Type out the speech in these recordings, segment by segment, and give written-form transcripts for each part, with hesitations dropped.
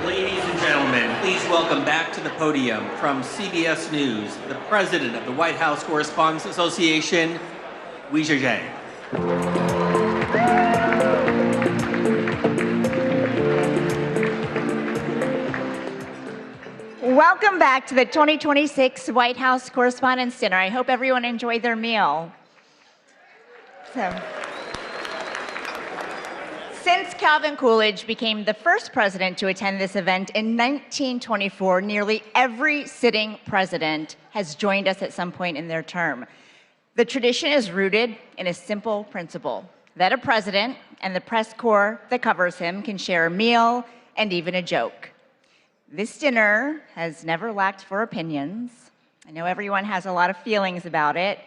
Ladies and gentlemen, please welcome back to the podium from CBS News, the president of the White House Correspondents Association, rescheduled. Welcome back to the 2026 White House Correspondents Dinner. I hope everyone enjoyed their meal. Since Calvin Coolidge became the first president to attend this event in 1924, nearly every sitting president has joined us at some point in their term. The tradition is rooted in a simple principle, that a president and the press corps that covers him can share a meal and even a joke. This dinner has never lacked for opinions. I know everyone has a lot of feelings about it,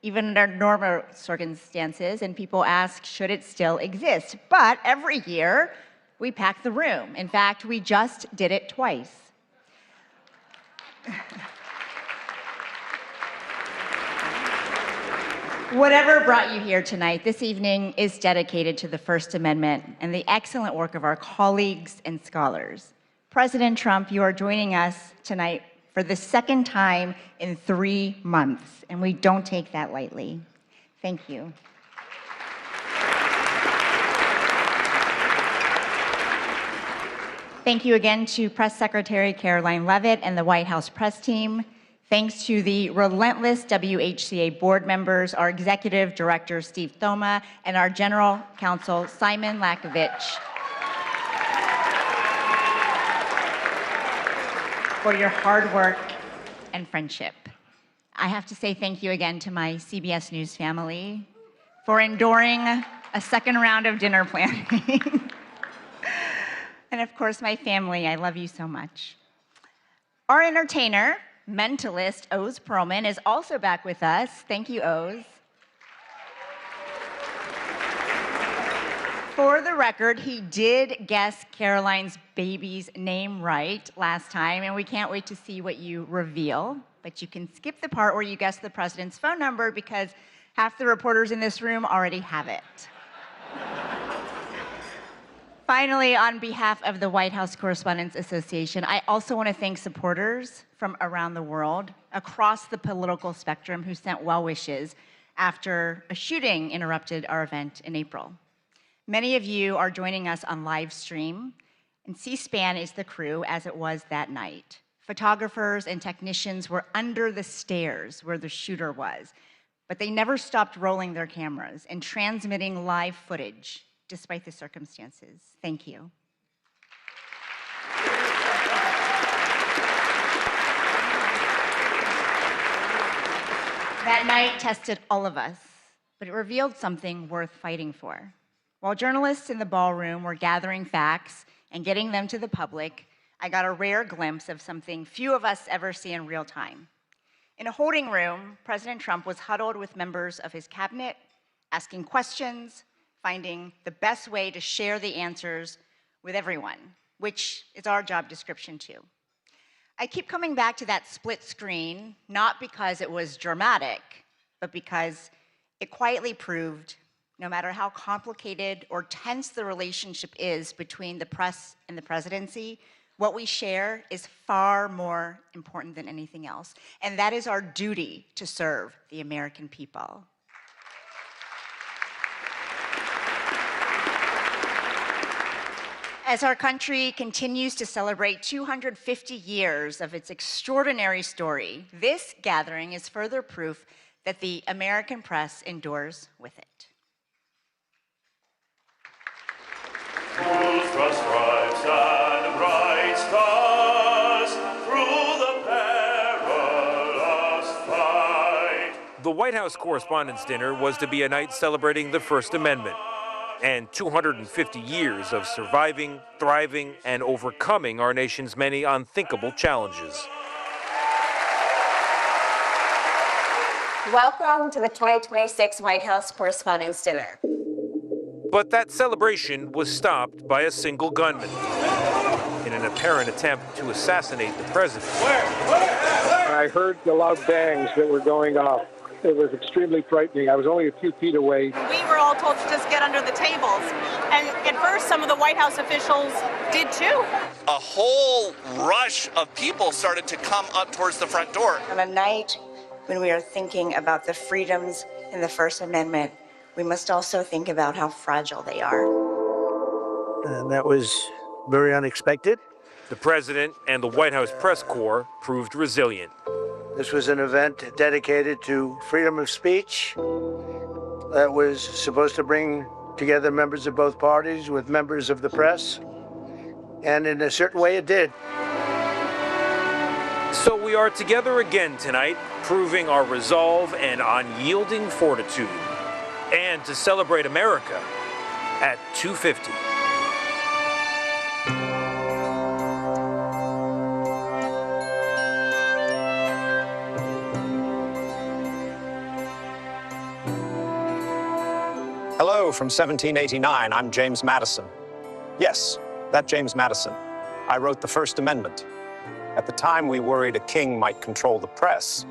even under normal circumstances, and people ask, should it still exist? But every year, we pack the room. In fact, we just did it twice. Whatever brought you here tonight, this evening is dedicated to the First Amendment and the excellent work of our colleagues and scholars. President Trump, you are joining us tonight for the second time in 3 months, and we don't take that lightly. Thank you. Thank you again to Press Secretary Caroline Leavitt and the White House press team. Thanks to the relentless WHCA board members, our executive director, Steve Thoma, and our general counsel, Simon Lakovich, for your hard work and friendship. I have to say thank you again to my CBS News family for enduring a second round of dinner planning. And of course, my family, I love you so much. Our entertainer, mentalist, Oz Perlman, is also back with us. Thank you, Oz. For the record, he did guess Caroline's baby's name right last time, and we can't wait to see what you reveal. But you can skip the part where you guess the president's phone number because half the reporters in this room already have it. Finally, on behalf of the White House Correspondents Association, I also want to thank supporters from around the world, across the political spectrum, who sent well wishes after a shooting interrupted our event in April. Many of you are joining us on live stream, and C-SPAN is the crew as it was that night. Photographers and technicians were under the stairs where the shooter was, but they never stopped rolling their cameras and transmitting live footage despite the circumstances. Thank you. That night tested all of us, but it revealed something worth fighting for. While journalists in the ballroom were gathering facts and getting them to the public, I got a rare glimpse of something few of us ever see in real time. In a holding room, President Trump was huddled with members of his cabinet, asking questions, finding the best way to share the answers with everyone, which is our job description too. I keep coming back to that split screen, not because it was dramatic, but because it quietly proved no matter how complicated or tense the relationship is between the press and the presidency, what we share is far more important than anything else. And that is our duty to serve the American people. As our country continues to celebrate 250 years of its extraordinary story, this gathering is further proof that the American press endures with it. Whose cross stripes and bright stars through the perilous fight. The White House Correspondents' Dinner was to be a night celebrating the First Amendment and 250 years of surviving, thriving, and overcoming our nation's many unthinkable challenges. Welcome to the 2026 White House Correspondents' Dinner. But that celebration was stopped by a single gunman in an apparent attempt to assassinate the president. I heard the loud bangs that were going off. It was extremely frightening. I was only a few feet away. We were all told to just get under the tables. And at first, some of the White House officials did too. A whole rush of people started to come up towards the front door. On a night when we are thinking about the freedoms in the First Amendment, we must also think about how fragile they are. And that was very unexpected. The president and the White House press corps proved resilient. This was an event dedicated to freedom of speech that was supposed to bring together members of both parties with members of the press. And in a certain way, it did. So we are together again tonight, proving our resolve and unyielding fortitude. And to celebrate America at 2:50. Hello from 1789. I'm James Madison. Yes, that James Madison. I wrote the First Amendment. At the time, we worried a king might control the press.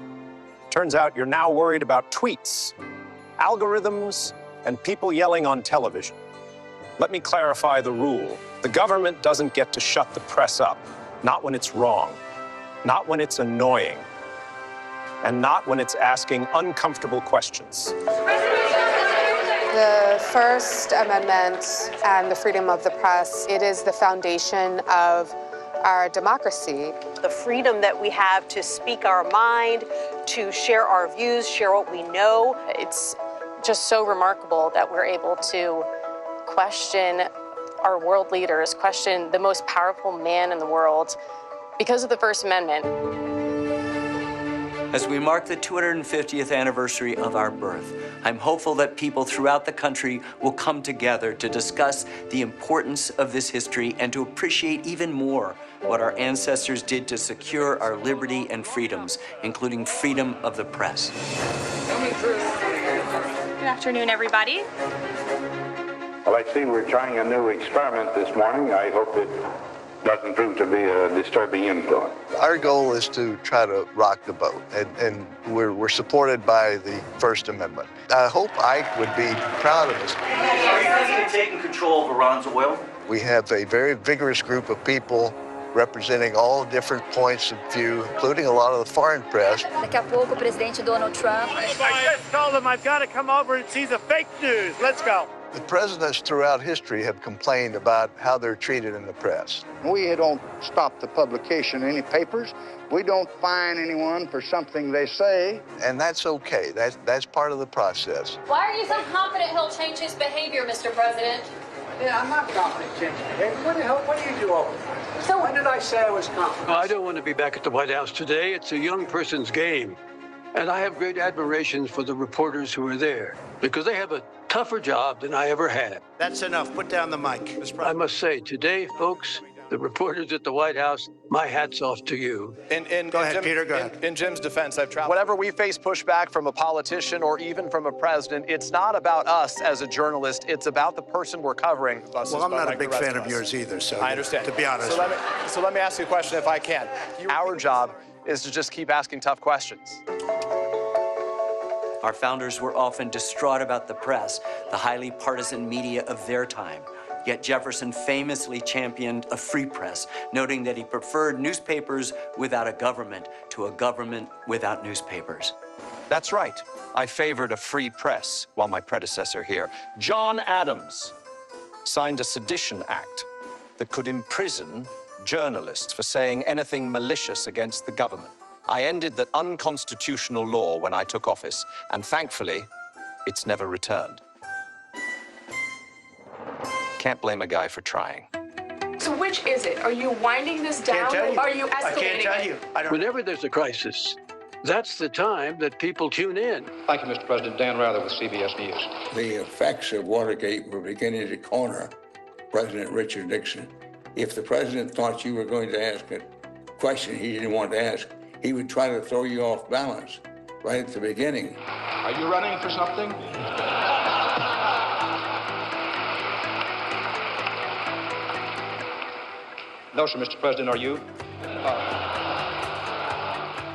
Turns out you're now worried about tweets, algorithms, and people yelling on television. Let me clarify the rule. The government doesn't get to shut the press up, not when it's wrong, not when it's annoying, and not when it's asking uncomfortable questions. The First Amendment and the freedom of the press, it is the foundation of our democracy. The freedom that we have to speak our mind, to share our views, share what we know. It's just so remarkable that we're able to question our world leaders, question the most powerful man in the world because of the First Amendment. As we mark the 250th anniversary of our birth, I'm hopeful that people throughout the country will come together to discuss the importance of this history and to appreciate even more what our ancestors did to secure our liberty and freedoms, including freedom of the press. Good afternoon, everybody. Well, I see we're trying a new experiment this morning. I hope it doesn't prove to be a disturbing influence. Our goal is to try to rock the boat, and we're supported by the First Amendment. I hope Ike would be proud of us. Is the president taking control of Iran's oil? We have a very vigorous group of people representing all different points of view, including a lot of the foreign press. Daqui a pouco, o presidente Donald Trump. I just told him I've got to come over and see the fake news. Let's go. The presidents throughout history have complained about how they're treated in the press. We don't stop the publication of any papers. We don't fine anyone for something they say. And that's okay. That's part of the process. Why are you so confident he'll change his behavior, Mr. President? Yeah, I'm not confident changing behavior. What the hell, what do you do all the time? So when did I say I was confident? I don't want to be back at the White House today. It's a young person's game. And I have great admiration for the reporters who are there because they have a tougher job than I ever had. That's enough. Put down the mic. I must say, today, folks, the reporters at the White House, my hat's off to you. Go ahead, Peter, go ahead. In Jim's defense, I've traveled. Whenever we face pushback from a politician or even from a president, it's not about us as a journalist. It's about the person we're covering. Well, I'm not a big fan of yours either, so I understand. To be honest. So let me ask you a question if I can. Our job is to just keep asking tough questions. Our founders were often distraught about the press, the highly partisan media of their time. Yet Jefferson famously championed a free press, noting that he preferred newspapers without a government to a government without newspapers. That's right. I favored a free press while my predecessor here, John Adams, signed a Sedition Act that could imprison journalists for saying anything malicious against the government. I ended that unconstitutional law when I took office, and thankfully, it's never returned. Can't blame a guy for trying. So which is it? Are you winding this down or are you escalating I can't tell you. Whenever there's a crisis, that's the time that people tune in. Thank you, Mr. President. Dan Rather with CBS News. The effects of Watergate were beginning to corner President Richard Nixon. If the president thought you were going to ask a question he didn't want to ask, he would try to throw you off balance right at the beginning. Are you running for something? No, sir, Mr. President, are you?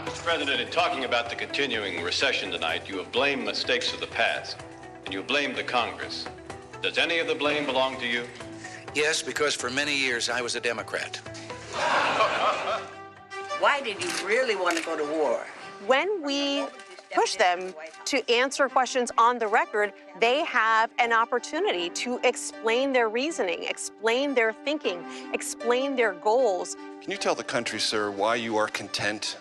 Mr. President, in talking about the continuing recession tonight, you have blamed mistakes of the past, and you blamed the Congress. Does any of the blame belong to you? Yes, because for many years I was a Democrat. Why did you really want to go to war? When we push them to answer questions on the record, they have an opportunity to explain their reasoning, explain their thinking, explain their goals. Can you tell the country, sir, why you are content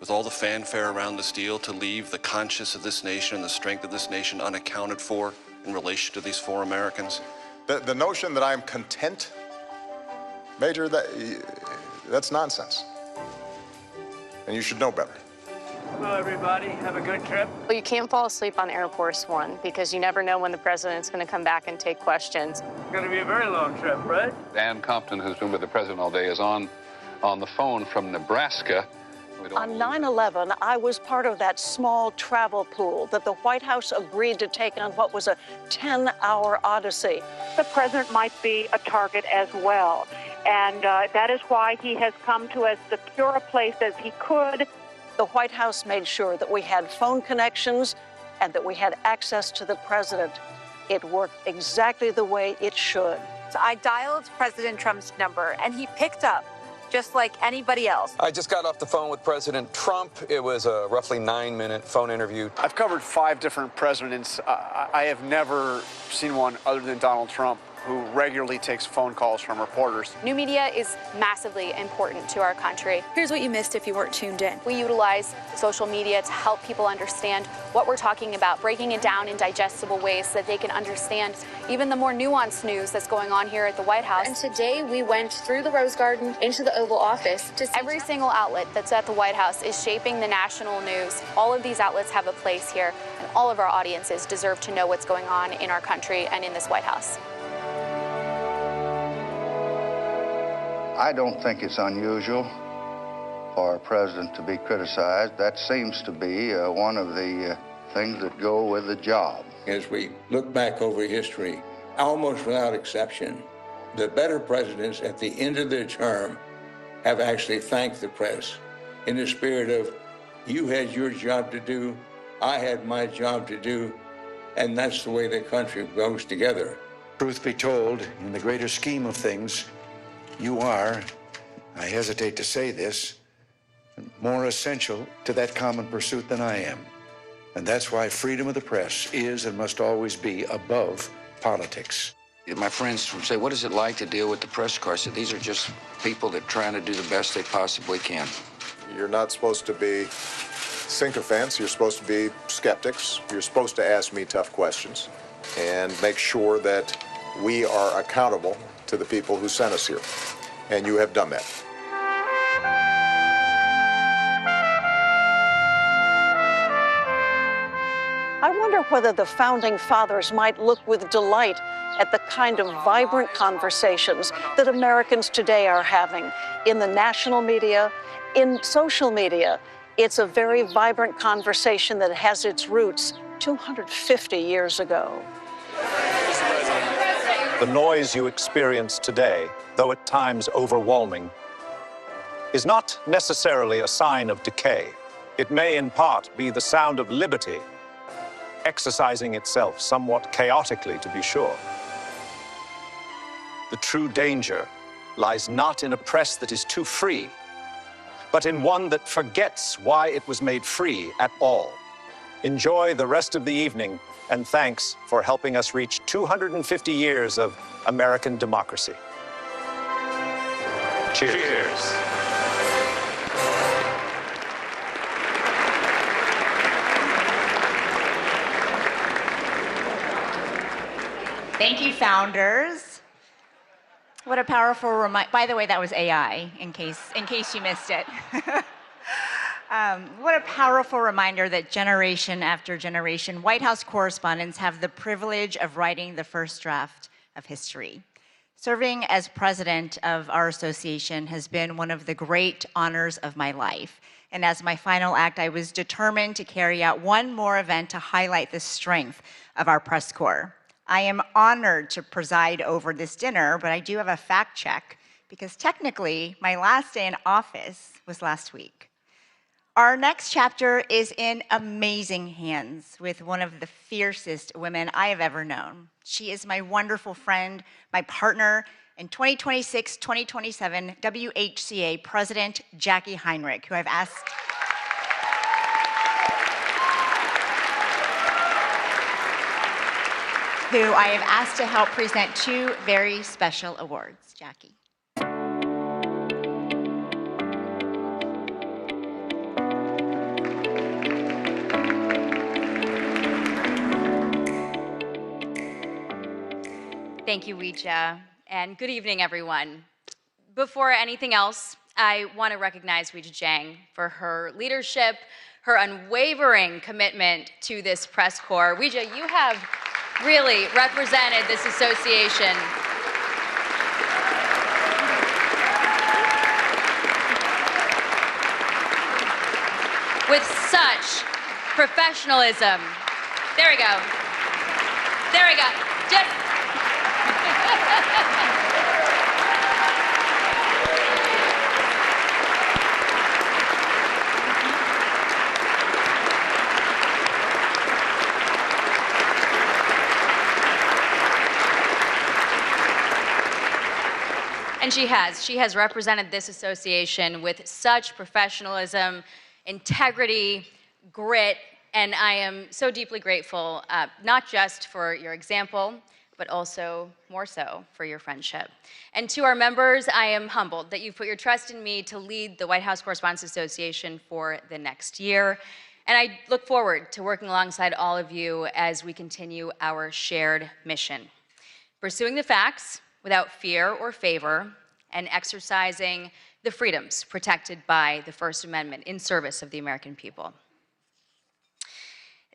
with all the fanfare around this deal to leave the conscience of this nation and the strength of this nation unaccounted for in relation to these 4 Americans? The notion that I'm content, Major, that's nonsense. And you should know better. Well, everybody, have a good trip. Well, you can't fall asleep on Air Force One because you never know when the president's going to come back and take questions. It's going to be a very long trip, right? Dan Compton, who's been with the president all day, is on the phone from Nebraska. On 9/11, I was part of that small travel pool that the White House agreed to take on what was a 10-hour odyssey. The president might be a target as well, and that is why he has come to as secure a place as he could. The White House made sure that we had phone connections and that we had access to the president. It worked exactly the way it should. So I dialed President Trump's number, and he picked up, just like anybody else. I just got off the phone with President Trump. It was a roughly 9-minute phone interview. I've covered 5 different presidents. I have never seen one other than Donald Trump who regularly takes phone calls from reporters. New media is massively important to our country. Here's what you missed if you weren't tuned in. We utilize social media to help people understand what we're talking about, breaking it down in digestible ways so that they can understand even the more nuanced news that's going on here at the White House. And today we went through the Rose Garden into the Oval Office to see every single outlet that's at the White House is shaping the national news. All of these outlets have a place here, and all of our audiences deserve to know what's going on in our country and in this White House. I don't think it's unusual for a president to be criticized. That seems to be one of the things that go with the job. As we look back over history, almost without exception, the better presidents at the end of their term have actually thanked the press in the spirit of, you had your job to do, I had my job to do, and that's the way the country goes together. Truth be told, in the greater scheme of things, you are, I hesitate to say this, more essential to that common pursuit than I am. And that's why freedom of the press is and must always be above politics. My friends say, what is it like to deal with the press corps? I said, these are just people that are trying to do the best they possibly can. You're not supposed to be sycophants. You're supposed to be skeptics. You're supposed to ask me tough questions and make sure that we are accountable to the people who sent us here. And you have done that. I wonder whether the founding fathers might look with delight at the kind of vibrant conversations that Americans today are having in the national media, in social media. It's a very vibrant conversation that has its roots 250 years ago. The noise you experience today, though at times overwhelming, is not necessarily a sign of decay. It may in part be the sound of liberty, exercising itself somewhat chaotically, to be sure. The true danger lies not in a press that is too free, but in one that forgets why it was made free at all. Enjoy the rest of the evening, and thanks for helping us reach 250 years of American democracy. Cheers. Cheers. Thank you, founders. What a powerful reminder. By the way, that was AI, in case you missed it. What a powerful reminder that generation after generation, White House correspondents have the privilege of writing the first draft of history. Serving as president of our association has been one of the great honors of my life. And as my final act, I was determined to carry out one more event to highlight the strength of our press corps. I am honored to preside over this dinner, but I do have a fact check because technically my last day in office was last week. Our next chapter is in amazing hands with one of the fiercest women I have ever known. She is my wonderful friend, my partner in 2026-2027 WHCA President Jackie Heinrich, who I have asked to help present two very special awards. Jackie. Thank you, Ouija, and good evening, everyone. Before anything else, I want to recognize Ouija Jiang for her leadership, her unwavering commitment to this press corps. Ouija, you have really represented this association with such professionalism. There we go. There we go. Just And she has represented this association with such professionalism, integrity, grit, and I am so deeply grateful, not just for your example, but also more so for your friendship. And to our members, I am humbled that you've put your trust in me to lead the White House Correspondents Association for the next year. And I look forward to working alongside all of you as we continue our shared mission, pursuing the facts without fear or favor, and exercising the freedoms protected by the First Amendment in service of the American people.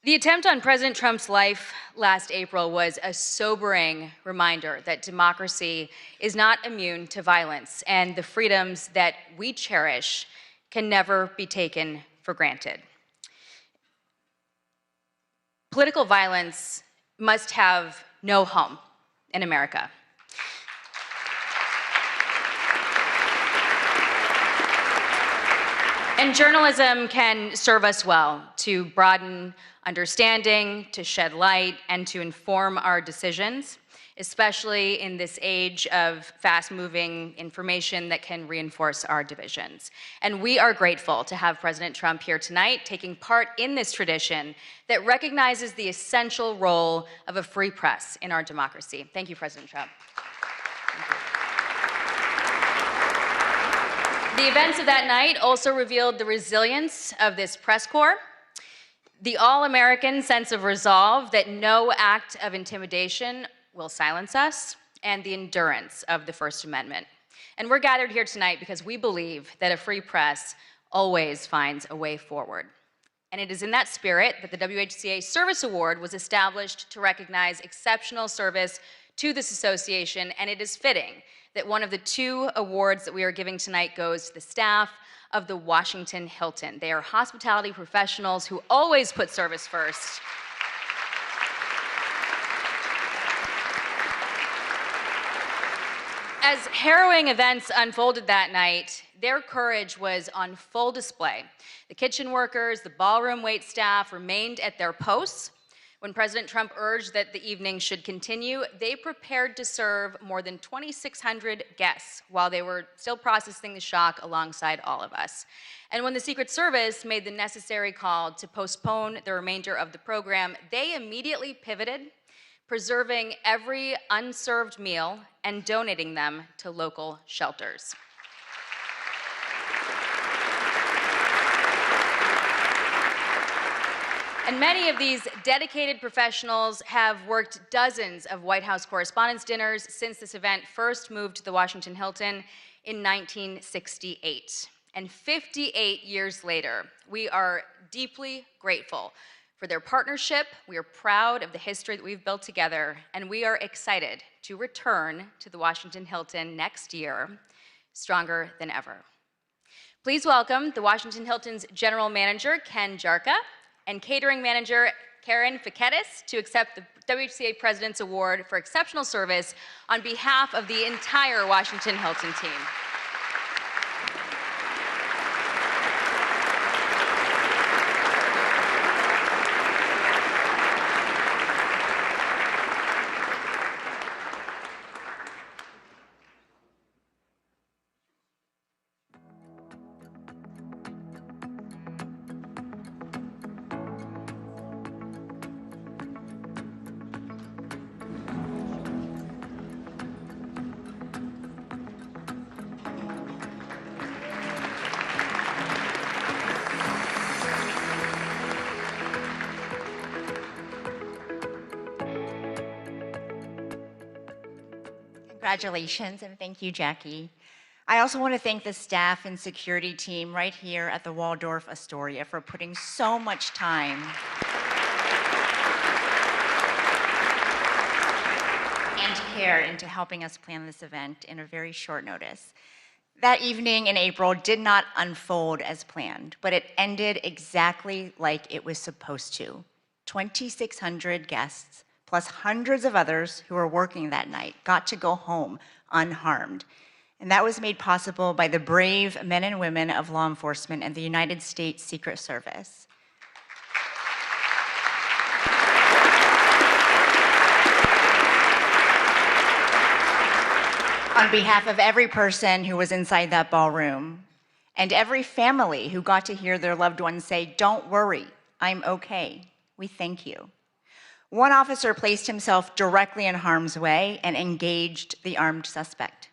The attempt on President Trump's life last April was a sobering reminder that democracy is not immune to violence, and the freedoms that we cherish can never be taken for granted. Political violence must have no home in America. And journalism can serve us well to broaden understanding, to shed light, and to inform our decisions, especially in this age of fast-moving information that can reinforce our divisions. And we are grateful to have President Trump here tonight, taking part in this tradition that recognizes the essential role of a free press in our democracy. Thank you, President Trump. The events of that night also revealed the resilience of this press corps, the all-American sense of resolve that no act of intimidation will silence us, and the endurance of the First Amendment. And we're gathered here tonight because we believe that a free press always finds a way forward. And it is in that spirit that the WHCA Service Award was established to recognize exceptional service to this association, and it is fitting that one of the two awards that we are giving tonight goes to the staff of the Washington Hilton. They are hospitality professionals who always put service first. As harrowing events unfolded that night, their courage was on full display. The kitchen workers, the ballroom wait staff remained at their posts. When President Trump urged that the evening should continue, they prepared to serve more than 2,600 guests while they were still processing the shock alongside all of us. And when the Secret Service made the necessary call to postpone the remainder of the program, they immediately pivoted, preserving every unserved meal and donating them to local shelters. And many of these dedicated professionals have worked dozens of White House Correspondents' Dinners since this event first moved to the Washington Hilton in 1968. And 58 years later, we are deeply grateful for their partnership. We are proud of the history that we've built together, and we are excited to return to the Washington Hilton next year, stronger than ever. Please welcome the Washington Hilton's General Manager, Ken Jarka, and Catering Manager, Karen Fiketis, to accept the WHCA President's Award for Exceptional Service on behalf of the entire Washington Hilton team. Congratulations, and thank you, Jackie. I also want to thank the staff and security team right here at the Waldorf Astoria for putting so much time and care into helping us plan this event in a very short notice. That evening in April did not unfold as planned, but it ended exactly like it was supposed to. 2,600 guests, plus hundreds of others who were working that night, got to go home unharmed. And that was made possible by the brave men and women of law enforcement and the United States Secret Service. On behalf of every person who was inside that ballroom, and every family who got to hear their loved ones say, "Don't worry, I'm okay," we thank you. One officer placed himself directly in harm's way and engaged the armed suspect.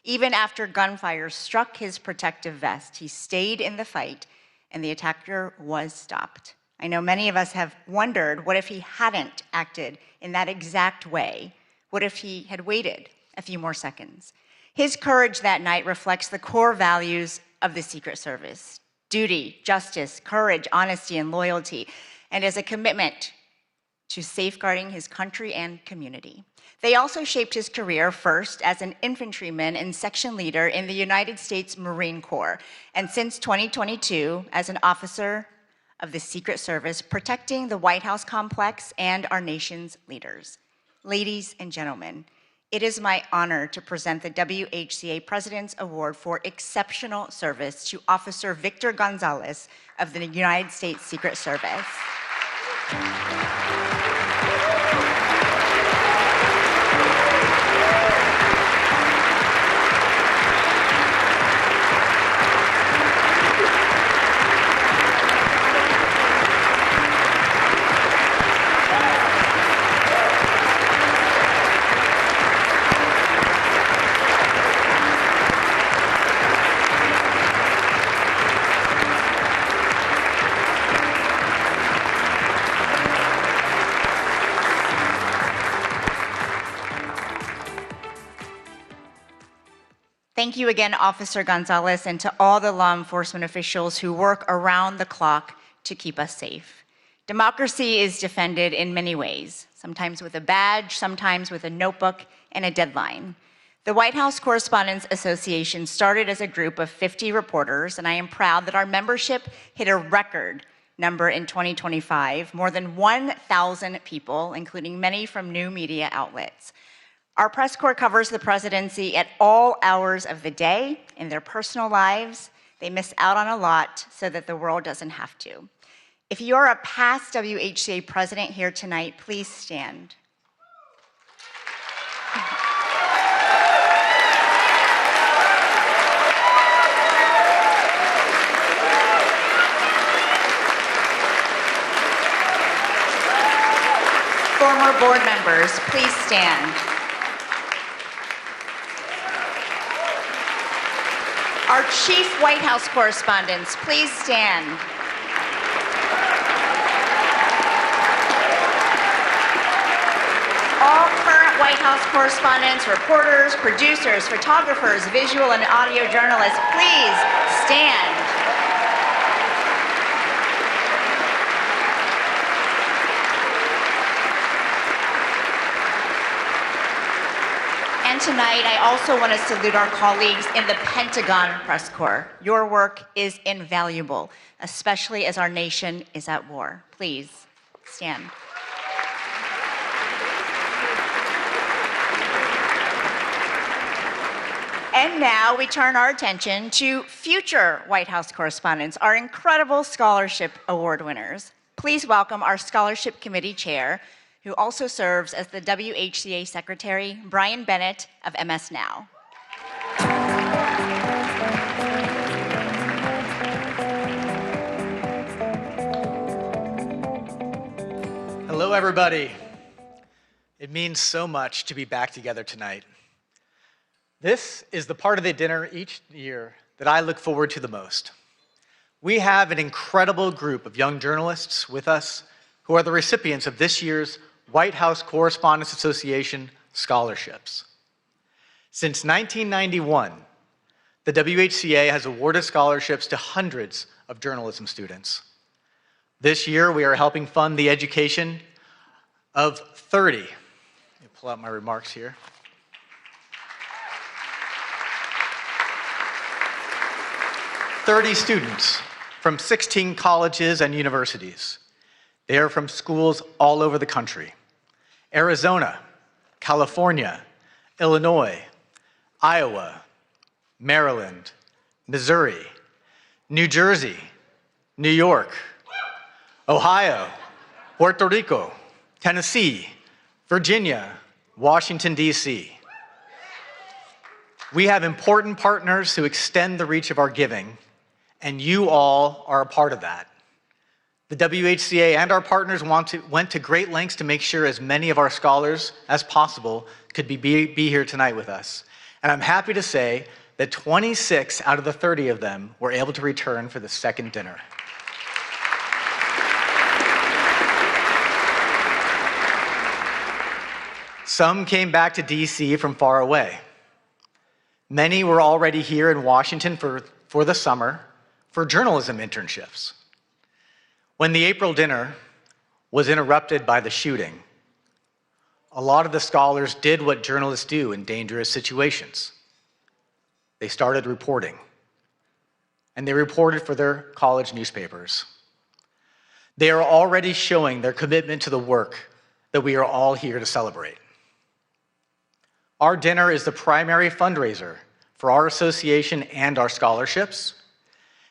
Even after gunfire struck his protective vest, he stayed in the fight, and the attacker was stopped. I know many of us have wondered, what if he hadn't acted in that exact way? What if he had waited a few more seconds? His courage that night reflects the core values of the Secret Service: duty, justice, courage, honesty, and loyalty, and as a commitment to safeguarding his country and community. They also shaped his career, first as an infantryman and section leader in the United States Marine Corps, and since 2022 as an officer of the Secret Service, protecting the White House complex and our nation's leaders. Ladies and gentlemen, it is my honor to present the WHCA President's Award for Exceptional Service to Officer Victor Gonzalez of the United States Secret Service. Thank you again, Officer Gonzalez, and to all the law enforcement officials who work around the clock to keep us safe. Democracy is defended in many ways, sometimes with a badge, sometimes with a notebook and a deadline. The White House Correspondents Association started as a group of 50 reporters, and I am proud that our membership hit a record number in 2025, more than 1,000 people, including many from new media outlets. Our press corps covers the presidency at all hours of the day in their personal lives. They miss out on a lot so that the world doesn't have to. If you are a past WHCA president here tonight, please stand. Former board members, please stand. Our chief White House correspondents, please stand. All current White House correspondents, reporters, producers, photographers, visual and audio journalists, please stand. And tonight, I also want to salute our colleagues in the Pentagon Press Corps. Your work is invaluable, especially as our nation is at war. Please stand. And now we turn our attention to future White House correspondents, our incredible scholarship award winners. Please welcome our Scholarship Committee Chair, who also serves as the WHCA Secretary, Brian Bennett of MS Now. Hello, everybody. It means so much to be back together tonight. This is the part of the dinner each year that I look forward to the most. We have an incredible group of young journalists with us who are the recipients of this year's White House Correspondents Association scholarships. Since 1991, the WHCA has awarded scholarships to hundreds of journalism students. This year, we are helping fund the education of 30. Let me pull out my remarks here. 30 students from 16 colleges and universities. They are from schools all over the country: Arizona, California, Illinois, Iowa, Maryland, Missouri, New Jersey, New York, Ohio, Puerto Rico, Tennessee, Virginia, Washington, D.C. We have important partners who extend the reach of our giving, and you all are a part of that. The WHCA and our partners went to great lengths to make sure as many of our scholars as possible could be here tonight with us. And I'm happy to say that 26 out of the 30 of them were able to return for the second dinner. Some came back to DC from far away. Many were already here in Washington for the summer for journalism internships. When the April dinner was interrupted by the shooting, a lot of the scholars did what journalists do in dangerous situations. They started reporting, and they reported for their college newspapers. They are already showing their commitment to the work that we are all here to celebrate. Our dinner is the primary fundraiser for our association and our scholarships,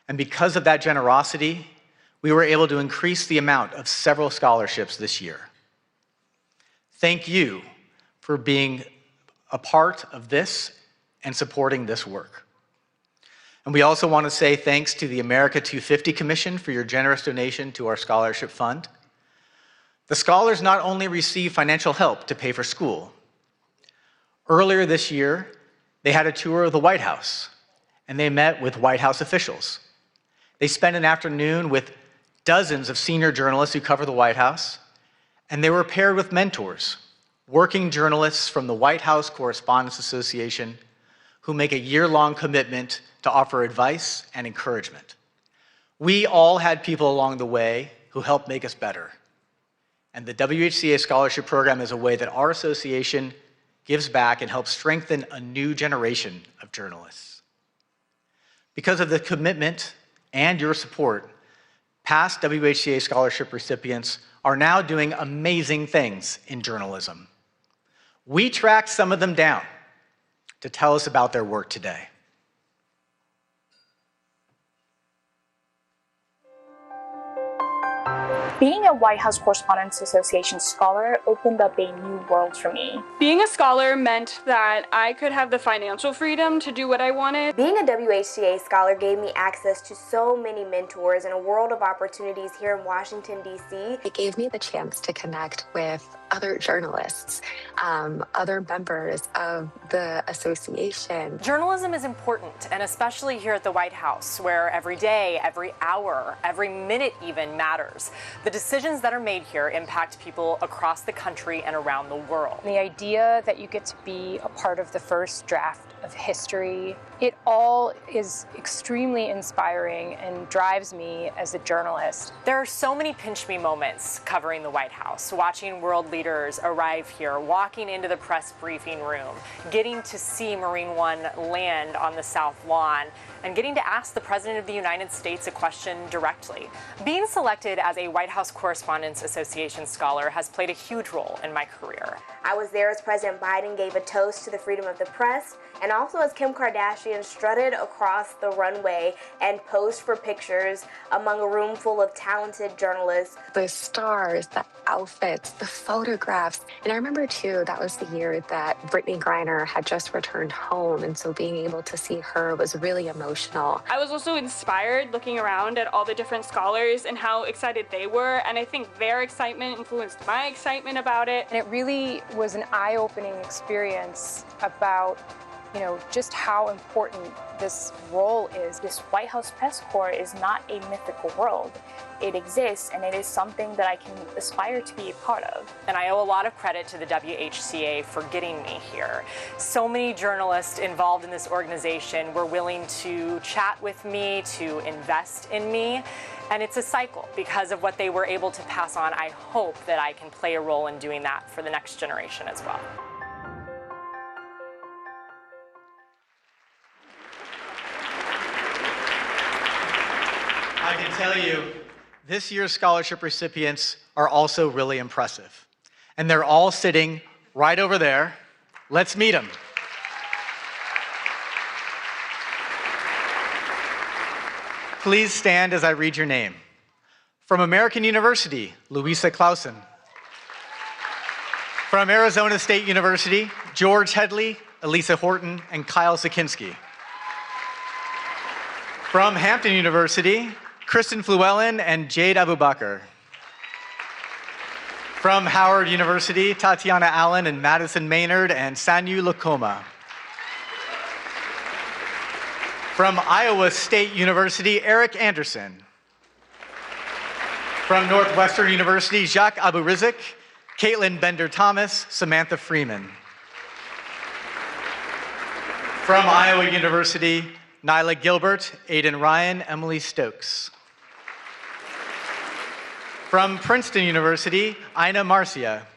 and because of that generosity, we were able to increase the amount of several scholarships this year. Thank you for being a part of this and supporting this work. And we also want to say thanks to the America 250 Commission for your generous donation to our scholarship fund. The scholars not only receive financial help to pay for school. Earlier this year, they had a tour of the White House, and they met with White House officials. They spent an afternoon with dozens of senior journalists who cover the White House, and they were paired with mentors, working journalists from the White House Correspondents Association, who make a year-long commitment to offer advice and encouragement. We all had people along the way who helped make us better. And the WHCA Scholarship Program is a way that our association gives back and helps strengthen a new generation of journalists. Because of the commitment and your support, past WHCA scholarship recipients are now doing amazing things in journalism. We tracked some of them down to tell us about their work today. Being a White House Correspondents Association scholar opened up a new world for me. Being a scholar meant that I could have the financial freedom to do what I wanted. Being a WHCA scholar gave me access to so many mentors and a world of opportunities here in Washington, D.C. It gave me the chance to connect with other journalists, other members of the association. Journalism is important, and especially here at the White House, where every day, every hour, every minute even matters. The decisions that are made here impact people across the country and around the world. The idea that you get to be a part of the first draft of history, it all is extremely inspiring and drives me as a journalist. There are so many pinch me moments covering the White House, watching world leaders arrive here, walking into the press briefing room, getting to see Marine One land on the South Lawn, and getting to ask the President of the United States a question directly. Being selected as a White House Correspondents Association scholar has played a huge role in my career. I was there as President Biden gave a toast to the freedom of the press, and also as Kim Kardashian strutted across the runway and posed for pictures among a room full of talented journalists. The stars, the outfits, the photographs. And I remember too, that was the year that Brittany Griner had just returned home, and so being able to see her was really emotional. I was also inspired looking around at all the different scholars and how excited they were, and I think their excitement influenced my excitement about it. And it really was an eye-opening experience about just how important this role is. This White House press corps is not a mythical world. It exists, and it is something that I can aspire to be a part of. And I owe a lot of credit to the WHCA for getting me here. So many journalists involved in this organization were willing to chat with me, to invest in me. And it's a cycle because of what they were able to pass on. I hope that I can play a role in doing that for the next generation as well. I can tell you, this year's scholarship recipients are also really impressive. And they're all sitting right over there. Let's meet them. Please stand as I read your name. From American University, Louisa Clausen. From Arizona State University, George Headley, Elisa Horton, and Kyle Sikinski. From Hampton University, Kristen Fluellen and Jade Abubakar. From Howard University, Tatiana Allen and Madison Maynard and Sanyu Lakoma. From Iowa State University, Eric Anderson. From Northwestern University, Jacques Aburizik, Caitlin Bender-Thomas, Samantha Freeman. From Iowa University, Nyla Gilbert, Aidan Ryan, Emily Stokes. From Princeton University, Ina Marcia.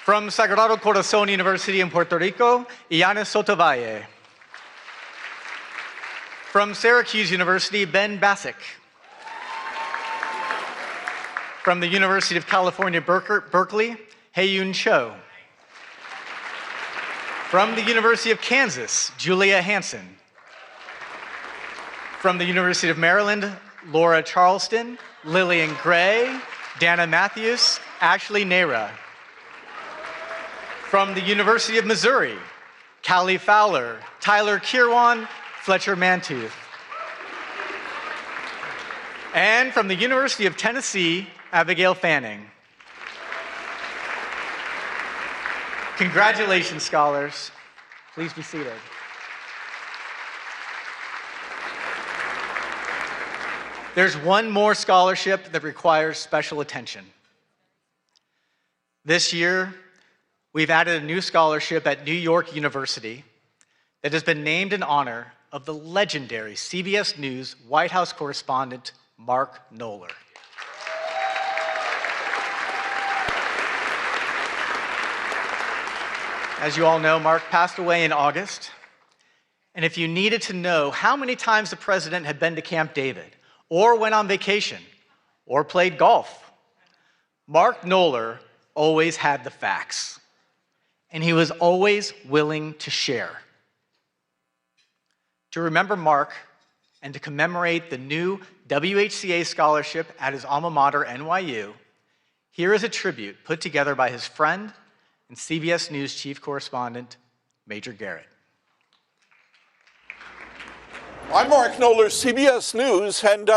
From Sagrado Corazon University in Puerto Rico, Iana Sotovalle. From Syracuse University, Ben Bassick. From the University of California, Berkeley, Hae-Yoon Cho. From the University of Kansas, Julia Hansen. From the University of Maryland, Laura Charleston, Lillian Gray, Dana Matthews, Ashley Nehra. From the University of Missouri, Callie Fowler, Tyler Kirwan, Fletcher Mantooth. And from the University of Tennessee, Abigail Fanning. Congratulations, scholars. Please be seated. There's one more scholarship that requires special attention. This year, we've added a new scholarship at New York University that has been named in honor of the legendary CBS News White House correspondent, Mark Knoller. As you all know, Mark passed away in August. And if you needed to know how many times the president had been to Camp David, or went on vacation, or played golf, Mark Knoller always had the facts. And he was always willing to share. To remember Mark and to commemorate the new WHCA scholarship at his alma mater, NYU, here is a tribute put together by his friend and CBS News chief correspondent, Major Garrett. I'm Mark Knoller, CBS News, and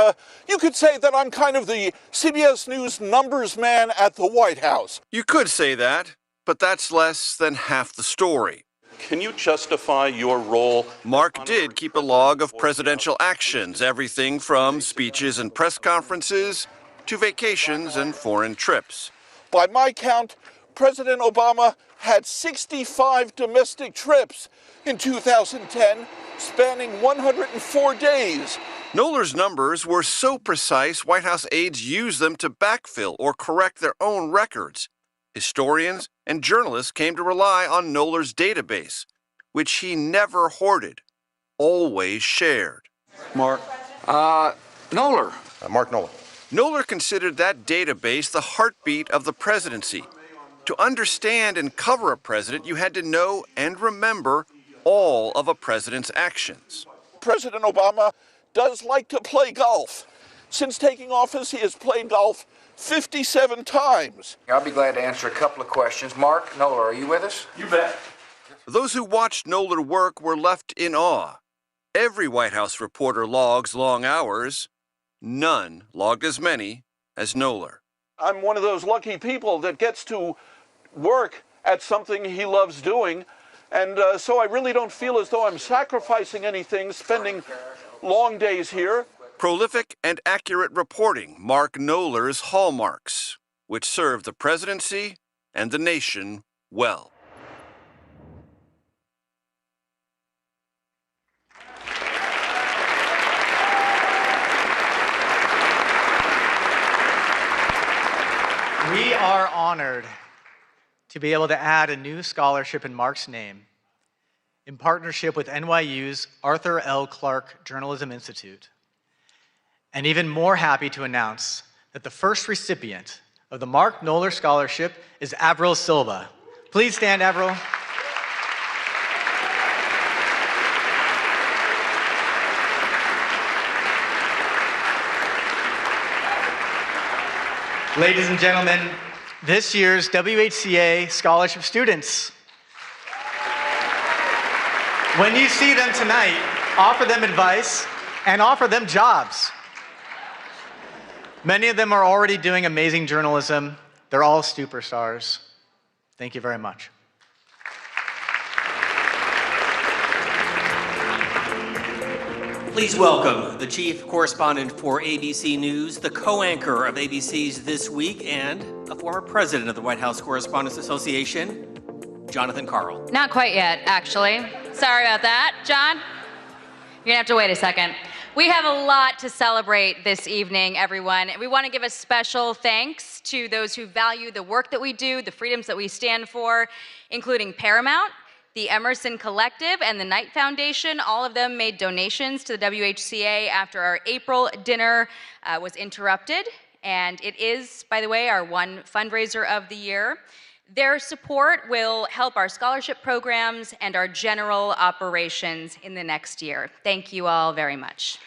you could say that I'm kind of the CBS News numbers man at the White House. You could say that, but that's less than half the story. Can you justify your role? Mark did keep a log of presidential actions, everything from speeches and press conferences to vacations and foreign trips. By my count, President Obama had 65 domestic trips in 2010, spanning 104 days. Knoller's numbers were so precise, White House aides used them to backfill or correct their own records. Historians and journalists came to rely on Knoller's database, which he never hoarded, always shared. Mark. Knoller. Mark Knoller. Knoller considered that database the heartbeat of the presidency. To understand and cover a president, you had to know and remember all of a president's actions. President Obama does like to play golf. Since taking office, he has played golf 57 times. I'll be glad to answer a couple of questions. Mark Knoller, are you with us? You bet. Those who watched Knoller work were left in awe. Every White House reporter logs long hours. None logged as many as Knoller. I'm one of those lucky people that gets to work at something he loves doing, And so I really don't feel as though I'm sacrificing anything, spending long days here. Prolific and accurate reporting mark Knoller's hallmarks, which serve the presidency and the nation well. We are honored to be able to add a new scholarship in Mark's name in partnership with NYU's Arthur L. Clarke Journalism Institute. And even more happy to announce that the first recipient of the Mark Knoller Scholarship is Avril Silva. Please stand, Avril. Ladies and gentlemen, this year's WHCA Scholarship students. When you see them tonight, offer them advice and offer them jobs. Many of them are already doing amazing journalism. They're all superstars. Thank you very much. Please welcome the chief correspondent for ABC News, the co-anchor of ABC's This Week, and a former president of the White House Correspondents Association, Jonathan Karl. Not quite yet, actually. Sorry about that. John, you're gonna have to wait a second. We have a lot to celebrate this evening, everyone. We want to give a special thanks to those who value the work that we do, the freedoms that we stand for, including Paramount, the Emerson Collective, and the Knight Foundation. All of them made donations to the WHCA after our April dinner was interrupted. And it is, by the way, our one fundraiser of the year. Their support will help our scholarship programs and our general operations in the next year. Thank you all very much.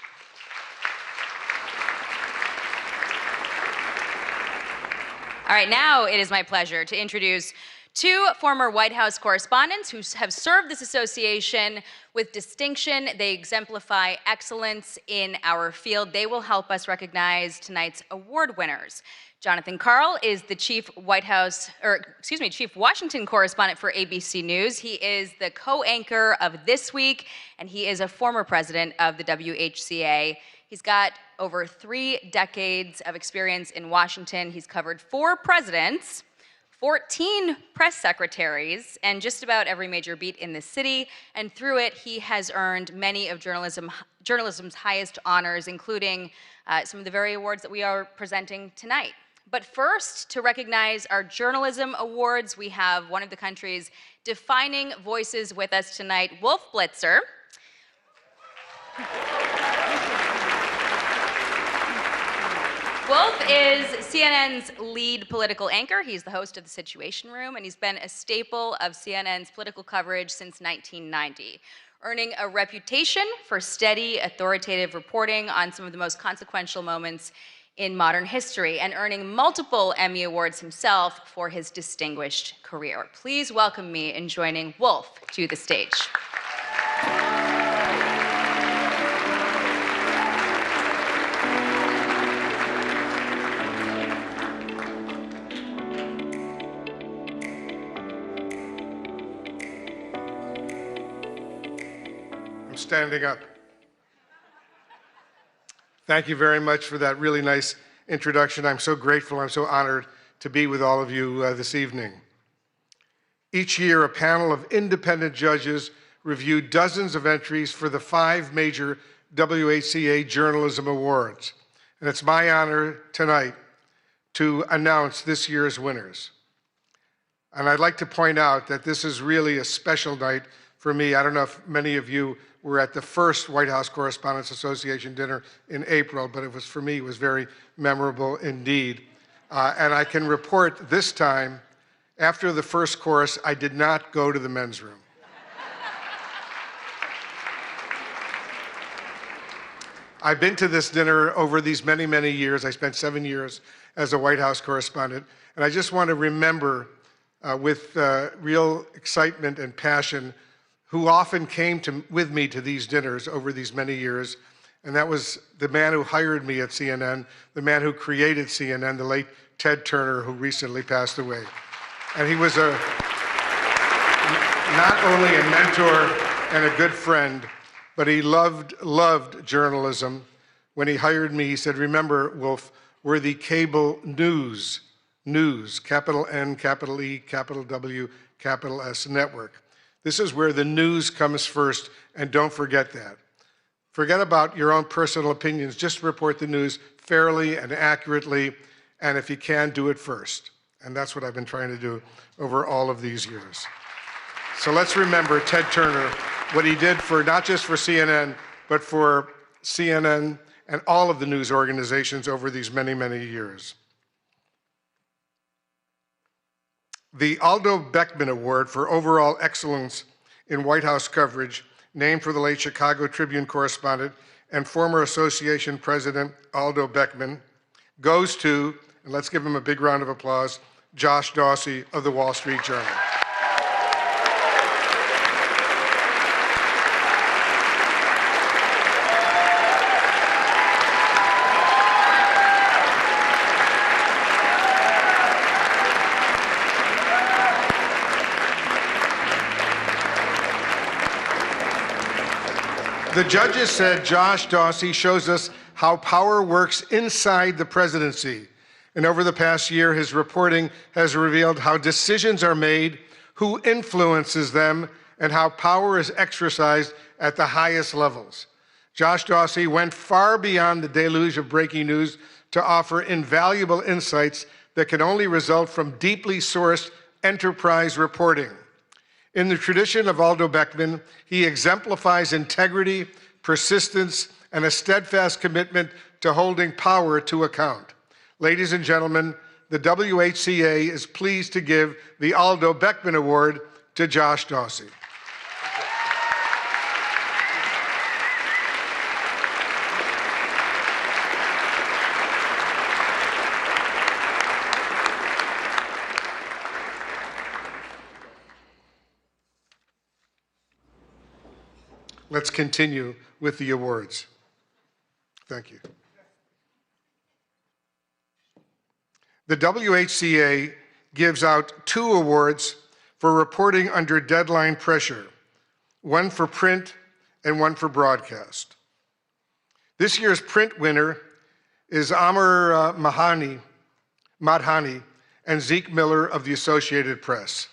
All right, now it is my pleasure to introduce two former White House correspondents who have served this association with distinction. They exemplify excellence in our field. They will help us recognize tonight's award winners. Jonathan Karl is the chief Washington correspondent for ABC News. He is the co-anchor of This Week, and he is a former president of the WHCA. He's got over 3 decades of experience in Washington. He's covered 4 presidents, 14 press secretaries, and just about every major beat in the city. And through it, he has earned many of journalism's highest honors, including some of the very awards that we are presenting tonight. But first, to recognize our journalism awards, we have one of the country's defining voices with us tonight, Wolf Blitzer. Wolf is CNN's lead political anchor. He's the host of The Situation Room, and he's been a staple of CNN's political coverage since 1990, earning a reputation for steady, authoritative reporting on some of the most consequential moments in modern history, and earning multiple Emmy Awards himself for his distinguished career. Please welcome me in joining Wolf to the stage. I'm standing up. Thank you very much for that really nice introduction. I'm so grateful, I'm so honored to be with all of you this evening. Each year, a panel of independent judges review dozens of entries for the 5 major WHCA Journalism Awards. And it's my honor tonight to announce this year's winners. And I'd like to point out that this is really a special night for me. I don't know if many of you were at the first White House Correspondents Association dinner in April, but it was, for me, it was very memorable indeed. And I can report this time, after the first course, I did not go to the men's room. I've been to this dinner over these many, many years. I spent 7 years as a White House correspondent, and I just want to remember with real excitement and passion who often came with me to these dinners over these many years, and that was the man who hired me at CNN, the man who created CNN, the late Ted Turner, who recently passed away. And he was a not only a mentor and a good friend, but he loved journalism. When he hired me, he said, "Remember, Wolf, we're the cable news, capital N, capital E, capital W, capital S network. This is where the news comes first, and don't forget that. Forget about your own personal opinions. Just report the news fairly and accurately, and if you can, do it first." And that's what I've been trying to do over all of these years. So let's remember Ted Turner, what he did for not just for CNN, but for CNN and all of the news organizations over these many, many years. The Aldo Beckman Award for Overall Excellence in White House Coverage, named for the late Chicago Tribune correspondent and former association president Aldo Beckman, goes to, and let's give him a big round of applause, Josh Dawsey of the Wall Street Journal. The judges said Josh Dawsey shows us how power works inside the presidency. And over the past year, his reporting has revealed how decisions are made, who influences them, and how power is exercised at the highest levels. Josh Dawsey went far beyond the deluge of breaking news to offer invaluable insights that can only result from deeply sourced enterprise reporting. In the tradition of Aldo Beckman, he exemplifies integrity, persistence, and a steadfast commitment to holding power to account. Ladies and gentlemen, the WHCA is pleased to give the Aldo Beckman Award to Josh Dawsey. Let's continue with the awards. Thank you. The WHCA gives out 2 awards for reporting under deadline pressure, one for print and one for broadcast. This year's print winner is Amr Madhani and Zeke Miller of the Associated Press.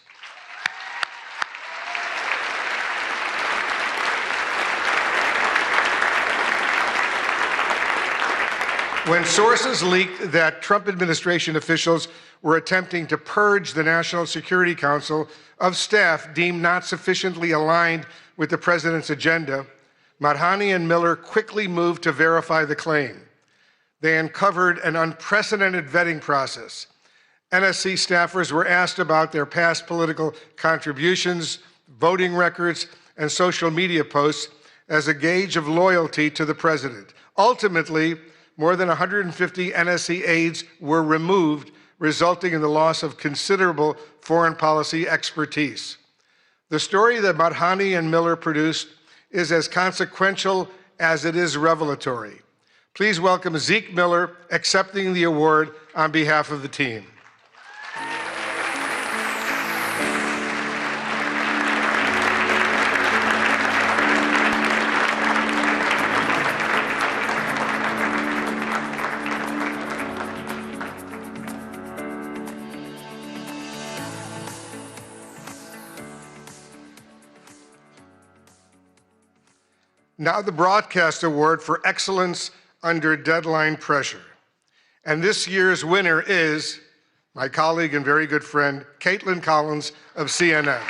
When sources leaked that Trump administration officials were attempting to purge the National Security Council of staff deemed not sufficiently aligned with the president's agenda, Madhani and Miller quickly moved to verify the claim. They uncovered an unprecedented vetting process. NSC staffers were asked about their past political contributions, voting records, and social media posts as a gauge of loyalty to the president. Ultimately, more than 150 NSC aides were removed, resulting in the loss of considerable foreign policy expertise. The story that Madhani and Miller produced is as consequential as it is revelatory. Please welcome Zeke Miller accepting the award on behalf of the team. Now the Broadcast Award for Excellence Under Deadline Pressure. And this year's winner is my colleague and very good friend, Caitlin Collins of CNN.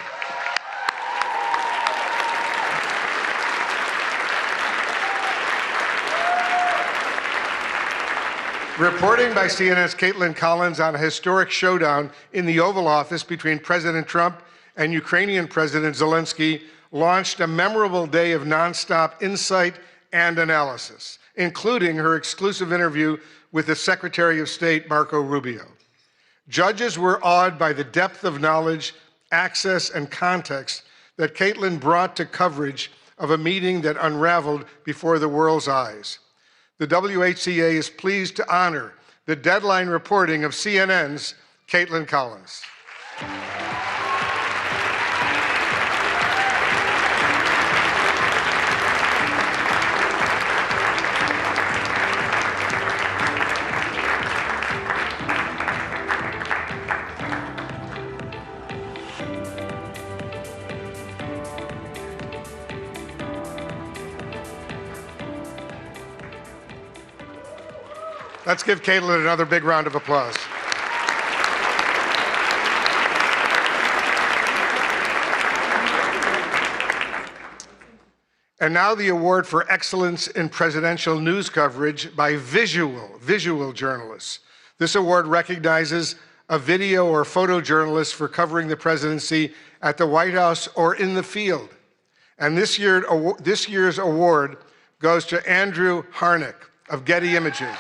Reporting by CNN's Caitlin Collins on a historic showdown in the Oval Office between President Trump and Ukrainian President Zelensky launched a memorable day of nonstop insight and analysis, including her exclusive interview with the Secretary of State, Marco Rubio. Judges were awed by the depth of knowledge, access, and context that Caitlin brought to coverage of a meeting that unraveled before the world's eyes. The WHCA is pleased to honor the deadline reporting of CNN's Caitlin Collins. Let's give Caitlin another big round of applause. And now the award for excellence in presidential news coverage by visual journalists. This award recognizes a video or photojournalist for covering the presidency at the White House or in the field. And this year's award goes to Andrew Harnick of Getty Images.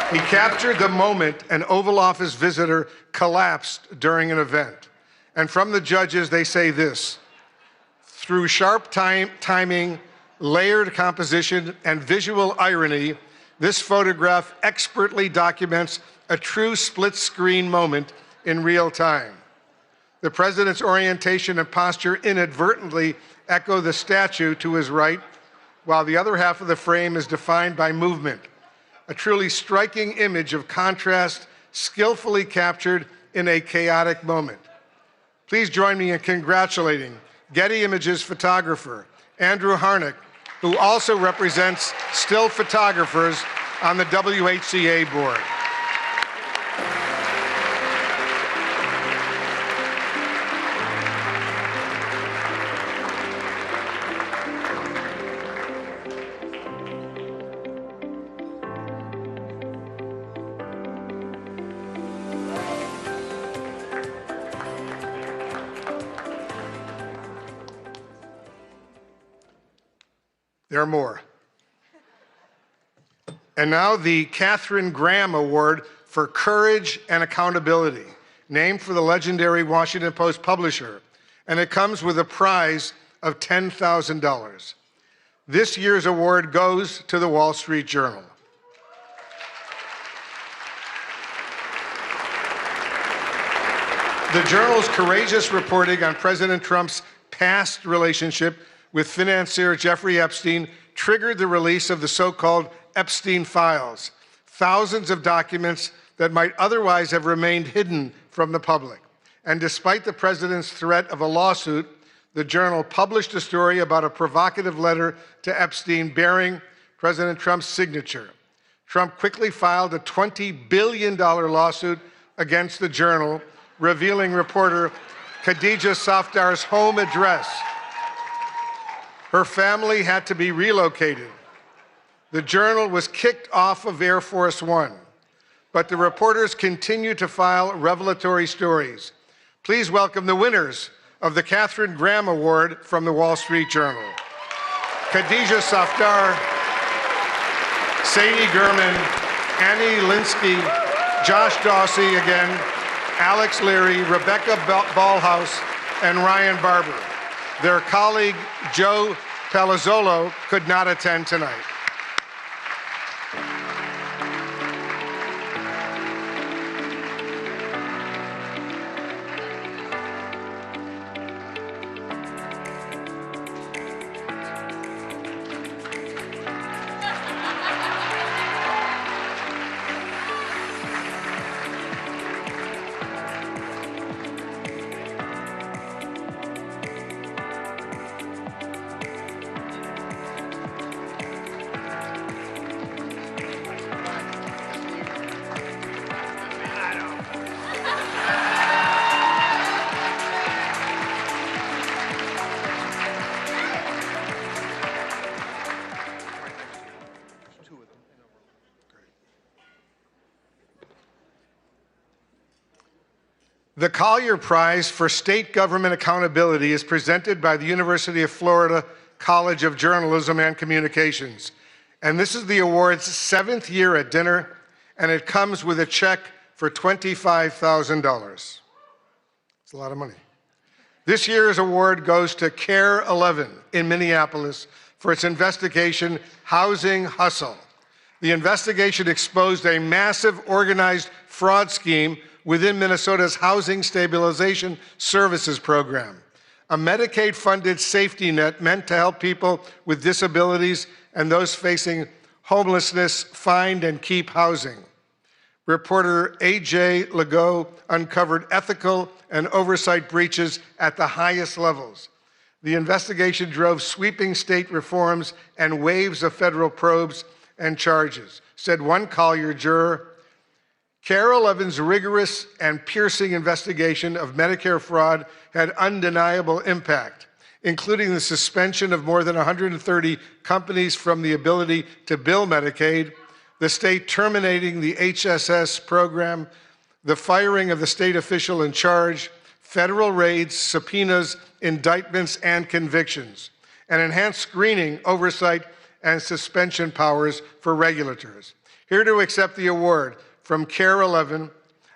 He captured the moment an Oval Office visitor collapsed during an event. And from the judges, they say this: through sharp timing, layered composition, and visual irony, this photograph expertly documents a true split-screen moment in real time. The president's orientation and posture inadvertently echo the statue to his right, while the other half of the frame is defined by movement. A truly striking image of contrast, skillfully captured in a chaotic moment. Please join me in congratulating Getty Images photographer Andrew Harnick, who also represents still photographers on the WHCA board. There are more. And now the Katharine Graham Award for Courage and Accountability, named for the legendary Washington Post publisher, and it comes with a prize of $10,000. This year's award goes to the Wall Street Journal. The Journal's courageous reporting on President Trump's past relationship with financier Jeffrey Epstein triggered the release of the so-called Epstein files, thousands of documents that might otherwise have remained hidden from the public. And despite the president's threat of a lawsuit, the Journal published a story about a provocative letter to Epstein bearing President Trump's signature. Trump quickly filed a $20 billion lawsuit against the Journal, revealing reporter Khadija Safdar's home address. Her family had to be relocated. The Journal was kicked off of Air Force One, but the reporters continue to file revelatory stories. Please welcome the winners of the Katharine Graham Award from the Wall Street Journal: Khadija Safdar, Sadie Gurman, Annie Linsky, Josh Dawsey again, Alex Leary, Rebecca Ballhaus, and Ryan Barber. Their colleague, Joe Palazzolo, could not attend tonight. The Collier Prize for State Government Accountability is presented by the University of Florida College of Journalism and Communications. And this is the award's 7th year at dinner, and it comes with a check for $25,000. It's a lot of money. This year's award goes to CARE 11 in Minneapolis for its investigation, Housing Hustle. The investigation exposed a massive organized fraud scheme within Minnesota's Housing Stabilization Services Program, a Medicaid-funded safety net meant to help people with disabilities and those facing homelessness find and keep housing. Reporter A.J. Legault uncovered ethical and oversight breaches at the highest levels. The investigation drove sweeping state reforms and waves of federal probes and charges, said one Collier juror. Carol Evans' rigorous and piercing investigation of Medicare fraud had undeniable impact, including the suspension of more than 130 companies from the ability to bill Medicaid, the state terminating the HSS program, the firing of the state official in charge, federal raids, subpoenas, indictments, and convictions, and enhanced screening, oversight, and suspension powers for regulators. Here to accept the award from KARE 11,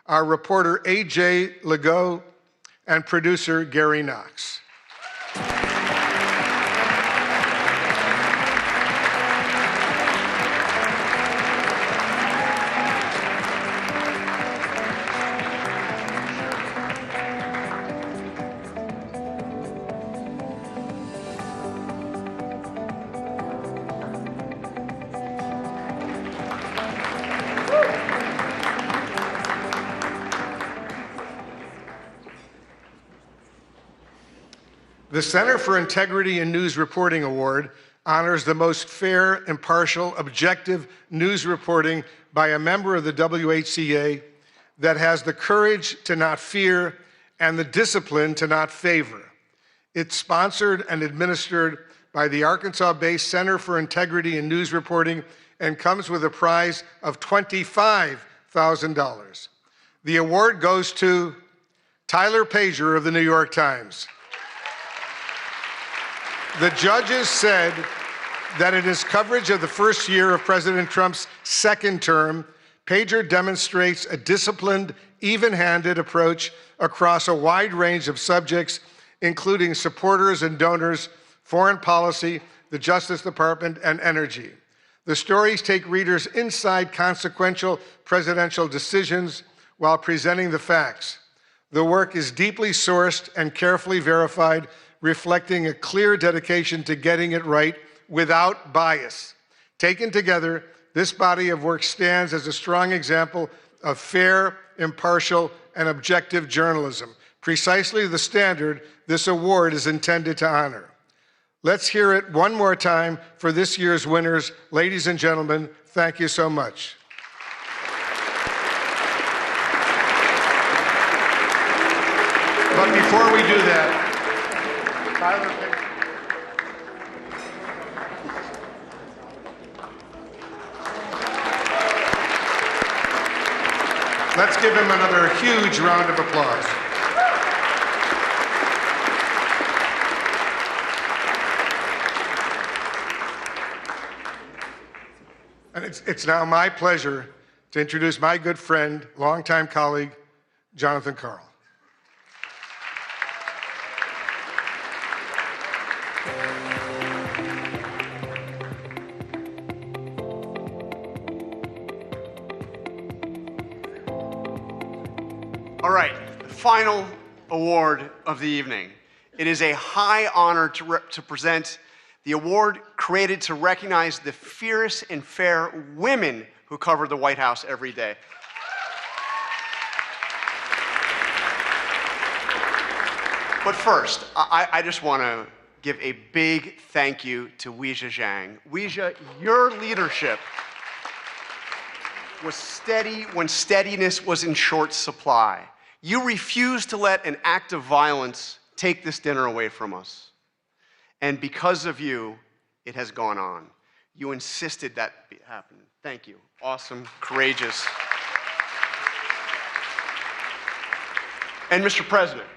our reporter A.J. Legault and producer Gary Knox. The Center for Integrity in News Reporting Award honors the most fair, impartial, objective news reporting by a member of the WHCA that has the courage to not fear and the discipline to not favor. It's sponsored and administered by the Arkansas-based Center for Integrity in News Reporting and comes with a prize of $25,000. The award goes to Tyler Pager of the New York Times. The judges said that in his coverage of the first year of President Trump's second term, Pager demonstrates a disciplined, even-handed approach across a wide range of subjects, including supporters and donors, foreign policy, the Justice Department, and energy. The stories take readers inside consequential presidential decisions while presenting the facts. The work is deeply sourced and carefully verified, reflecting a clear dedication to getting it right without bias. Taken together, this body of work stands as a strong example of fair, impartial, and objective journalism, precisely the standard this award is intended to honor. Let's hear it one more time for this year's winners. Ladies and gentlemen, thank you so much. But before we do that, Tyler, let's give him another huge round of applause. And it's now my pleasure to introduce my good friend, longtime colleague, Jonathan Karl. All right, the final award of the evening. It is a high honor to present the award created to recognize the fierce and fair women who cover the White House every day. But first, I just want to give a big thank you to Weijia Zhang. Weijia, your leadership was steady when steadiness was in short supply. You refused to let an act of violence take this dinner away from us. And because of you, it has gone on. You insisted that happen. Thank you. Awesome, courageous. And Mr. President,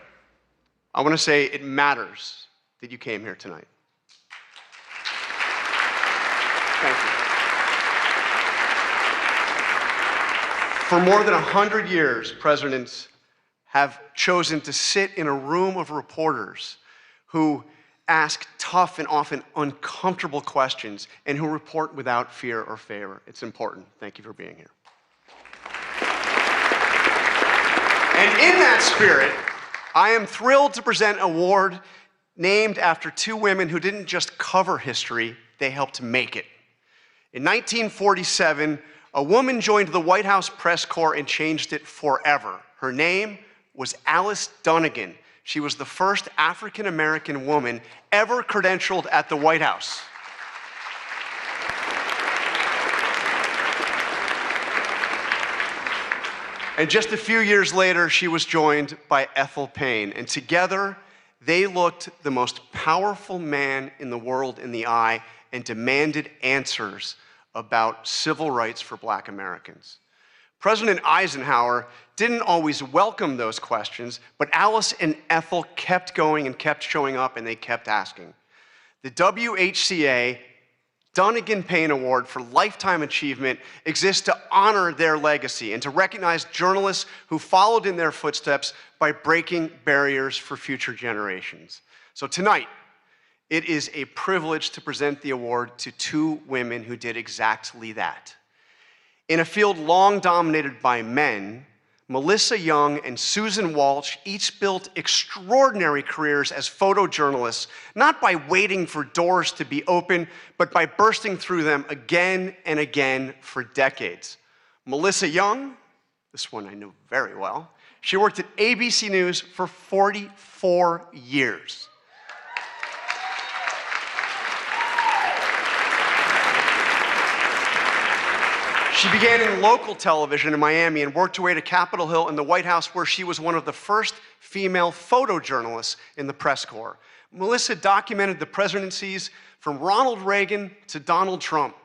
I want to say it matters that you came here tonight. Thank you. For more than 100 years, presidents have chosen to sit in a room of reporters who ask tough and often uncomfortable questions and who report without fear or favor. It's important. Thank you for being here. And in that spirit, I am thrilled to present an award named after two women who didn't just cover history, they helped make it. In 1947, A woman joined the White House press corps and changed it forever. Her name was Alice Dunnigan. She was the first African-American woman ever credentialed at the White House. And just a few years later, she was joined by Ethel Payne, and together they looked the most powerful man in the world in the eye and demanded answers about civil rights for Black Americans. President Eisenhower didn't always welcome those questions, but Alice and Ethel kept going and kept showing up, and they kept asking. The WHCA Dunnigan Payne Award for Lifetime Achievement exists to honor their legacy and to recognize journalists who followed in their footsteps by breaking barriers for future generations. So tonight, it is a privilege to present the award to two women who did exactly that. In a field long dominated by men, Melissa Young and Susan Walsh each built extraordinary careers as photojournalists, not by waiting for doors to be open, but by bursting through them again and again for decades. Melissa Young, this one I know very well, she worked at ABC News for 44 years. She began in local television in Miami and worked her way to Capitol Hill in the White House, where she was one of the first female photojournalists in the press corps. Melissa documented the presidencies from Ronald Reagan to Donald Trump.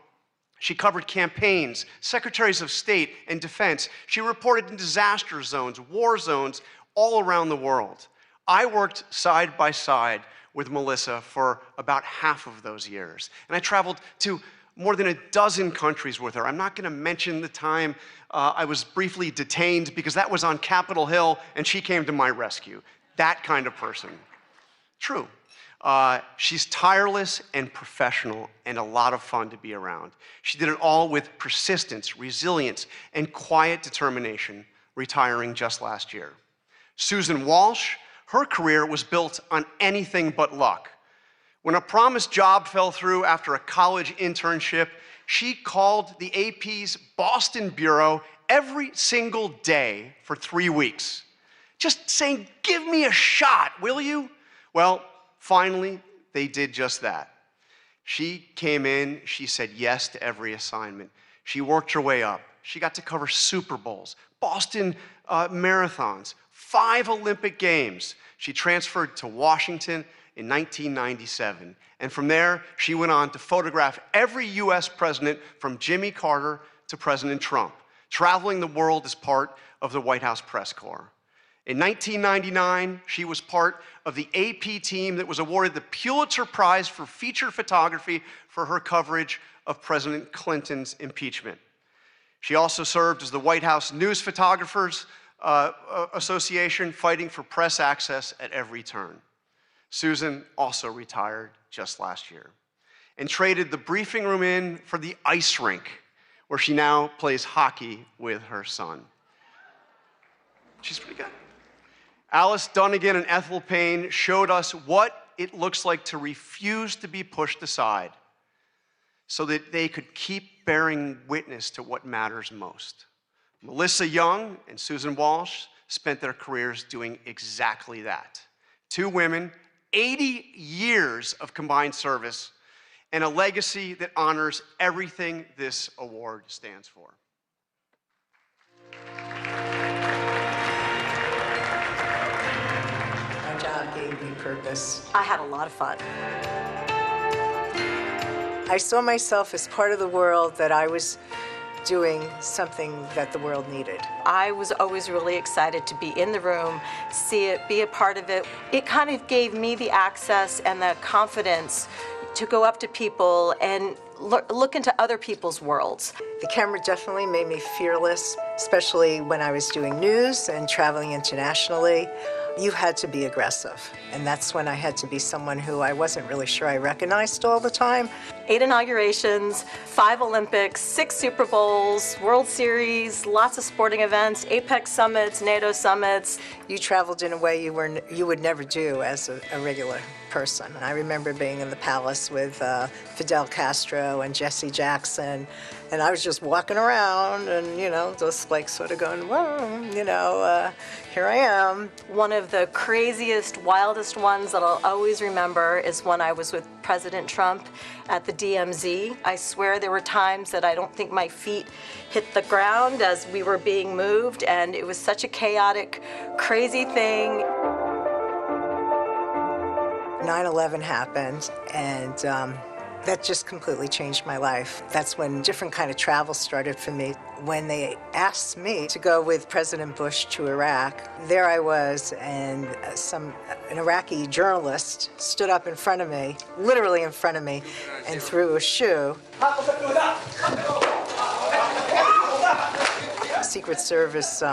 She covered campaigns, secretaries of state, and defense. She reported in disaster zones, war zones, all around the world. I worked side by side with Melissa for about half of those years, and I traveled to more than a dozen countries with her. I'm not going to mention the time I was briefly detained because that was on Capitol Hill and she came to my rescue. That kind of person. True. She's tireless and professional and a lot of fun to be around. She did it all with persistence, resilience, and quiet determination, retiring just last year. Susan Walsh, her career was built on anything but luck. When a promised job fell through after a college internship, she called the AP's Boston bureau every single day for 3 weeks, just saying, "Give me a shot, will you?" Well, finally, they did just that. She came in, she said yes to every assignment. She worked her way up. She got to cover Super Bowls, Boston marathons, 5 Olympic Games. She transferred to Washington in 1997. And from there, she went on to photograph every US president from Jimmy Carter to President Trump, traveling the world as part of the White House press corps. In 1999, she was part of the AP team that was awarded the Pulitzer Prize for feature photography for her coverage of President Clinton's impeachment. She also served as the White House News Photographers Association, fighting for press access at every turn. Susan also retired just last year and traded the briefing room in for the ice rink, where she now plays hockey with her son. She's pretty good. Alice Dunnigan and Ethel Payne showed us what it looks like to refuse to be pushed aside so that they could keep bearing witness to what matters most. Melissa Young and Susan Walsh spent their careers doing exactly that. Two women, 80 years of combined service, and a legacy that honors everything this award stands for. My job gave me purpose. I had a lot of fun. I saw myself as part of the world, that I was doing something that the world needed. I was always really excited to be in the room, see it, be a part of it. It kind of gave me the access and the confidence to go up to people and look into other people's worlds. The camera definitely made me fearless, especially when I was doing news and traveling internationally. You had to be aggressive, and that's when I had to be someone who I wasn't really sure I recognized all the time. 8 inaugurations, 5 Olympics, 6 Super Bowls, World Series, lots of sporting events, APEC summits, NATO summits. You traveled in a way you would never do as a regular person. I remember being in the palace with Fidel Castro and Jesse Jackson, And I was just walking around and, just like sort of going, whoa, here I am. One of the craziest, wildest ones that I'll always remember is when I was with President Trump at the DMZ. I swear there were times that I don't think my feet hit the ground as we were being moved, and it was such a chaotic, crazy thing. 9/11 happened, and that just completely changed my life. That's when different kind of travel started for me. When they asked me to go with President Bush to Iraq, there I was, and an Iraqi journalist stood up in front of me, literally in front of me, and threw a shoe. Secret Service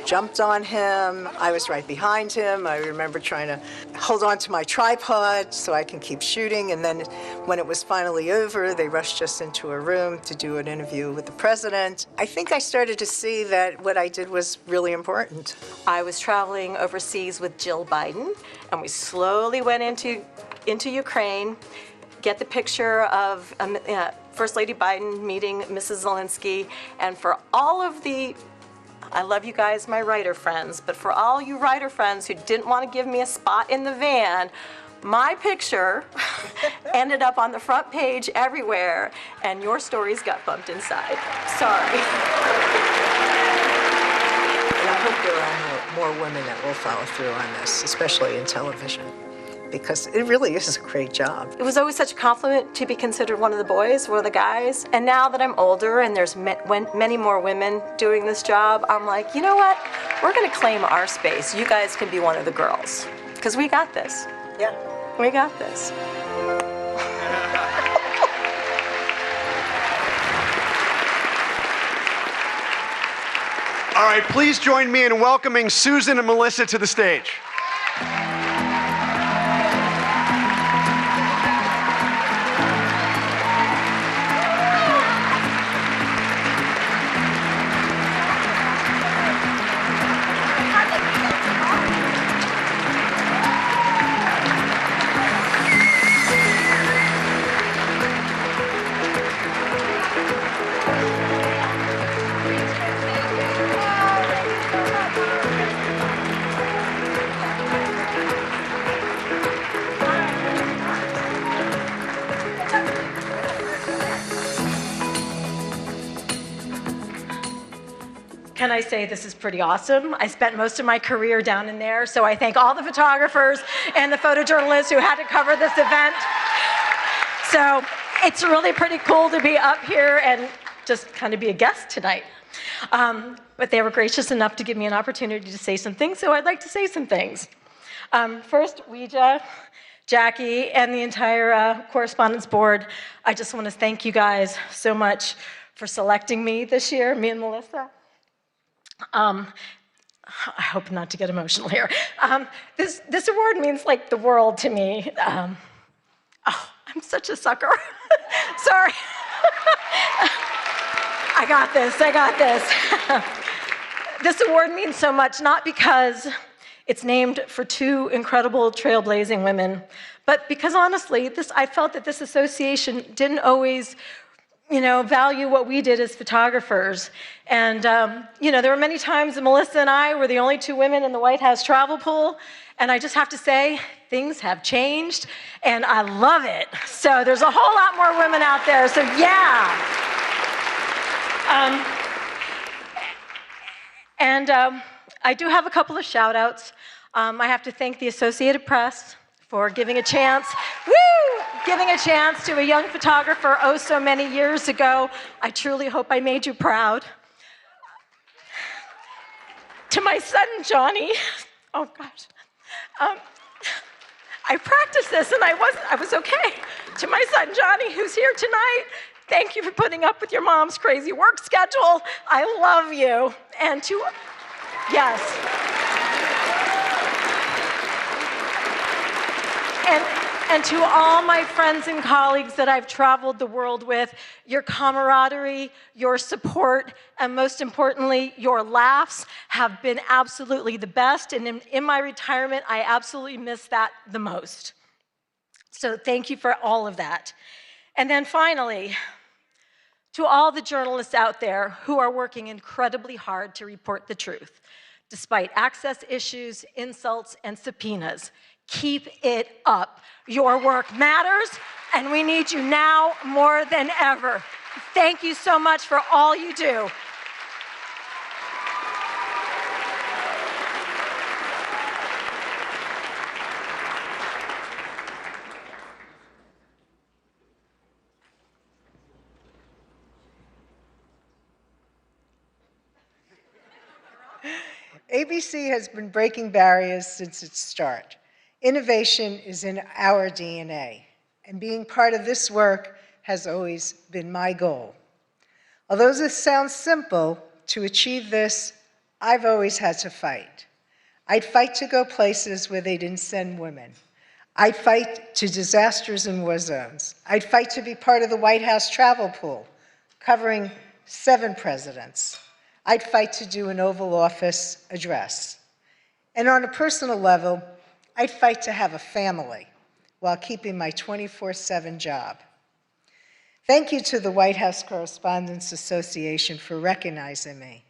jumped on him. I was right behind him. I remember trying to hold on to my tripod so I can keep shooting. And then when it was finally over, they rushed us into a room to do an interview with the president. I think I started to see that what I did was really important. I was traveling overseas with Jill Biden, and we slowly went into Ukraine, get the picture of First Lady Biden meeting Mrs. Zelensky, and for all of I love you guys, my writer friends, but for all you writer friends who didn't want to give me a spot in the van, my picture ended up on the front page everywhere, and your stories got bumped inside. Sorry. And I hope there are more women that will follow through on this, especially in television, because it really is a great job. It was always such a compliment to be considered one of the boys, one of the guys. And now that I'm older and there's many more women doing this job, I'm like, you know what? We're gonna claim our space. You guys can be one of the girls, because we got this. Yeah. We got this. All right, please join me in welcoming Susan and Melissa to the stage. Can I say this is pretty awesome? I spent most of my career down in there, so I thank all the photographers and the photojournalists who had to cover this event. So it's really pretty cool to be up here and just kind of be a guest tonight. But they were gracious enough to give me an opportunity to say some things, so I'd like to say some things. First, Ouija, Jackie, and the entire Correspondents Board, I just want to thank you guys so much for selecting me this year, me and Melissa. I hope not to get emotional here. This award means like the world to me. Oh, I'm such a sucker. Sorry. I got this. This award means so much, not because it's named for two incredible trailblazing women, but because honestly, I felt that this association didn't always value what we did as photographers. And, there were many times that Melissa and I were the only two women in the White House travel pool. And I just have to say, things have changed, and I love it. So there's a whole lot more women out there, so yeah. I do have a couple of shout outs. I have to thank the Associated Press for giving a chance to a young photographer oh so many years ago. I truly hope I made you proud. To my son, Johnny, oh gosh. I practiced this and I was okay. To my son, Johnny, who's here tonight, thank you for putting up with your mom's crazy work schedule. I love you. And yes. And to all my friends and colleagues that I've traveled the world with, your camaraderie, your support, and most importantly, your laughs have been absolutely the best. And in my retirement, I absolutely miss that the most. So thank you for all of that. And then finally, To all the journalists out there who are working incredibly hard to report the truth, despite access issues, insults, and subpoenas, keep it up. Your work matters, and we need you now more than ever. Thank you so much for all you do. ABC has been breaking barriers since its start. Innovation is in our DNA, and being part of this work has always been my goal. Although this sounds simple, to achieve this, I've always had to fight. I'd fight to go places where they didn't send women. I'd fight to disasters in war zones. I'd fight to be part of the White House travel pool, covering 7 presidents. I'd fight to do an Oval Office address. And on a personal level, I'd fight to have a family while keeping my 24/7 job. Thank you to the White House Correspondents Association for recognizing me,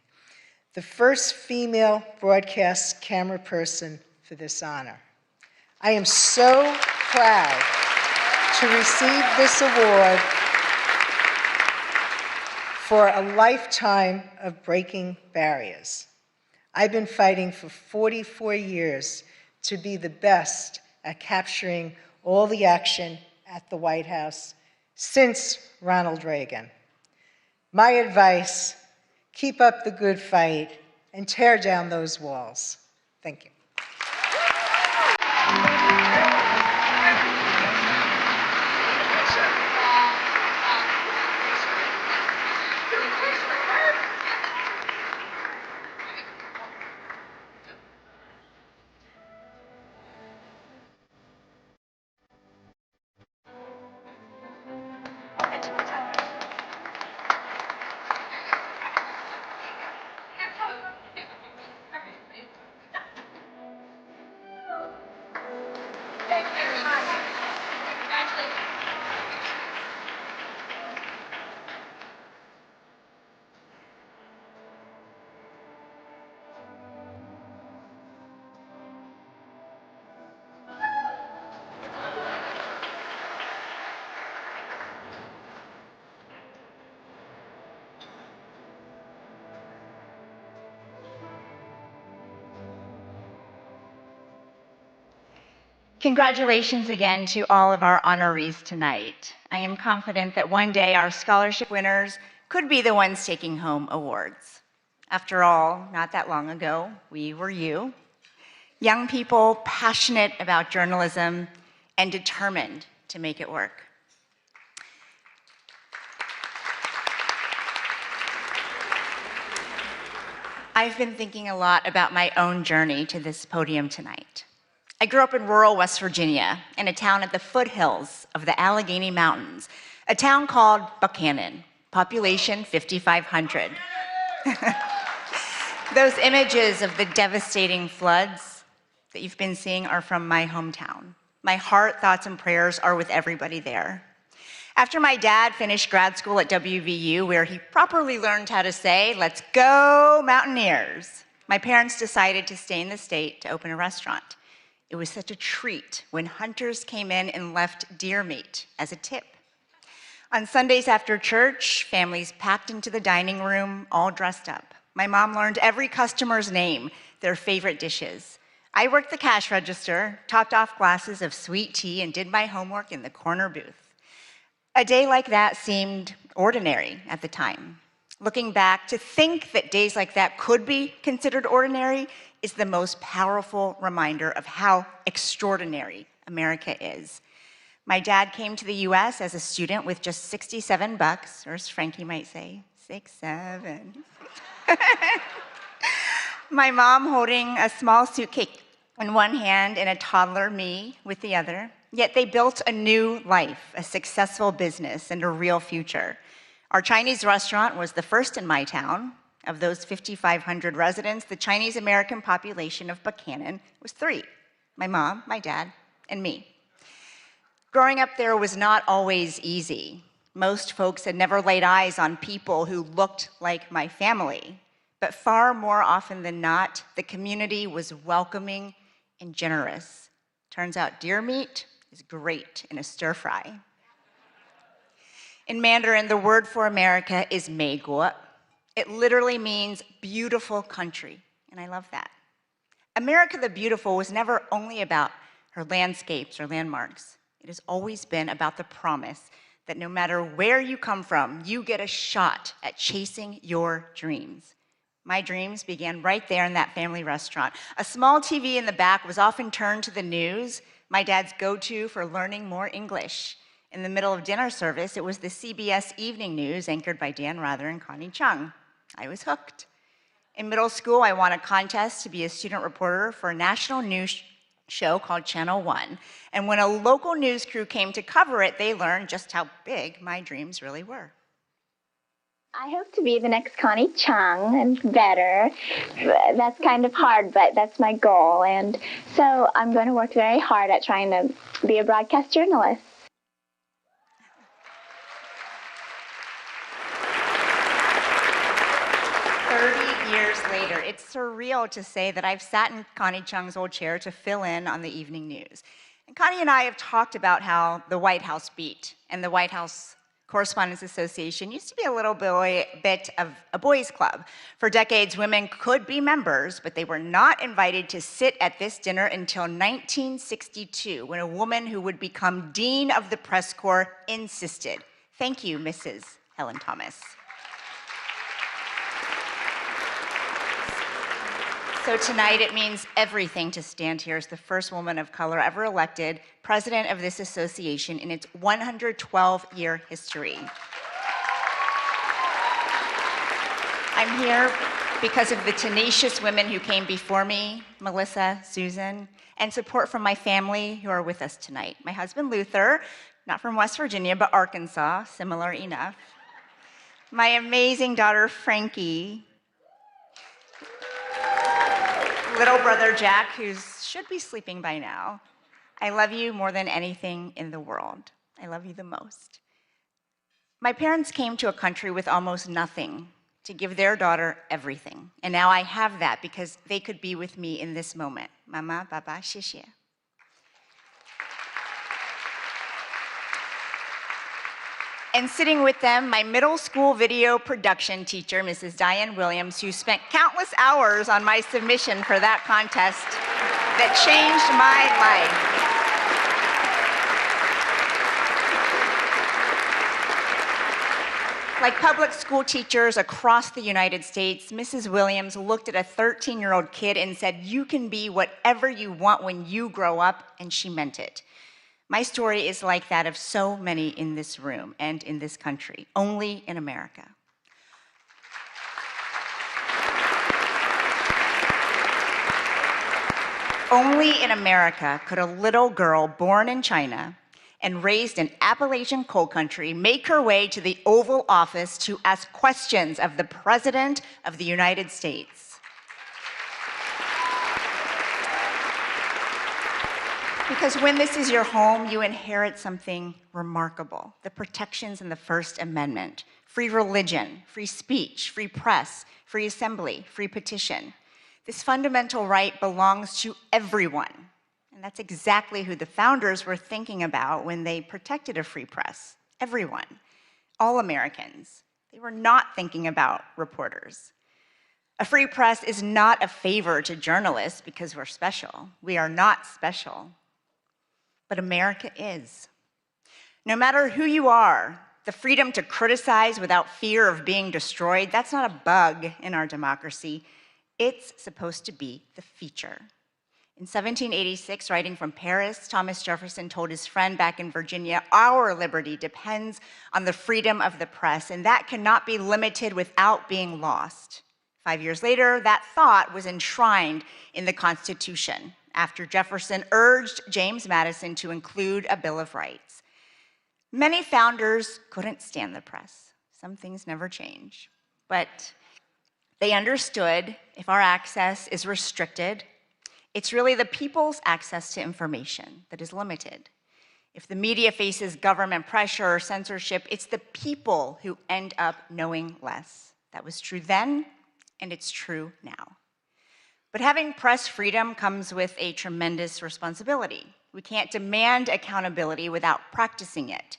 the first female broadcast camera person for this honor. I am so proud to receive this award for a lifetime of breaking barriers. I've been fighting for 44 years to be the best at capturing all the action at the White House since Ronald Reagan. My advice, keep up the good fight and tear down those walls. Thank you. Congratulations again to all of our honorees tonight. I am confident that one day our scholarship winners could be the ones taking home awards. After all, not that long ago, we were you. Young people passionate about journalism and determined to make it work. I've been thinking a lot about my own journey to this podium tonight. I grew up in rural West Virginia, in a town at the foothills of the Allegheny Mountains, a town called Buchanan, population 5,500. Those images of the devastating floods that you've been seeing are from my hometown. My heart, thoughts, and prayers are with everybody there. After my dad finished grad school at WVU, where he properly learned how to say, "Let's go Mountaineers," my parents decided to stay in the state to open a restaurant. It was such a treat when hunters came in and left deer meat as a tip. On Sundays after church, families packed into the dining room, all dressed up. My mom learned every customer's name, their favorite dishes. I worked the cash register, topped off glasses of sweet tea, and did my homework in the corner booth. A day like that seemed ordinary at the time. Looking back, to think that days like that could be considered ordinary is the most powerful reminder of how extraordinary America is. My dad came to the US as a student with just $67, or as Frankie might say, 6-7. My mom holding a small suitcase in one hand and a toddler, me, with the other. Yet they built a new life, a successful business, and a real future. Our Chinese restaurant was the first in my town. Of those 5,500 residents, the Chinese American population of Buchanan was 3, my mom, my dad, and me. Growing up there was not always easy. Most folks had never laid eyes on people who looked like my family. But far more often than not, the community was welcoming and generous. Turns out deer meat is great in a stir fry. In Mandarin, the word for America is 美国. It literally means beautiful country, and I love that. America the Beautiful was never only about her landscapes or landmarks. It has always been about the promise that no matter where you come from, you get a shot at chasing your dreams. My dreams began right there in that family restaurant. A small TV in the back was often turned to the news, my dad's go-to for learning more English. In the middle of dinner service, it was the CBS Evening News, anchored by Dan Rather and Connie Chung. I was hooked. In middle school, I won a contest to be a student reporter for a national news show called Channel 1. And when a local news crew came to cover it, they learned just how big my dreams really were. I hope to be the next Connie Chung and better. That's kind of hard, but that's my goal. And so I'm going to work very hard at trying to be a broadcast journalist. Years later, it's surreal to say that I've sat in Connie Chung's old chair to fill in on the evening news. And Connie and I have talked about how the White House beat and the White House Correspondents Association used to be a little bit of a boys' club. For decades, women could be members, but they were not invited to sit at this dinner until 1962, when a woman who would become Dean of the Press Corps insisted. Thank you, Mrs. Helen Thomas. So tonight, it means everything to stand here as the first woman of color ever elected president of this association in its 112-year history. I'm here because of the tenacious women who came before me, Melissa, Susan, and support from my family who are with us tonight. My husband, Luther, not from West Virginia, but Arkansas, similar enough. My amazing daughter, Frankie, little brother Jack, who should be sleeping by now. I love you more than anything in the world. I love you the most. My parents came to a country with almost nothing to give their daughter everything. And now I have that because they could be with me in this moment. Mama, Baba, xie. And sitting with them, my middle school video production teacher, Mrs. Diane Williams, who spent countless hours on my submission for that contest that changed my life. Like public school teachers across the United States, Mrs. Williams looked at a 13-year-old kid and said, "You can be whatever you want when you grow up," and she meant it. My story is like that of so many in this room and in this country, only in America. Only in America could a little girl born in China and raised in Appalachian coal country make her way to the Oval Office to ask questions of the President of the United States. Because when this is your home, you inherit something remarkable. The protections in the First Amendment: free religion, free speech, free press, free assembly, free petition. This fundamental right belongs to everyone. And that's exactly who the founders were thinking about when they protected a free press. Everyone, all Americans. They were not thinking about reporters. A free press is not a favor to journalists because we're special. We are not special. But America is. No matter who you are, the freedom to criticize without fear of being destroyed, that's not a bug in our democracy. It's supposed to be the feature. In 1786, writing from Paris, Thomas Jefferson told his friend back in Virginia, "Our liberty depends on the freedom of the press, and that cannot be limited without being lost." 5 years later, that thought was enshrined in the Constitution, after Jefferson urged James Madison to include a Bill of Rights. Many founders couldn't stand the press. Some things never change. But they understood if our access is restricted, it's really the people's access to information that is limited. If the media faces government pressure or censorship, it's the people who end up knowing less. That was true then, and it's true now. But having press freedom comes with a tremendous responsibility. We can't demand accountability without practicing it.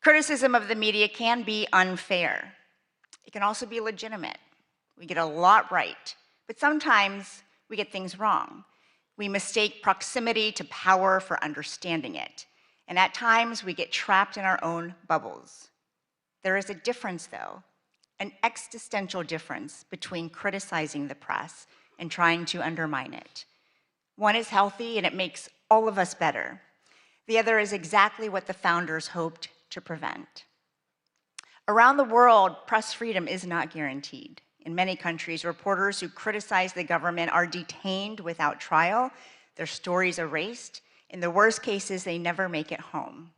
Criticism of the media can be unfair. It can also be legitimate. We get a lot right, but sometimes we get things wrong. We mistake proximity to power for understanding it. And at times, we get trapped in our own bubbles. There is a difference, though, an existential difference between criticizing the press and trying to undermine it. One is healthy, and it makes all of us better. The other is exactly what the founders hoped to prevent. Around the world, press freedom is not guaranteed. In many countries, reporters who criticize the government are detained without trial, their stories erased. In the worst cases, they never make it home.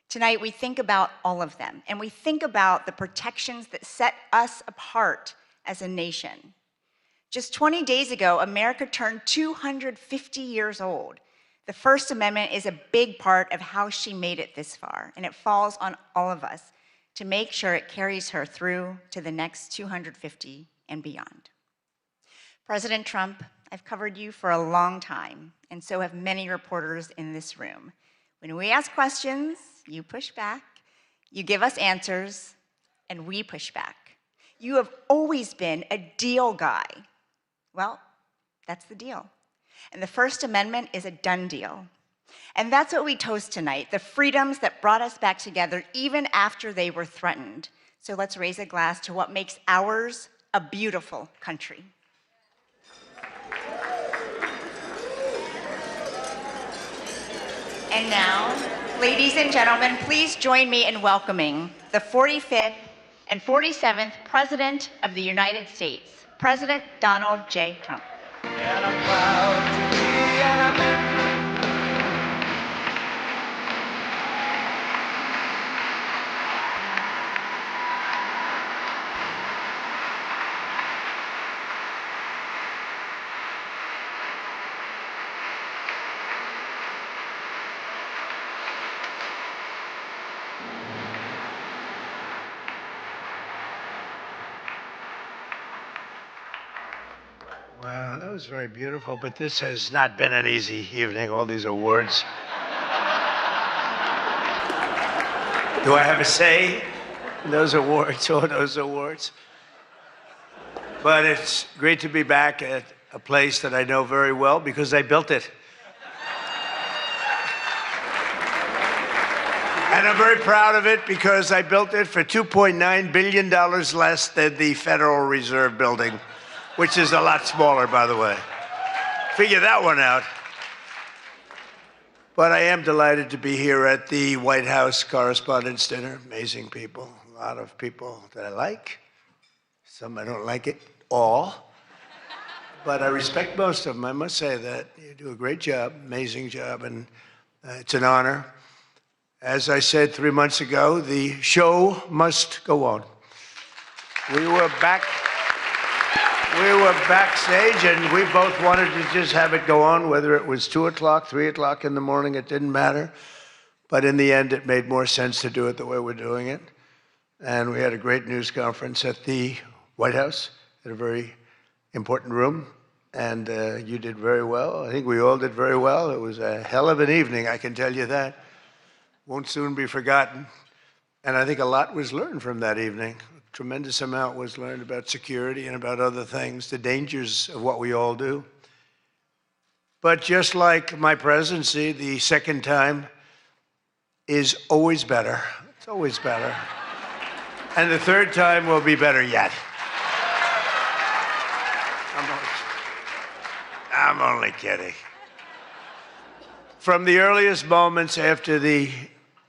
Tonight, we think about all of them, and we think about the protections that set us apart as a nation. Just 20 days ago, America turned 250 years old. The First Amendment is a big part of how she made it this far, and it falls on all of us to make sure it carries her through to the next 250 and beyond. President Trump, I've covered you for a long time, and so have many reporters in this room. When we ask questions, you push back, you give us answers, and we push back. You have always been a deal guy. Well, that's the deal. And the First Amendment is a done deal. And that's what we toast tonight, the freedoms that brought us back together even after they were threatened. So let's raise a glass to what makes ours a beautiful country. And now, ladies and gentlemen, please join me in welcoming the 45th and 47th President of the United States, President Donald J. Trump. And I'm proud to be an American. Wow, that was very beautiful, but this has not been an easy evening, all these awards. Do I have a say in those awards, all those awards? But it's great to be back at a place that I know very well because I built it. And I'm very proud of it because I built it for $2.9 billion less than the Federal Reserve building, which is a lot smaller, by the way. Figure that one out. But I am delighted to be here at the White House Correspondents Dinner. Amazing people, a lot of people that I like. Some I don't like it all. But I respect most of them, I must say that. You do a great job, amazing job, and it's an honor. As I said 3 months ago, the show must go on. We were backstage, and we both wanted to just have it go on, whether it was 2 o'clock, 3 o'clock in the morning, it didn't matter. But in the end, it made more sense to do it the way we're doing it. And we had a great news conference at the White House, in a very important room. And you did very well. I think we all did very well. It was a hell of an evening, I can tell you that. Won't soon be forgotten. And I think a lot was learned from that evening. A tremendous amount was learned about security and about other things, the dangers of what we all do. But just like my presidency, the second time is always better. It's always better. And the third time will be better yet. I'm only kidding. From the earliest moments after the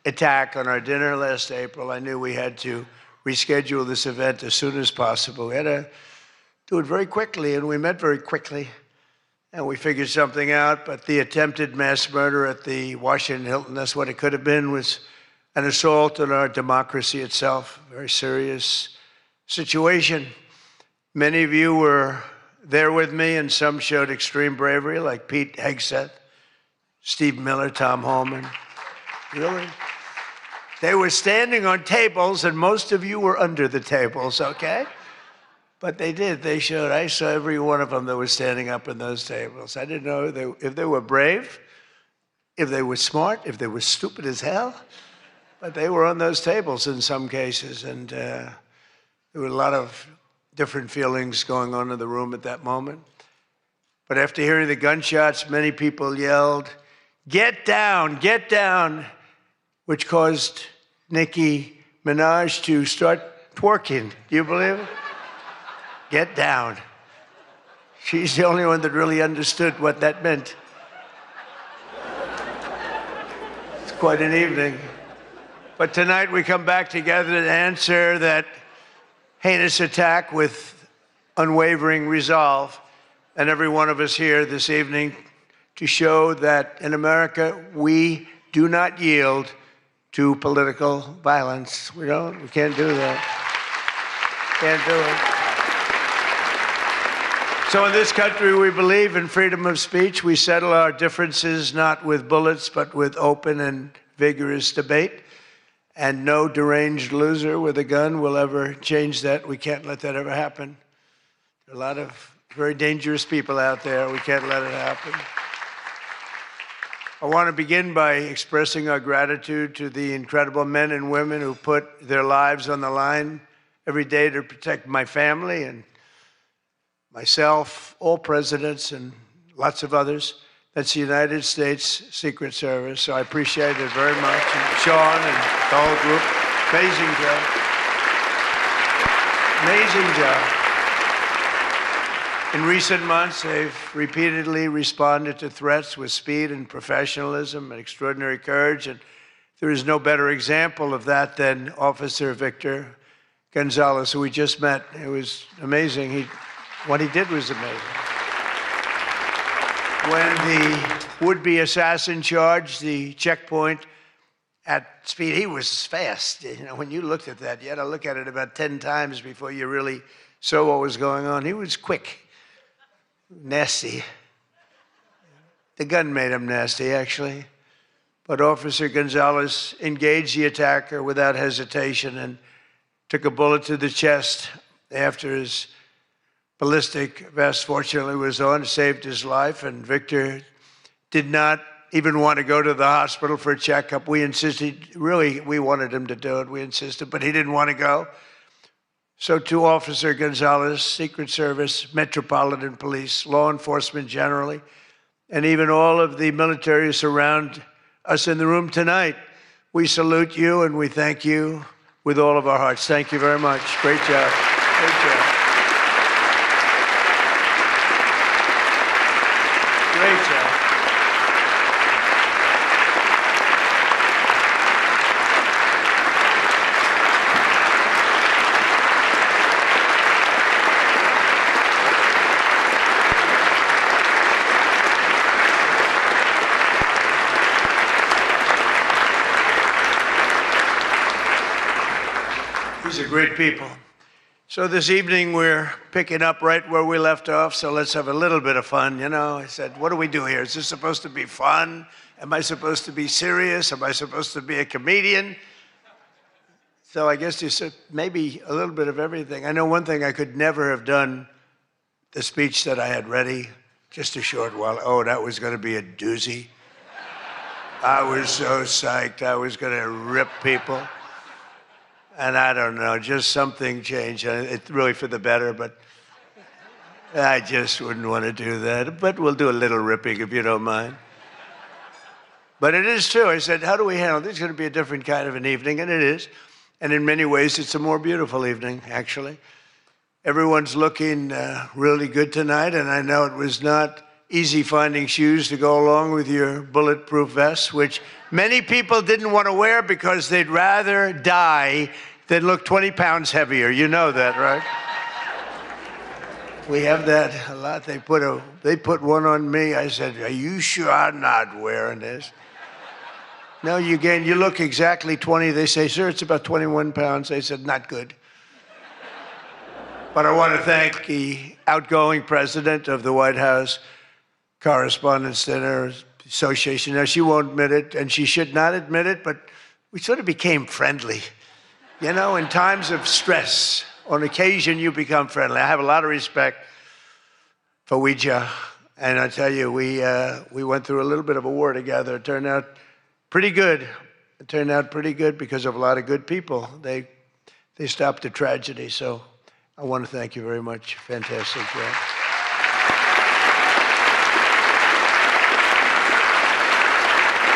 attack on our dinner last April, I knew we had to reschedule this event as soon as possible. We had to do it very quickly, and we met very quickly, and we figured something out. But the attempted mass murder at the Washington Hilton, that's what it could have been, was an assault on our democracy itself. A very serious situation. Many of you were there with me, and some showed extreme bravery, like Pete Hegseth, Steve Miller, Tom Homan. Really? They were standing on tables, and most of you were under the tables, okay? But they did. They showed. I saw every one of them that was standing up in those tables. I didn't know if they were brave, if they were smart, if they were stupid as hell. But they were on those tables in some cases, and there were a lot of different feelings going on in the room at that moment. But after hearing the gunshots, many people yelled, "Get down, get down," which caused Nicki Minaj to start twerking. Do you believe it? Get down. She's the only one that really understood what that meant. It's quite an evening. But tonight we come back together to answer that heinous attack with unwavering resolve. And every one of us here this evening to show that in America we do not yield to political violence. We can't do that. Can't do it. So in this country, we believe in freedom of speech. We settle our differences not with bullets, but with open and vigorous debate. And no deranged loser with a gun will ever change that. We can't let that ever happen. There are a lot of very dangerous people out there. We can't let it happen. I want to begin by expressing our gratitude to the incredible men and women who put their lives on the line every day to protect my family and myself, all presidents, and lots of others. That's the United States Secret Service, so I appreciate it very much. And Sean and the whole group, amazing job. Amazing job. In recent months, they've repeatedly responded to threats with speed and professionalism and extraordinary courage, and there is no better example of that than Officer Victor Gonzalez, who we just met. It was amazing. What he did was amazing. When the would-be assassin charged the checkpoint at speed, he was fast. You know, when you looked at that, you had to look at it about 10 times before you really saw what was going on. He was quick, nasty. The gun made him nasty, actually. But Officer Gonzalez engaged the attacker without hesitation and took a bullet to the chest after his ballistic vest, fortunately, was on, saved his life, and Victor did not even want to go to the hospital for a checkup. We insisted, really, we wanted him to do it. We insisted, but he didn't want to go. So to Officer Gonzalez, Secret Service, Metropolitan Police, law enforcement generally, and even all of the military who surround us in the room tonight, we salute you and we thank you with all of our hearts. Thank you very much. Great job. Great job. Great job. These are great people. So this evening we're picking up right where we left off, so let's have a little bit of fun. You know, I said, what do we do here? Is this supposed to be fun? Am I supposed to be serious? Am I supposed to be a comedian? So I guess you said maybe a little bit of everything. I know one thing, I could never have done the speech that I had ready just a short while. Oh, that was going to be a doozy. I was so psyched. I was going to rip people. And I don't know, just something changed. It's really for the better, but I just wouldn't want to do that. But we'll do a little ripping if you don't mind. But it is true. I said, how do we handle this? It's going to be a different kind of an evening, and it is. And in many ways, it's a more beautiful evening, actually. Everyone's looking really good tonight, and I know it was not easy finding shoes to go along with your bulletproof vests, which many people didn't want to wear because they'd rather die than look 20 pounds heavier. You know that, right? We have that a lot. They put one on me. I said, are you sure I'm not wearing this? No, you look exactly 20. They say, sir, it's about 21 pounds. I said, not good. But I want to thank the outgoing president of the White House Correspondents Dinner, Association. Now, she won't admit it, and she should not admit it, but we sort of became friendly. You know, in times of stress, on occasion, you become friendly. I have a lot of respect for Ouija, and I tell you, we went through a little bit of a war together. It turned out pretty good. It turned out pretty good because of a lot of good people. They stopped the tragedy, so I want to thank you very much. Fantastic job.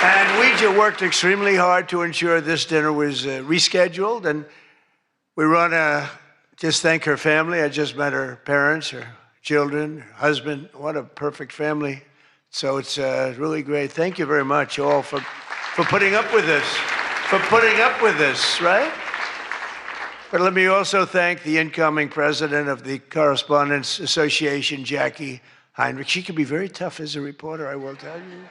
And Ouija worked extremely hard to ensure this dinner was rescheduled, and we want to just thank her family. I just met her parents, her children, her husband. What a perfect family. So it's really great. Thank you very much, all, for putting up with this, right? But let me also thank the incoming president of the Correspondents Association, Jackie Heinrich. She can be very tough as a reporter, I will tell you.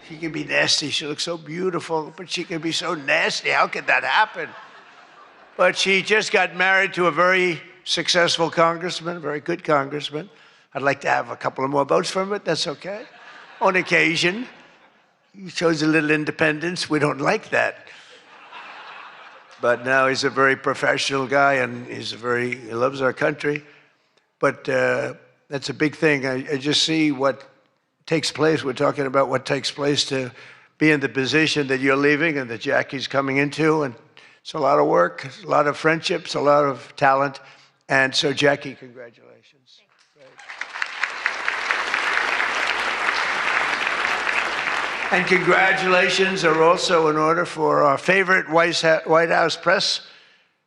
She can be nasty. She looks so beautiful, but she can be so nasty. How could that happen? But she just got married to a very successful congressman, a very good congressman. I'd like to have a couple of more votes from him, but that's okay. On occasion, he shows a little independence. We don't like that. But now he's a very professional guy, and he loves our country. But that's a big thing. I just see what takes place. We're talking about what takes place to be in the position that you're leaving and that Jackie's coming into. And it's a lot of work, a lot of friendships, a lot of talent. And so, Jackie, congratulations. And congratulations are also in order for our favorite White House press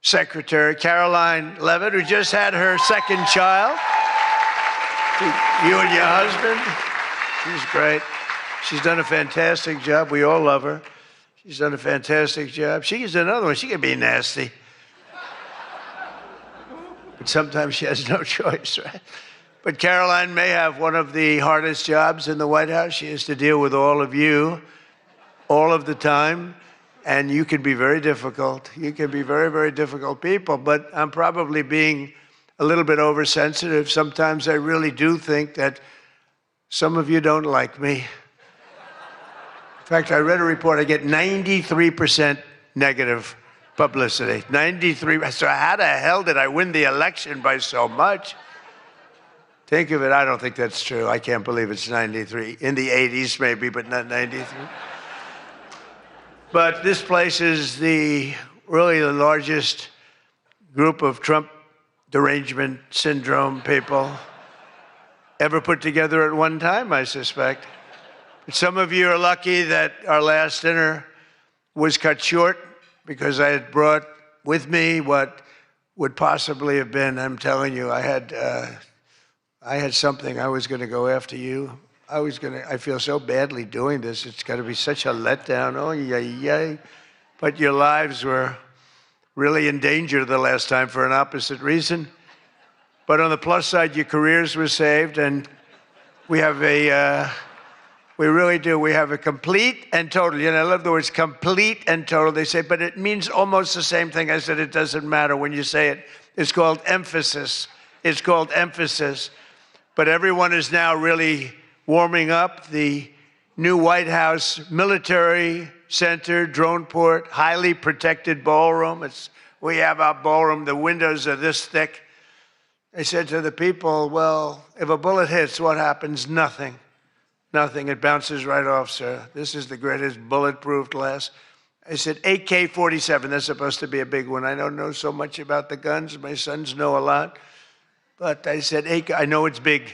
secretary, Caroline Levitt, who just had her second child. You and your husband. She's great. She's done a fantastic job. We all love her. She's done a fantastic job. She's another one. She can be nasty. But sometimes she has no choice, right? But Caroline may have one of the hardest jobs in the White House. She has to deal with all of you all of the time. And you can be very difficult. You can be very, very difficult people. But I'm probably being a little bit oversensitive. Sometimes I really do think that some of you don't like me. In fact, I read a report, I get 93% negative publicity. 93%. So how the hell did I win the election by so much? Think of it, I don't think that's true. I can't believe it's 93. In the 80s maybe, but not 93. But this place is really the largest group of Trump derangement syndrome people ever put together at one time, I suspect. Some of you are lucky that our last dinner was cut short because I had brought with me what would possibly have been, I'm telling you, I had something. I was going to go after you. I feel so badly doing this. It's got to be such a letdown. Oh, yay. But your lives were really in danger the last time for an opposite reason. But on the plus side, your careers were saved, and we have we really do. We have a complete and total. You know, I love the words complete and total. They say, but it means almost the same thing. I said, it doesn't matter when you say it. It's called emphasis. It's called emphasis. But everyone is now really warming up. The new White House Military Center, drone port, highly protected ballroom. We have our ballroom. The windows are this thick. I said to the people, well, if a bullet hits, what happens? Nothing. Nothing. It bounces right off, sir. This is the greatest bulletproof glass. I said, AK-47. That's supposed to be a big one. I don't know so much about the guns. My sons know a lot. But I said, I know it's big.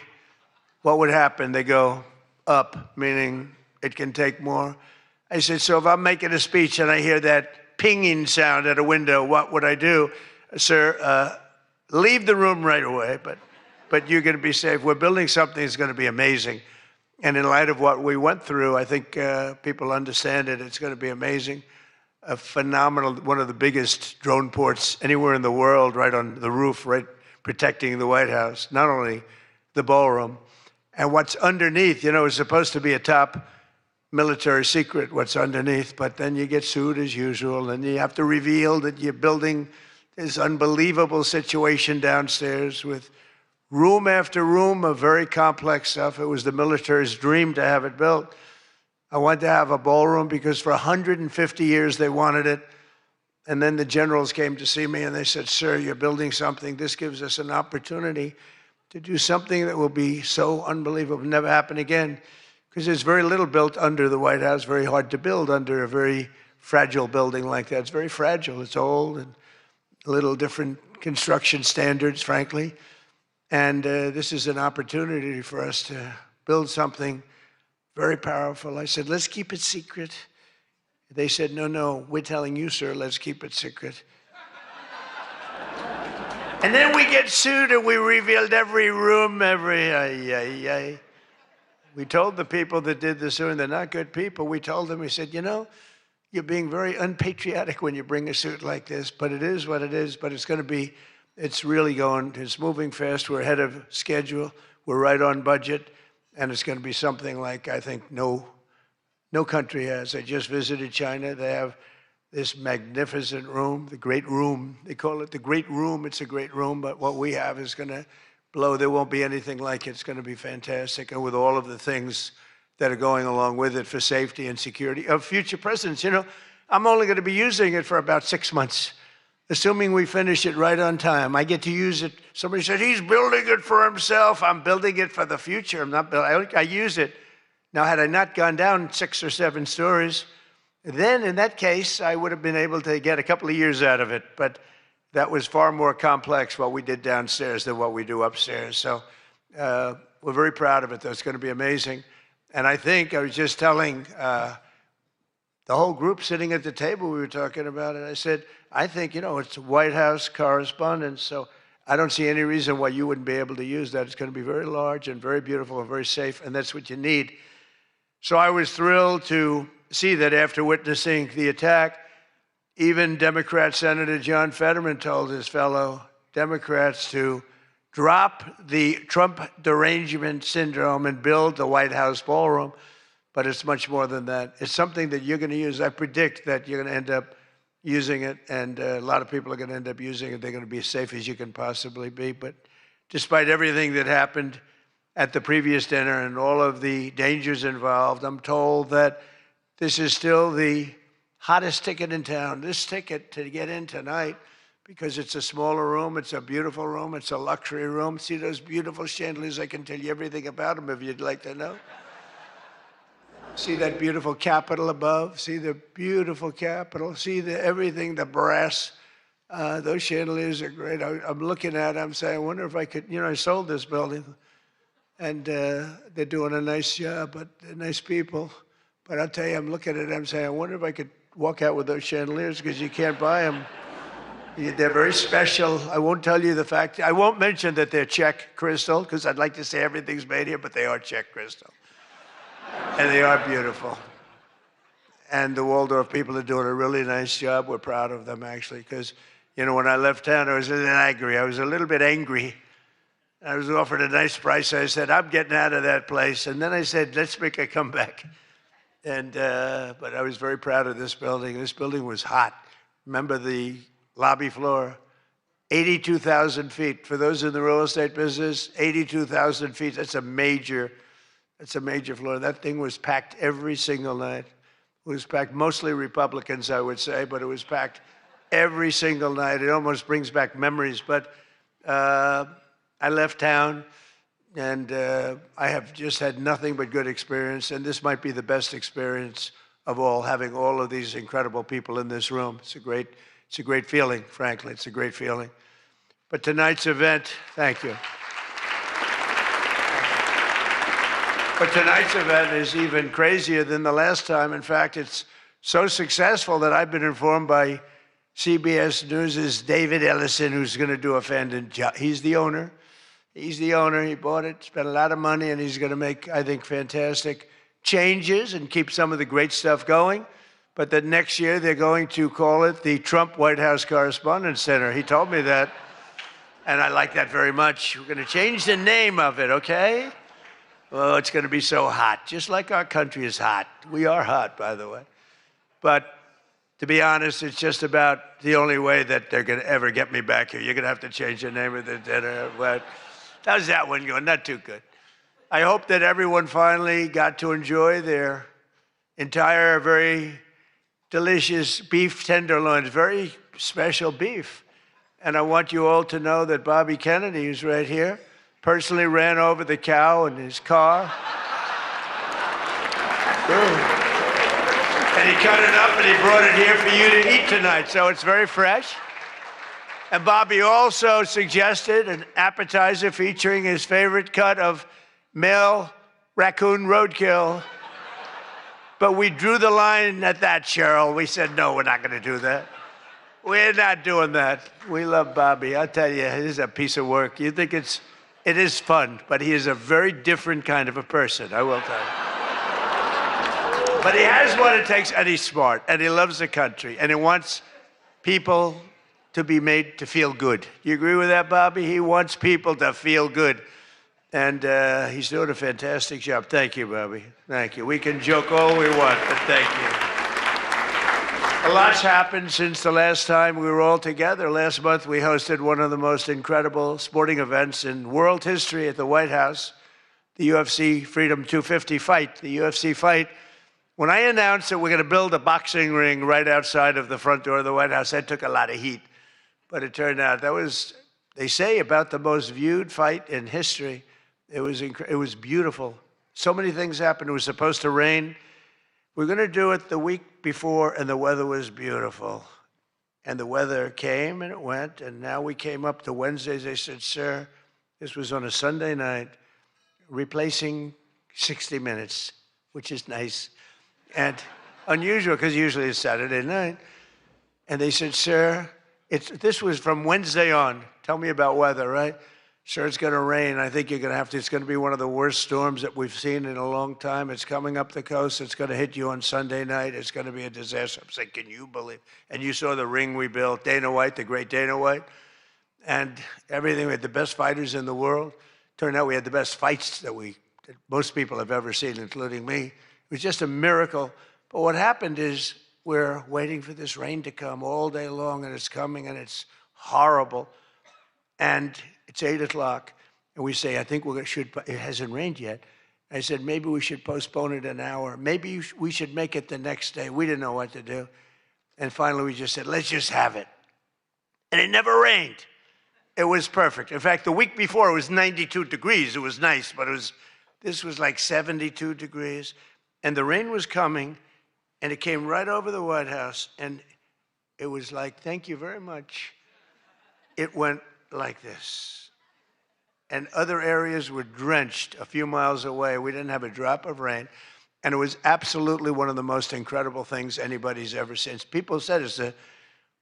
What would happen? They go up, meaning it can take more. I said, so if I'm making a speech and I hear that pinging sound at a window, what would I do? Sir, leave the room right away, but you're going to be safe. We're building something that's going to be amazing. And in light of what we went through, I think people understand it. It's going to be amazing. A phenomenal, one of the biggest drone ports anywhere in the world, right on the roof, right protecting the White House, not only the ballroom. And what's underneath, you know, is supposed to be a top military secret, what's underneath, but then you get sued as usual, and you have to reveal that you're building this unbelievable situation downstairs with room after room of very complex stuff. It was the military's dream to have it built. I wanted to have a ballroom because for 150 years they wanted it. And then the generals came to see me and they said, sir, you're building something. This gives us an opportunity to do something that will be so unbelievable, never happen again. Because there's very little built under the White House, very hard to build under a very fragile building like that. It's very fragile, it's old and a little different construction standards, frankly. And this is an opportunity for us to build something very powerful. I said, let's keep it secret. They said, no, no, we're telling you, sir, let's keep it secret. And then we get sued and we revealed every room, We told the people that did the suing, they're not good people. We told them, we said, you know, you're being very unpatriotic when you bring a suit like this, but it is what it is, but it's going to be, it's really going, it's moving fast. We're ahead of schedule. We're right on budget. And it's going to be something like, I think, no country has. I just visited China. They have this magnificent room, the Great Room. They call it the Great Room. It's a great room, but what we have is going to blow. There won't be anything like it. It's going to be fantastic. And with all of the things that are going along with it for safety and security of future presidents. You know, I'm only going to be using it for about 6 months, assuming we finish it right on time. I get to use it. Somebody said, he's building it for himself. I'm building it for the future. I'm not building, I use it. Now, had I not gone down 6 or 7 stories, then in that case, I would have been able to get a couple of years out of it. But that was far more complex what we did downstairs than what we do upstairs. So we're very proud of it, though. It's going to be amazing. And I think I was just telling the whole group sitting at the table we were talking about it. I said, I think, you know, it's White House Correspondents, so I don't see any reason why you wouldn't be able to use that. It's going to be very large and very beautiful and very safe, and that's what you need. So I was thrilled to see that after witnessing the attack, even Democrat Senator John Fetterman told his fellow Democrats to drop the Trump derangement syndrome and build the White House ballroom. But it's much more than that. It's something that you're going to use. I predict that you're going to end up using it, and a lot of people are going to end up using it. They're going to be as safe as you can possibly be. But despite everything that happened at the previous dinner and all of the dangers involved, I'm told that this is still the hottest ticket in town. This ticket to get in tonight, because it's a smaller room, it's a beautiful room, it's a luxury room. See those beautiful chandeliers? I can tell you everything about them if you'd like to know. See that beautiful Capitol above? See the beautiful Capitol? See everything, the brass. Those chandeliers are great. I'm looking at it, I'm saying, I wonder if I could, you know, I sold this building, and they're doing a nice job, but they're nice people. But I'll tell you, I'm looking at it, I'm saying, I wonder if I could walk out with those chandeliers, because you can't buy them. They're very special. I won't tell you the fact. I won't mention that they're Czech crystal, because I'd like to say everything's made here, but they are Czech crystal. And they are beautiful. And the Waldorf people are doing a really nice job. We're proud of them, actually, because, you know, when I left town, I was a little angry. I was a little bit angry. I was offered a nice price. I said, I'm getting out of that place. And then I said, let's make a comeback. And but I was very proud of this building. This building was hot. Remember the lobby floor, 82,000 feet. For those in the real estate business, 82,000 feet, that's a major floor. That thing was packed every single night. It was packed, mostly Republicans, I would say, but it was packed every single night. It almost brings back memories. But I left town, and I have just had nothing but good experience, and this might be the best experience of all, having all of these incredible people in this room. It's a great feeling, frankly. It's a great feeling. But tonight's event, thank you. But tonight's event is even crazier than the last time. In fact, it's so successful that I've been informed by CBS News' David Ellison, who's going to do a fantastic job. He's the owner. He's the owner. He bought it, spent a lot of money, and he's going to make, I think, fantastic changes and keep some of the great stuff going. But that next year they're going to call it the Trump White House Correspondents Dinner. He told me that, and I like that very much. We're going to change the name of it, okay? Oh, it's going to be so hot, just like our country is hot. We are hot, by the way. But to be honest, it's just about the only way that they're going to ever get me back here. You're going to have to change the name of the dinner. But how's that one going? Not too good. I hope that everyone finally got to enjoy their entire very delicious beef tenderloins, very special beef. And I want you all to know that Bobby Kennedy, who's right here, personally ran over the cow in his car. And he cut it up and he brought it here for you to eat tonight. So it's very fresh. And Bobby also suggested an appetizer featuring his favorite cut of male raccoon roadkill. But we drew the line at that, Cheryl. We said, no, we're not going to do that. We're not doing that. We love Bobby. I'll tell you, it is a piece of work. You think it is fun, but he is a very different kind of a person, I will tell you. But he has what it takes, and he's smart, and he loves the country, and he wants people to be made to feel good. You agree with that, Bobby? He wants people to feel good. And he's doing a fantastic job. Thank you, Bobby. Thank you. We can joke all we want, but thank you. A lot's happened since the last time we were all together. Last month, we hosted one of the most incredible sporting events in world history at the White House, the UFC Freedom 250 fight. The UFC fight, when I announced that we're going to build a boxing ring right outside of the front door of the White House, that took a lot of heat. But it turned out that was, they say, about the most viewed fight in history. It was beautiful. So many things happened. It was supposed to rain. We're going to do it the week before, and the weather was beautiful. And the weather came, and it went, and now we came up to Wednesdays. They said, sir, this was on a Sunday night, replacing 60 Minutes, which is nice and unusual, because usually it's Saturday night. And they said, sir, this was from Wednesday on. Tell me about weather, right? Sure, it's going to rain. I think you're going to have to. It's going to be one of the worst storms that we've seen in a long time. It's coming up the coast. It's going to hit you on Sunday night. It's going to be a disaster. I'm saying, can you believe? And you saw the ring we built, Dana White, the great Dana White, and everything. We had the best fighters in the world. Turned out we had the best fights that most people have ever seen, including me. It was just a miracle. But what happened is we're waiting for this rain to come all day long, and it's coming, and it's horrible. And it's 8 o'clock, and we say, I think it hasn't rained yet. I said, maybe we should postpone it an hour. Maybe we should make it the next day. We didn't know what to do. And finally, we just said, let's just have it. And it never rained. It was perfect. In fact, the week before, it was 92 degrees. It was nice, but this was like 72 degrees. And the rain was coming, and it came right over the White House, and it was like, thank you very much. It went like this. And other areas were drenched a few miles away. We didn't have a drop of rain. And it was absolutely one of the most incredible things anybody's ever seen. People said it's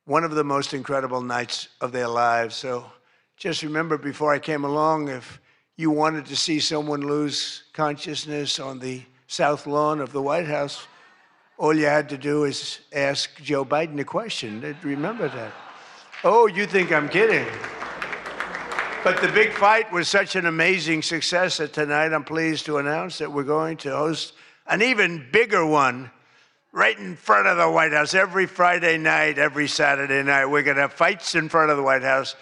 one of the most incredible nights of their lives. So just remember, before I came along, if you wanted to see someone lose consciousness on the south lawn of the White House, all you had to do is ask Joe Biden a question. Remember that. Oh, you think I'm kidding. But the big fight was such an amazing success that tonight I'm pleased to announce that we're going to host an even bigger one right in front of the White House. Every Friday night, every Saturday night, we're going to have fights in front of the White House.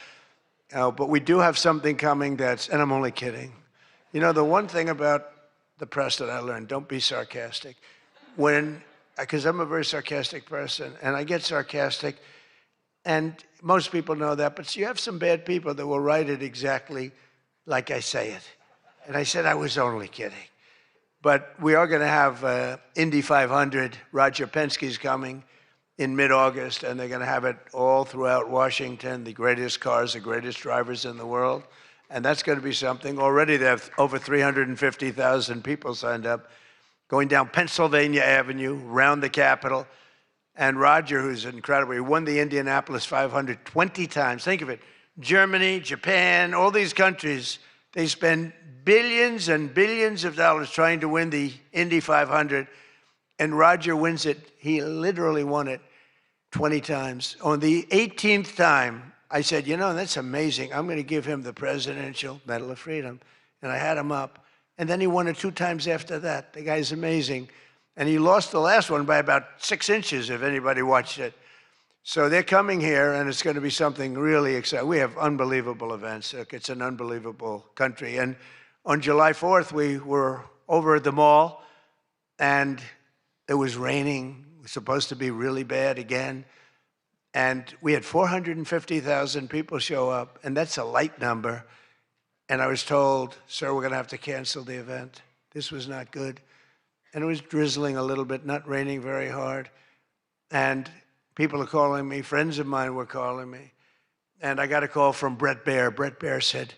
But we do have something coming and I'm only kidding. You know, the one thing about the press that I learned, don't be sarcastic. Because I'm a very sarcastic person, and I get sarcastic, and most people know that, but you have some bad people that will write it exactly like I say it. And I said I was only kidding. But we are going to have Indy 500. Roger Penske's coming in mid-August, and they're going to have it all throughout Washington, the greatest cars, the greatest drivers in the world. And that's going to be something. Already they have over 350,000 people signed up, going down Pennsylvania Avenue, around the Capitol. And Roger, who's incredible, he won the Indianapolis 500 20 times. Think of it. Germany, Japan, all these countries, they spend billions and billions of dollars trying to win the Indy 500. And Roger wins it. He literally won it 20 times. On the 18th time, I said, you know, that's amazing. I'm going to give him the Presidential Medal of Freedom. And I had him up. And then he won it 2 times after that. The guy's amazing. And he lost the last one by about 6 inches, if anybody watched it. So they're coming here, and it's going to be something really exciting. We have unbelievable events. It's an unbelievable country. And on July 4th, we were over at the mall, and It was raining. It was supposed to be really bad again. And we had 450,000 people show up, and that's a light number. And I was told, sir, we're going to have to cancel the event. This was not good. And it was drizzling a little bit, not raining very hard. And people are calling me, friends of mine were calling me. And I got a call from Brett Baer. Brett Baer said,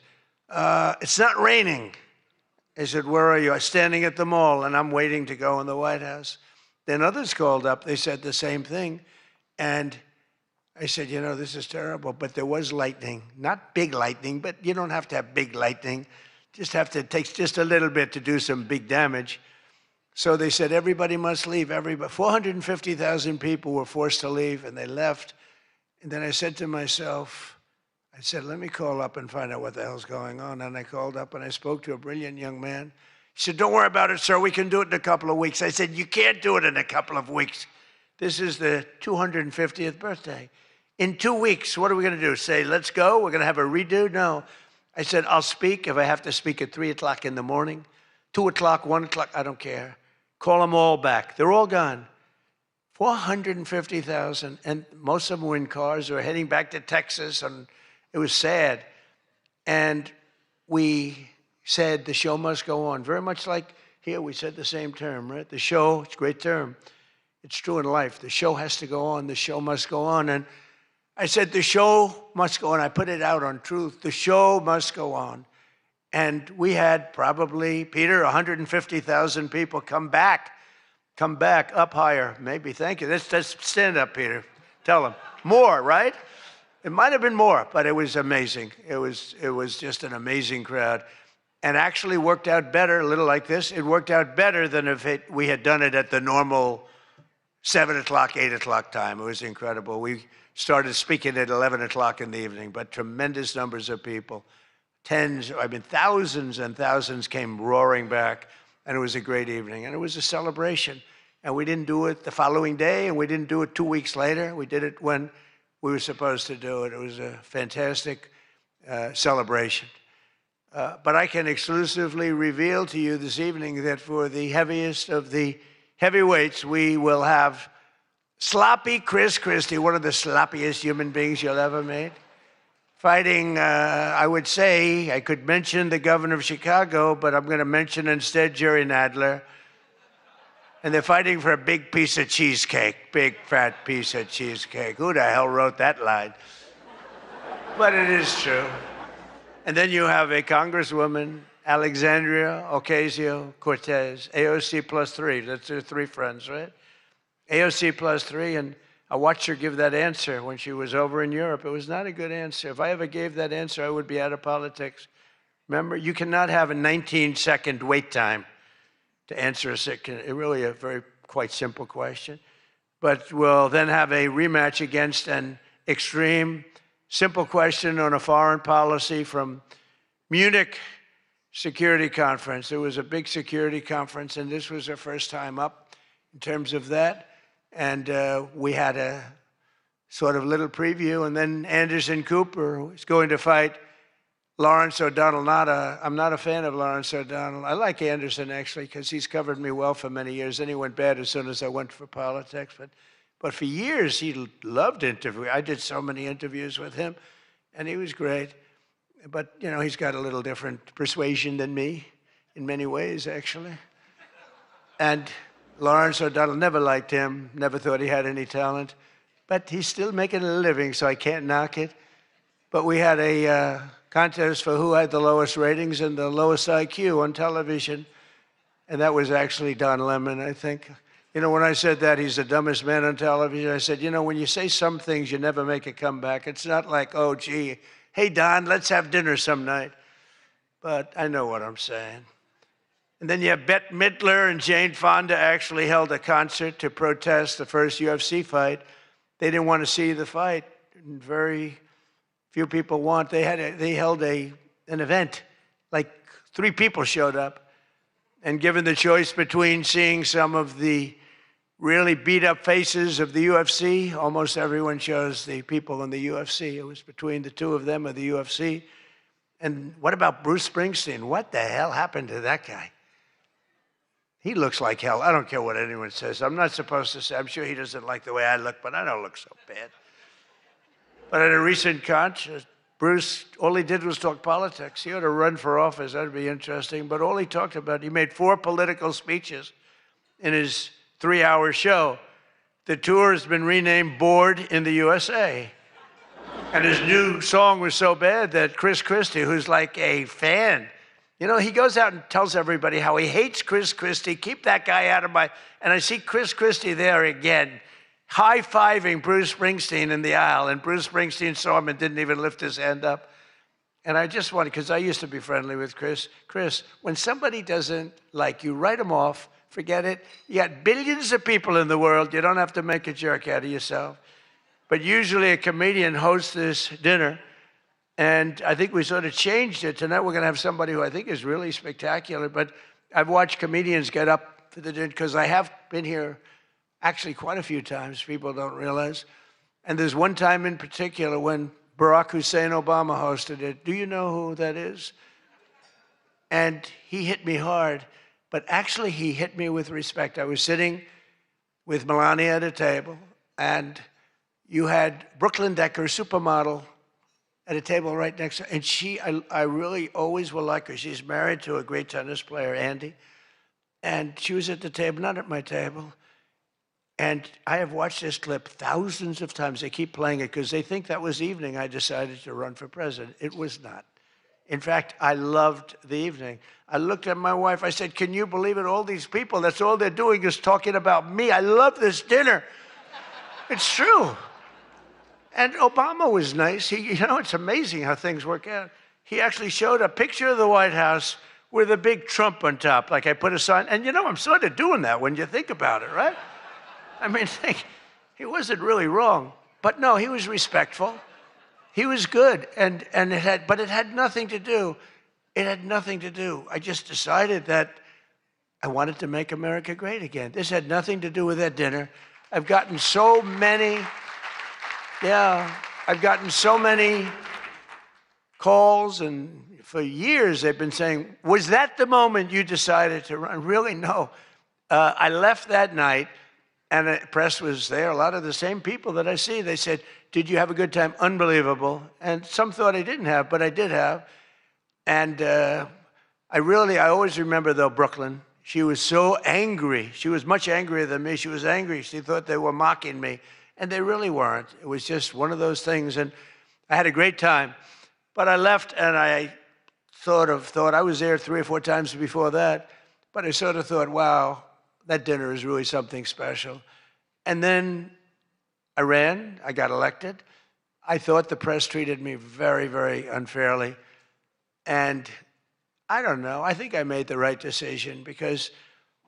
it's not raining. I said, where are you? I'm standing at the mall, and I'm waiting to go in the White House. Then others called up. They said the same thing. And I said, you know, this is terrible. But there was lightning. Not big lightning, but you don't have to have big lightning. It takes just a little bit to do some big damage. So they said, everybody must leave. 450,000 people were forced to leave, and they left. And then I said to myself, I said, let me call up and find out what the hell's going on. And I called up and I spoke to a brilliant young man. He said, don't worry about it, sir. We can do it in a couple of weeks. I said, you can't do it in a couple of weeks. This is the 250th birthday. In 2 weeks, what are we going to do? Say, let's go? We're going to have a redo? No. I said, I'll speak if I have to speak at 3 o'clock in the morning, 2 o'clock, 1 o'clock. I don't care. Call them all back. They're all gone. 450,000. And most of them were in cars or heading back to Texas. And it was sad. And we said the show must go on. Very much like here, we said the same term, right? The show, it's a great term. It's true in life. The show has to go on. The show must go on. And I said, the show must go on. I put it out on Truth. The show must go on. And we had probably, Peter, 150,000 people come back up higher. Maybe, thank you. Let's stand up, Peter. Tell them. More, right? It might have been more, but it was amazing. It was just an amazing crowd. And actually worked out better, a little like this. It worked out better than if we had done it at the normal 7 o'clock, 8 o'clock time. It was incredible. We started speaking at 11 o'clock in the evening, but tremendous numbers of people. Thousands and thousands came roaring back, and it was a great evening. And it was a celebration. And we didn't do it the following day, and we didn't do it 2 weeks later. We did it when we were supposed to do it. It was a fantastic celebration. But I can exclusively reveal to you this evening that for the heaviest of the heavyweights, we will have sloppy Chris Christie, one of the sloppiest human beings you'll ever meet, fighting, I would say, I could mention the governor of Chicago, but I'm going to mention instead Jerry Nadler. And they're fighting for a big piece of cheesecake, big fat piece of cheesecake. Who the hell wrote that line? But it is true. And then you have a Congresswoman, Alexandria Ocasio-Cortez, AOC plus 3. That's her 3 friends, right? AOC plus 3, and I watched her give that answer when she was over in Europe. It was not a good answer. If I ever gave that answer, I would be out of politics. Remember, you cannot have a 19-second wait time to answer really a very quite simple question. But we'll then have a rematch against an extreme, simple question on a foreign policy from Munich Security Conference. It was a big security conference, and this was our first time up in terms of that. And we had a sort of little preview, and then Anderson Cooper is going to fight Lawrence O'Donnell. I'm not a fan of Lawrence O'Donnell. I like Anderson, actually, because he's covered me well for many years. Then he went bad as soon as I went for politics. But for years, he loved interviewing. I did so many interviews with him, and he was great. But, you know, he's got a little different persuasion than me in many ways, actually. And Lawrence O'Donnell, never liked him, never thought he had any talent. But he's still making a living, so I can't knock it. But we had a contest for who had the lowest ratings and the lowest IQ on television. And that was actually Don Lemon, I think. You know, when I said that he's the dumbest man on television, I said, you know, when you say some things, you never make a comeback. It's not like, oh, gee, hey, Don, let's have dinner some night. But I know what I'm saying. And then you have Bette Midler and Jane Fonda actually held a concert to protest the first UFC fight. They didn't want to see the fight. And very few people want. They held an event. Like 3 people showed up. And given the choice between seeing some of the really beat-up faces of the UFC, almost everyone chose the people in the UFC. It was between the 2 of them of the UFC. And what about Bruce Springsteen? What the hell happened to that guy? He looks like hell. I don't care what anyone says. I'm not supposed to say. I'm sure he doesn't like the way I look, but I don't look so bad. But at a recent concert, Bruce, all he did was talk politics. He ought to run for office. That'd be interesting. But all he talked about, he made 4 political speeches in his 3-hour show. The tour has been renamed Bored in the USA. And his new song was so bad that Chris Christie, who's like a fan, you know, he goes out and tells everybody how he hates Chris Christie. Keep that guy out of my... And I see Chris Christie there again, high-fiving Bruce Springsteen in the aisle. And Bruce Springsteen saw him and didn't even lift his hand up. And I just wanted, because I used to be friendly with Chris. Chris, when somebody doesn't like you, write them off. Forget it. You got billions of people in the world. You don't have to make a jerk out of yourself. But usually a comedian hosts this dinner. And I think we sort of changed it. Tonight we're going to have somebody who I think is really spectacular. But I've watched comedians get up for the dinner because I have been here actually quite a few times. People don't realize. And there's one time in particular when Barack Hussein Obama hosted it. Do you know who that is? And he hit me hard. But actually he hit me with respect. I was sitting with Melania at a table. And you had Brooklyn Decker, supermodel, at a table right next to her. And I really always will like her. She's married to a great tennis player, Andy. And she was at the table, not at my table. And I have watched this clip thousands of times. They keep playing it because they think that was the evening I decided to run for president. It was not. In fact, I loved the evening. I looked at my wife. I said, can you believe it? All these people, that's all they're doing is talking about me. I love this dinner. It's true. And Obama was nice. You know, it's amazing how things work out. He actually showed a picture of the White House with a big Trump on top, like I put a sign. And you know, I'm sort of doing that when you think about it, right? I mean, he wasn't really wrong. But no, he was respectful. He was good. But it had nothing to do. It had nothing to do. I just decided that I wanted to make America great again. This had nothing to do with that dinner. I've gotten so many... Yeah, I've gotten so many calls, and for years they've been saying, was that the moment you decided to run? Really, no. I left that night, and the press was there. A lot of the same people that I see, they said, did you have a good time? Unbelievable. And some thought I didn't have, but I did have. And I always remember, though, Brooklyn. She was so angry. She was much angrier than me. She was angry. She thought they were mocking me. And they really weren't. It was just one of those things. And I had a great time. But I left, and I sort of thought, I was there 3 or 4 times before that, but I sort of thought, wow, that dinner is really something special. And then I ran. I got elected. I thought the press treated me very, very unfairly. And I don't know. I think I made the right decision because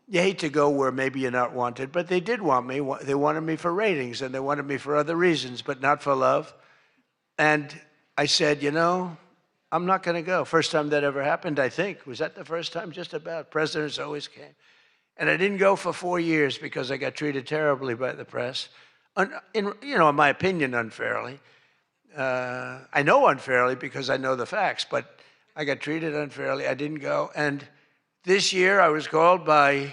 you hate to go where maybe you're not wanted, but they did want me. They wanted me for ratings, and they wanted me for other reasons, but not for love. And I said, you know, I'm not going to go. First time that ever happened, I think. Was that the first time? Just about. Presidents always came. And I didn't go for 4 years because I got treated terribly by the press. In my opinion, unfairly. I know unfairly because I know the facts, but I got treated unfairly. I didn't go. And this year I was called by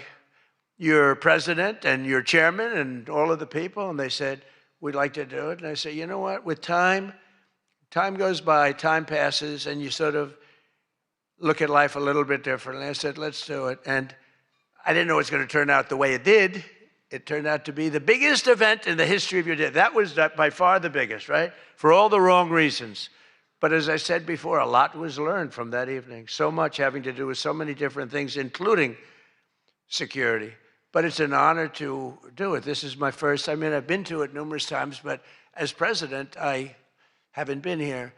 your president and your chairman and all of the people, and they said, we'd like to do it. And I said, you know what, with time goes by, time passes, and you sort of look at life a little bit differently. I said, let's do it. And I didn't know it was going to turn out the way it did. It turned out to be the biggest event in the history of your day. That was by far the biggest, right? For all the wrong reasons. But as I said before, a lot was learned from that evening. So much having to do with so many different things, including security. But it's an honor to do it. This is my first. I mean, I've been to it numerous times, but as president, I haven't been here.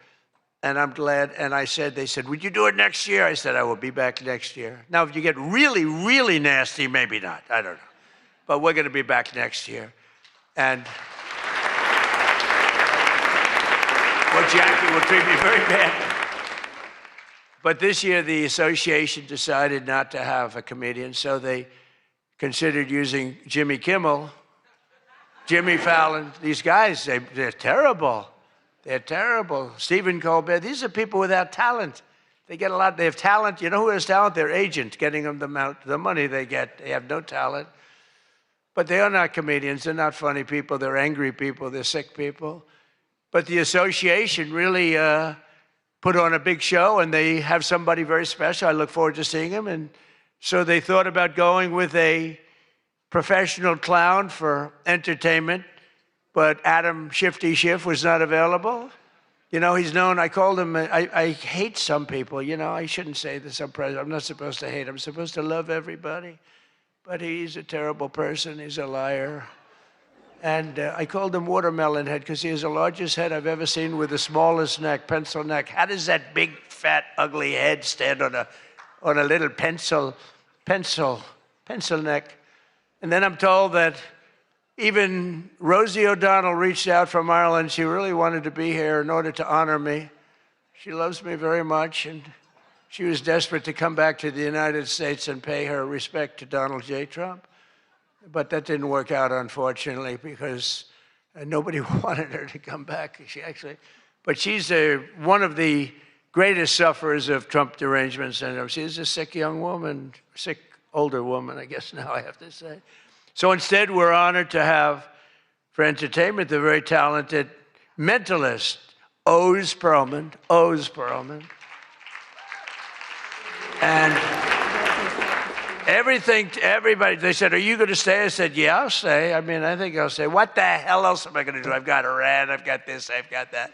And I'm glad. And they said, would you do it next year? I said, I will be back next year. Now, if you get really, really nasty, maybe not. I don't know. But we're going to be back next year. And well, Jackie will treat me very badly. But this year, the association decided not to have a comedian, so they considered using Jimmy Kimmel, Jimmy Fallon. These guys, they're terrible. They're terrible. Stephen Colbert. These are people without talent. They get a lot. They have talent. You know who has talent? Their agent, getting them the money they get. They have no talent. But they are not comedians. They're not funny people. They're angry people. They're sick people. But the association really put on a big show, and they have somebody very special. I look forward to seeing him. And so they thought about going with a professional clown for entertainment, but Adam Shifty Schiff was not available. You know, he's known, I called him, I hate some people, you know, I shouldn't say this, I'm not supposed to hate, I'm supposed to love everybody, but he's a terrible person, he's a liar. And I called him Watermelon Head because he has the largest head I've ever seen with the smallest neck, pencil neck. How does that big, fat, ugly head stand on a little pencil neck? And then I'm told that even Rosie O'Donnell reached out from Ireland. She really wanted to be here in order to honor me. She loves me very much, and she was desperate to come back to the United States and pay her respect to Donald J. Trump. But that didn't work out, unfortunately, because nobody wanted her to come back. But she's one of the greatest sufferers of Trump derangement syndrome. She's a sick young woman, sick older woman, I guess now I have to say. So instead, we're honored to have, for entertainment, the very talented mentalist, Oz Perlman. And everybody, they said, are you going to stay? I said, yeah, I'll stay. I mean, I think I'll stay. What the hell else am I going to do? I've got Iran, I've got this, I've got that,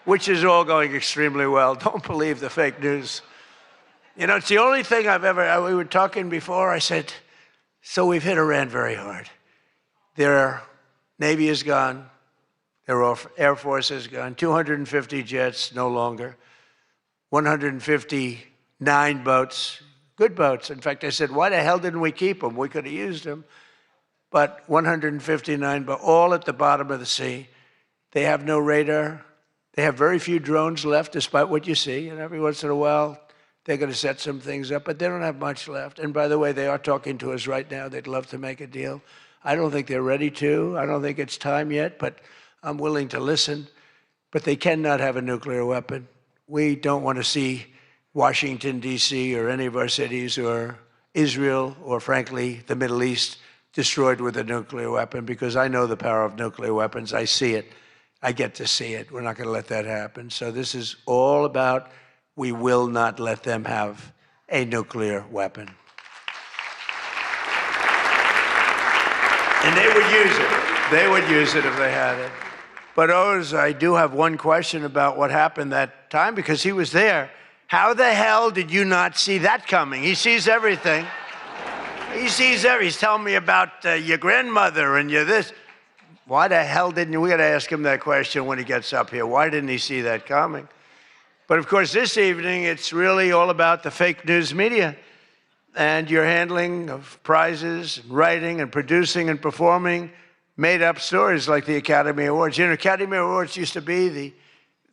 which is all going extremely well. Don't believe the fake news. You know, it's the only thing we were talking before, I said, so we've hit Iran very hard. Their Navy is gone. Their Air Force is gone. 250 jets, no longer. 159 boats, good boats. In fact, I said, why the hell didn't we keep them? We could have used them. But 159 boats, all at the bottom of the sea. They have no radar. They have very few drones left, despite what you see. And every once in a while, they're going to set some things up, but they don't have much left. And by the way, they are talking to us right now. They'd love to make a deal. I don't think they're ready to. I don't think it's time yet, but I'm willing to listen. But they cannot have a nuclear weapon. We don't want to see Washington, D.C., or any of our cities, or Israel, or frankly, the Middle East, destroyed with a nuclear weapon, because I know the power of nuclear weapons. I see it. I get to see it. We're not going to let that happen. So this is all about, we will not let them have a nuclear weapon. And they would use it. They would use it if they had it. But Oz, I do have one question about what happened that time, because he was there. How the hell did you not see that coming? He sees everything. He sees everything. He's telling me about your grandmother and your this. Why the hell didn't you? We got to ask him that question when he gets up here. Why didn't he see that coming? But of course, this evening, it's really all about the fake news media and your handling of prizes, and writing and producing and performing made-up stories like the Academy Awards. You know, Academy Awards used to be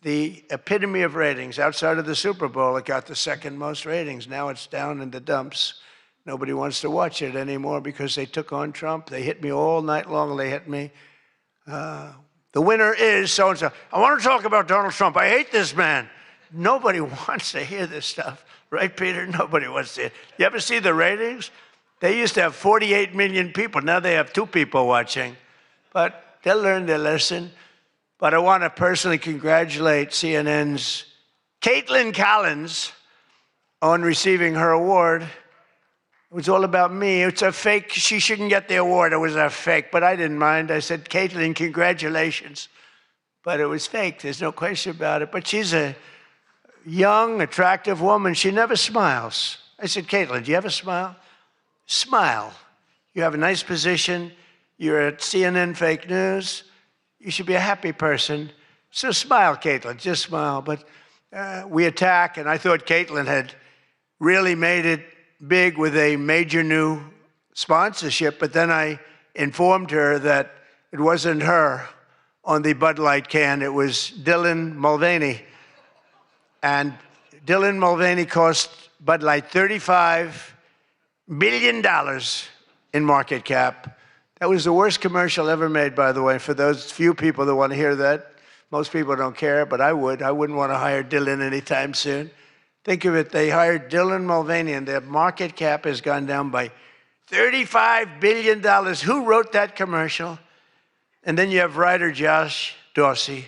the epitome of ratings. Outside of the Super Bowl, it got the second most ratings. Now it's down in the dumps. Nobody wants to watch it anymore because they took on Trump. They hit me all night long. They hit me. The winner is so-and-so. I want to talk about Donald Trump. I hate this man. Nobody wants to hear this stuff. Right, Peter? Nobody wants to hear. You ever see the ratings? They used to have 48 million people. Now they have 2 people watching. But they'll learn their lesson. But I want to personally congratulate CNN's Caitlin Collins on receiving her award. It was all about me. It's a fake. She shouldn't get the award. It was a fake. But I didn't mind. I said, Caitlin, congratulations. But it was fake. There's no question about it. But she's a young, attractive woman. She never smiles. I said, Caitlin, do you ever smile? Smile. You have a nice position. You're at CNN Fake News. You should be a happy person. So smile, Caitlin. Just smile. But we attack, and I thought Caitlin had really made it big with a major new sponsorship, but then I informed her that it wasn't her on the Bud Light can, it was Dylan Mulvaney. And Dylan Mulvaney cost Bud Light $35 billion in market cap. That was the worst commercial ever made, by the way, for those few people that want to hear that. Most people don't care, but I would. I wouldn't want to hire Dylan anytime soon. Think of it, they hired Dylan Mulvaney, and their market cap has gone down by $35 billion. Who wrote that commercial? And then you have writer Josh Dorsey.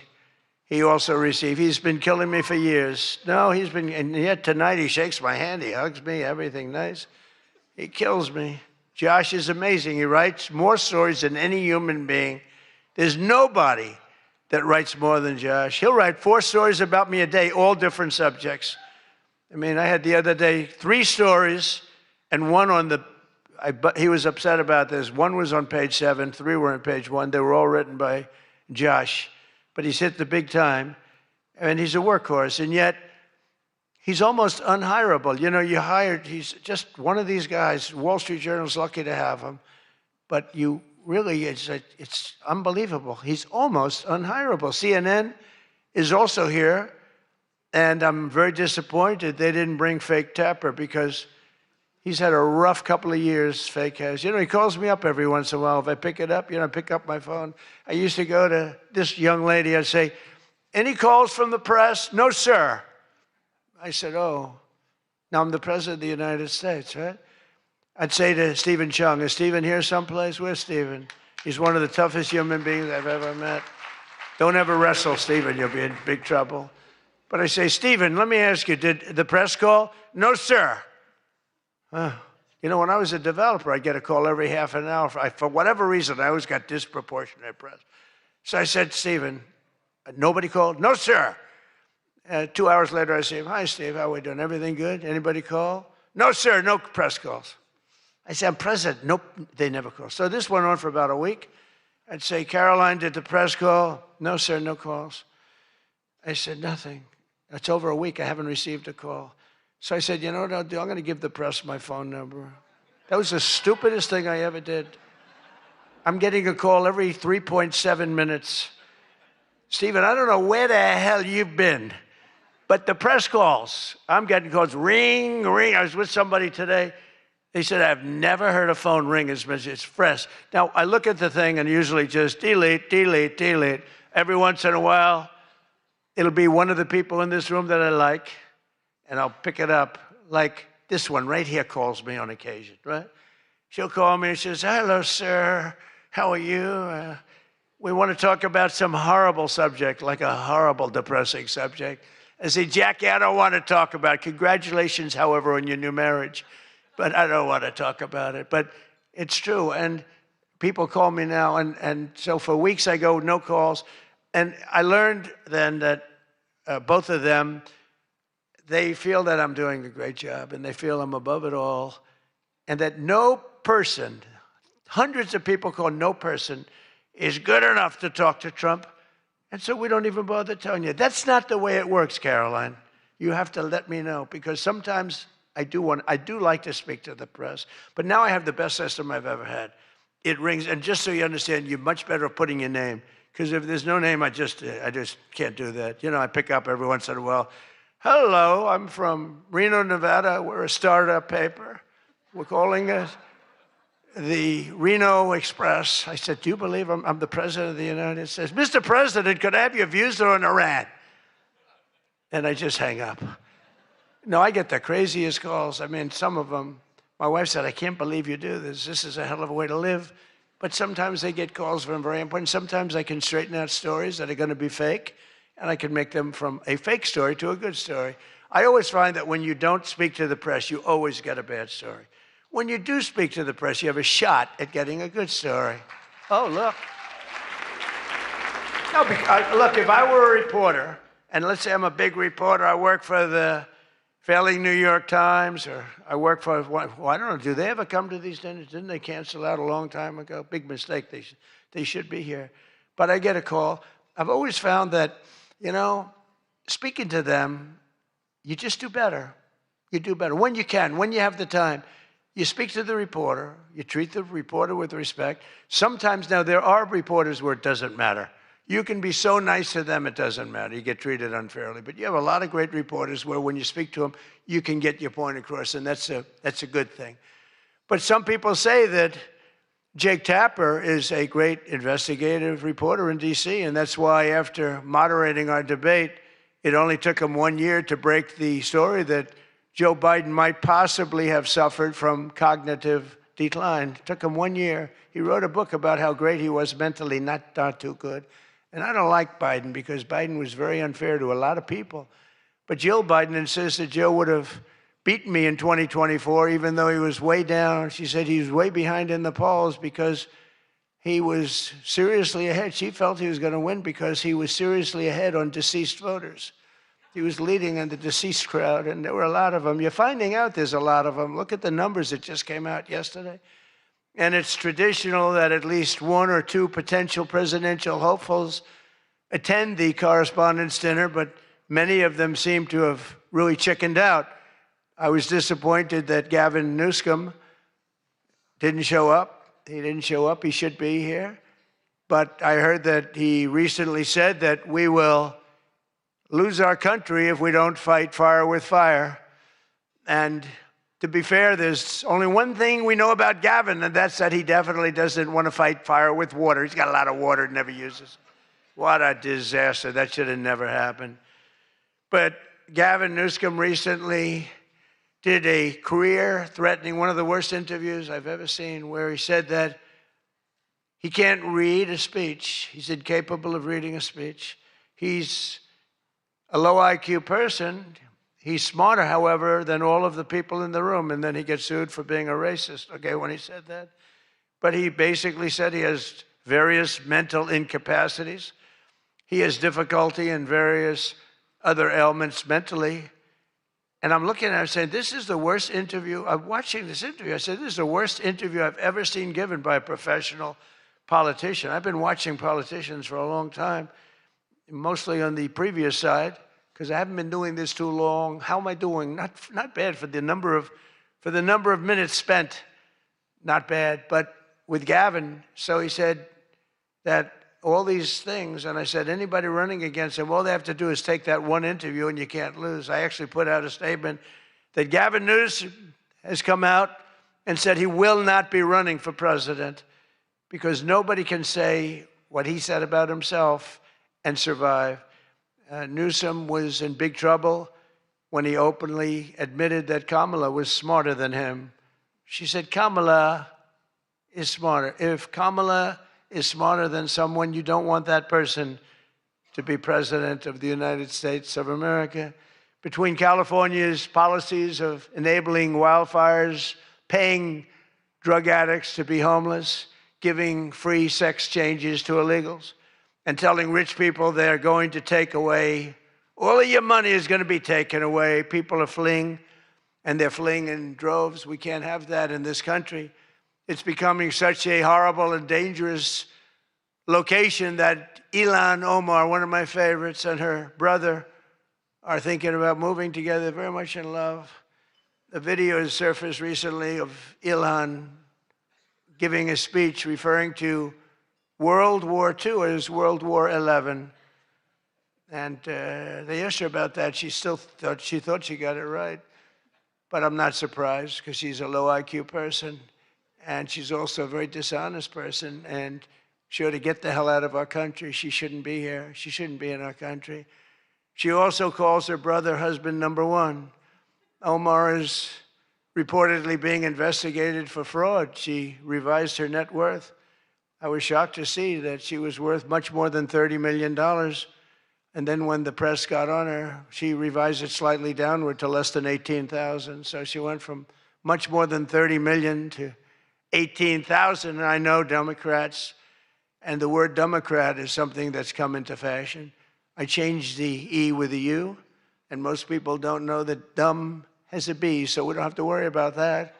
He also received, he's been killing me for years. No, he's been, and yet tonight he shakes my hand, he hugs me, everything nice. He kills me. Josh is amazing. He writes more stories than any human being. There's nobody that writes more than Josh. He'll write 4 stories about me a day, all different subjects. I mean, I had the other day 3 stories and one on the, he was upset about this. 1 was on page 7, 3 were on page 1. They were all written by Josh. But he's hit the big time, and he's a workhorse, and yet he's almost unhireable. You know, he's just one of these guys. Wall Street Journal's lucky to have him, but you really, it's unbelievable. He's almost unhireable. CNN is also here, and I'm very disappointed they didn't bring Fake Tapper because he's had a rough couple of years, Fake has. You know, he calls me up every once in a while. If I pick it up, I pick up my phone. I used to go to this young lady, I'd say, any calls from the press? No, sir. I said, oh, now I'm the President of the United States, right? I'd say to Stephen Chung, is Stephen here someplace? Where's Stephen? He's one of the toughest human beings I've ever met. Don't ever wrestle Stephen, you'll be in big trouble. But I say, Stephen, let me ask you, did the press call? No, sir. You know, when I was a developer, I'd get a call every half an hour. For whatever reason, I always got disproportionate press. So I said, Stephen, nobody called? No, sir. 2 hours later, I say, hi, Steve, how are we doing? Everything good? Anybody call? No, sir, no press calls. I said, I'm president. Nope, they never call. So this went on for about a week. I'd say, Caroline, did the press call? No, sir, no calls. I said, nothing. It's over a week. I haven't received a call. So I said, you know what I'll do? I'm going to give the press my phone number. That was the stupidest thing I ever did. I'm getting a call every 3.7 minutes. Stephen, I don't know where the hell you've been, but the press calls, I'm getting calls, ring, ring. I was with somebody today. They said, I've never heard a phone ring as much as it's fresh. Now, I look at the thing and usually just delete, delete, delete. Every once in a while, it'll be one of the people in this room that I like, and I'll pick it up. Like this one right here calls me on occasion, right? She'll call me and she says, hello, sir. How are you? We want to talk about some horrible subject, like a horrible, depressing subject. I say, Jackie, I don't want to talk about it. Congratulations, however, on your new marriage. But I don't want to talk about it. But it's true. And people call me now. And so for weeks I go, no calls. And I learned then that both of them, they feel that I'm doing a great job, and they feel I'm above it all, and that no person, hundreds of people call no person, is good enough to talk to Trump, and so we don't even bother telling you. That's not the way it works, Caroline. You have to let me know, because sometimes I do like to speak to the press, but now I have the best system I've ever had. It rings, and just so you understand, you're much better at putting your name, because if there's no name, I just can't do that. You know, I pick up every once in a while. Hello, I'm from Reno, Nevada. We're a startup paper. We're calling it the Reno Express. I said, do you believe I'm the President of the United States? Mr. President, could I have your views on Iran? And I just hang up. No, I get the craziest calls. I mean, some of them, my wife said, I can't believe you do this. This is a hell of a way to live. But sometimes they get calls from very important. Sometimes I can straighten out stories that are going to be fake, and I can make them from a fake story to a good story. I always find that when you don't speak to the press, you always get a bad story. When you do speak to the press, you have a shot at getting a good story. Oh, look. No, look, if I were a reporter, and let's say I'm a big reporter, I work for the failing New York Times, or I work for, well, I don't know, do they ever come to these dinners? Didn't they cancel out a long time ago? Big mistake, they should be here. But I get a call. I've always found that, you know, speaking to them, you just do better. You do better when you can, when you have the time. You speak to the reporter. You treat the reporter with respect. Sometimes now there are reporters where it doesn't matter. You can be so nice to them, it doesn't matter. You get treated unfairly. But you have a lot of great reporters where when you speak to them, you can get your point across, and that's a good thing. But some people say that Jake Tapper is a great investigative reporter in D.C., and that's why after moderating our debate It only took him 1 year to break the story that Joe Biden might possibly have suffered from cognitive decline. It took him 1 year. He wrote a book about how great he was mentally, not too good. And I don't like Biden because Biden was very unfair to a lot of people. But Jill Biden insists that Joe would have beaten me in 2024, even though he was way down. She said he was way behind in the polls because he was seriously ahead. She felt he was going to win because he was seriously ahead on deceased voters. He was leading in the deceased crowd, and there were a lot of them. You're finding out there's a lot of them. Look at the numbers that just came out yesterday. And it's traditional that at least one or two potential presidential hopefuls attend the Correspondents' Dinner, but many of them seem to have really chickened out. I was disappointed that Gavin Newsom didn't show up. He didn't show up. He should be here. But I heard that he recently said that we will lose our country if we don't fight fire with fire. And to be fair, there's only one thing we know about Gavin, and that's that he definitely doesn't want to fight fire with water. He's got a lot of water, never uses. What a disaster. That should have never happened. But Gavin Newsom recently did a career-threatening, one of the worst interviews I've ever seen, where he said that he can't read a speech. He's incapable of reading a speech. He's a low IQ person. He's smarter, however, than all of the people in the room, and then he gets sued for being a racist, okay, when he said that. But he basically said he has various mental incapacities. He has difficulty in various other ailments mentally. And I'm looking at him saying, this is the worst interview. I'm watching this interview. I said, this is the worst interview I've ever seen given by a professional politician. I've been watching politicians for a long time, mostly on the previous side, because I haven't been doing this too long. How am I doing? Not bad for the number of minutes spent. Not bad. But with Gavin, so he said that all these things, and I said, anybody running against him, all they have to do is take that one interview and you can't lose. I actually put out a statement that Gavin Newsom has come out and said he will not be running for president because nobody can say what he said about himself and survive. Newsom was in big trouble when he openly admitted that Kamala was smarter than him. She said, Kamala is smarter. If Kamala is smarter than someone, you don't want that person to be president of the United States of America. Between California's policies of enabling wildfires, paying drug addicts to be homeless, giving free sex changes to illegals, and telling rich people they're going to take away, all of your money is going to be taken away. People are fleeing, and they're fleeing in droves. We can't have that in this country. It's becoming such a horrible and dangerous location that Ilhan Omar, one of my favorites, and her brother are thinking about moving together, very much in love. A video has surfaced recently of Ilhan giving a speech referring to World War II as World War XI. And they asked her about that. She thought she got it right. But I'm not surprised because she's a low IQ person. And she's also a very dishonest person. And she ought to get the hell out of our country. She shouldn't be here. She shouldn't be in our country. She also calls her brother husband number one. Omar is reportedly being investigated for fraud. She revised her net worth. I was shocked to see that she was worth much more than $30 million. And then when the press got on her, she revised it slightly downward to less than 18,000. So she went from much more than 30 million to 18,000. And I know Democrats, and the word Democrat is something that's come into fashion. I changed the E with a U, and most people don't know that dumb has a B, so we don't have to worry about that.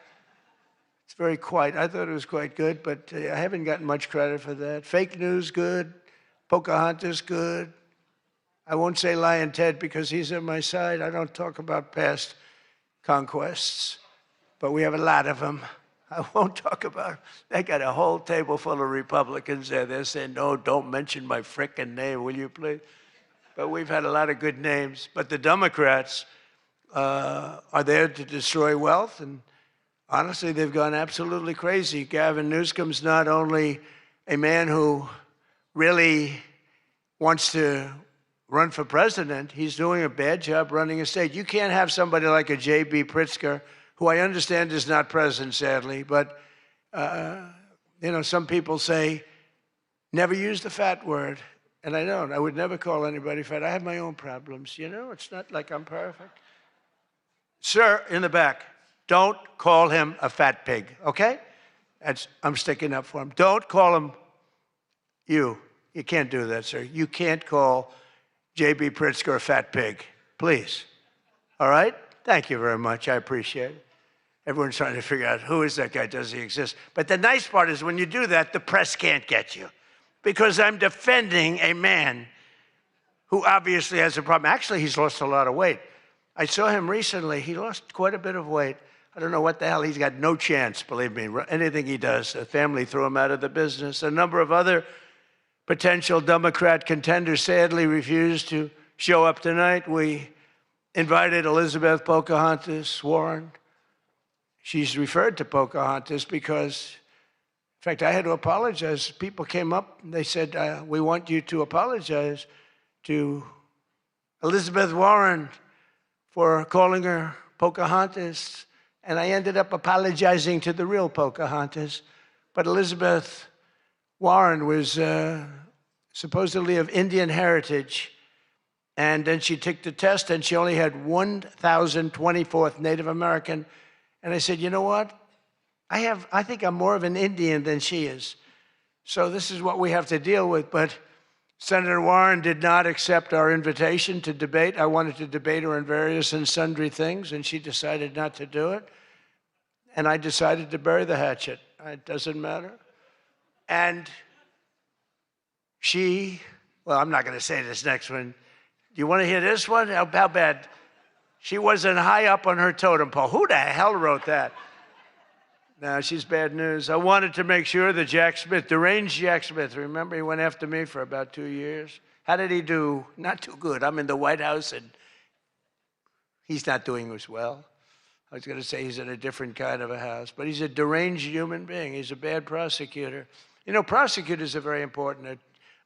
It's very quiet. I thought it was quite good, but I haven't gotten much credit for that. Fake news, good. Pocahontas, good. I won't say Lion Ted because he's on my side. I don't talk about past conquests, but we have a lot of them. I won't talk about them. They got a whole table full of Republicans there. They're saying, no, don't mention my frickin' name, will you please? But we've had a lot of good names. But the Democrats are there to destroy wealth, and honestly, they've gone absolutely crazy. Gavin Newsom's not only a man who really wants to run for president. He's doing a bad job running a state. You can't have somebody like a J.B. Pritzker, who I understand is not present, sadly, but, some people say, never use the fat word. And I don't. I would never call anybody fat. I have my own problems, It's not like I'm perfect. Sir, in the back, don't call him a fat pig, okay? I'm sticking up for him. Don't call him you. You can't do that, sir. You can't call J.B. Pritzker a fat pig, please. All right? Thank you very much. I appreciate it. Everyone's trying to figure out, who is that guy? Does he exist? But the nice part is when you do that, the press can't get you, because I'm defending a man who obviously has a problem. Actually, he's lost a lot of weight. I saw him recently. He lost quite a bit of weight. I don't know what the hell. He's got no chance, believe me. Anything he does, the family threw him out of the business. A number of other potential Democrat contenders sadly refused to show up tonight. We invited Elizabeth Pocahontas Warren. She's referred to Pocahontas because, in fact, I had to apologize. People came up and they said, we want you to apologize to Elizabeth Warren for calling her Pocahontas. And I ended up apologizing to the real Pocahontas. But Elizabeth Warren was supposedly of Indian heritage. And then she took the test and she only had 1,024th Native American. And I said, you know what? I think I'm more of an Indian than she is. So this is what we have to deal with. But Senator Warren did not accept our invitation to debate. I wanted to debate her on various and sundry things, and she decided not to do it. And I decided to bury the hatchet. It doesn't matter. And well, I'm not going to say this next one. Do you want to hear this one? How bad? She wasn't high up on her totem pole. Who the hell wrote that? No, she's bad news. I wanted to make sure that Jack Smith, deranged Jack Smith, remember he went after me for about 2 years? How did he do? Not too good. I'm in the White House and he's not doing as well. I was going to say he's in a different kind of a house, but he's a deranged human being. He's a bad prosecutor. Prosecutors are very important.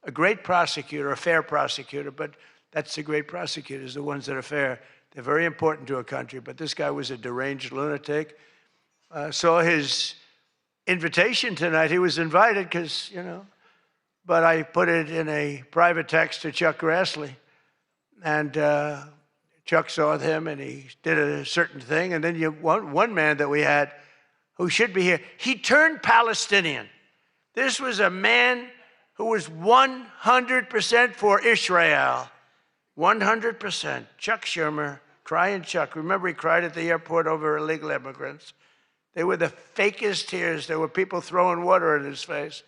A great prosecutor, a fair prosecutor, but that's the great prosecutors, the ones that are fair. They're very important to a country, but this guy was a deranged lunatic. Saw his invitation tonight. He was invited because, but I put it in a private text to Chuck Grassley. And Chuck saw him and he did a certain thing. And then one man that we had who should be here, he turned Palestinian. This was a man who was 100% for Israel. 100%. Chuck Schumer, crying Chuck. Remember he cried at the airport over illegal immigrants. They were the fakest tears. There were people throwing water in his face.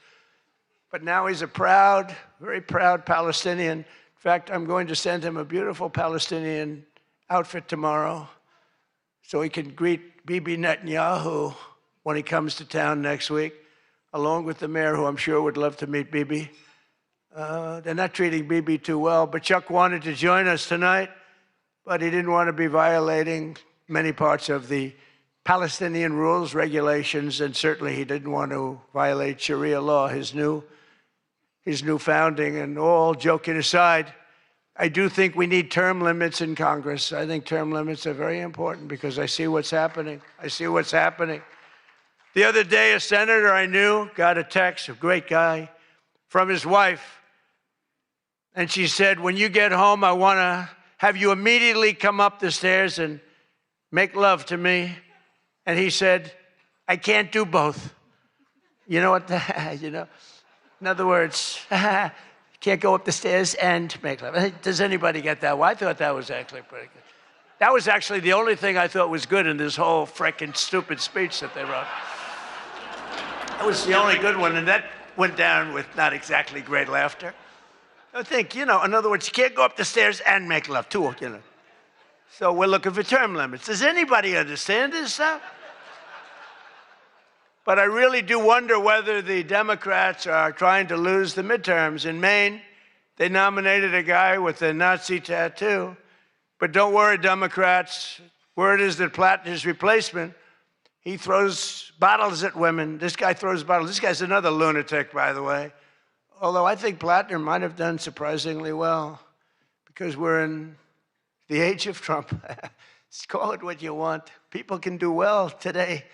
But now he's a proud, very proud Palestinian. In fact, I'm going to send him a beautiful Palestinian outfit tomorrow so he can greet Bibi Netanyahu when he comes to town next week, along with the mayor, who I'm sure would love to meet Bibi. They're not treating Bibi too well, but Chuck wanted to join us tonight, but he didn't want to be violating many parts of the Palestinian rules, regulations, and certainly he didn't want to violate Sharia law, his new founding. And all joking aside, I do think we need term limits in Congress. I think term limits are very important because I see what's happening. I see what's happening. The other day, a senator I knew got a text, a great guy, from his wife. And she said, when you get home, I want to have you immediately come up the stairs and make love to me. And he said, I can't do both. You know what? In other words, can't go up the stairs and make love. Does anybody get that? Well, I thought that was actually pretty good. That was actually the only thing I thought was good in this whole frickin' stupid speech that they wrote. That was the only good one, and that went down with not exactly great laughter. I think, in other words, you can't go up the stairs and make love, too, So we're looking for term limits. Does anybody understand this stuff? But I really do wonder whether the Democrats are trying to lose the midterms. In Maine, they nominated a guy with a Nazi tattoo. But don't worry, Democrats. Word is that Plattner's replacement, he throws bottles at women. This guy throws bottles. This guy's another lunatic, by the way. Although I think Plattner might have done surprisingly well, because we're in the age of Trump. Call it what you want. People can do well today.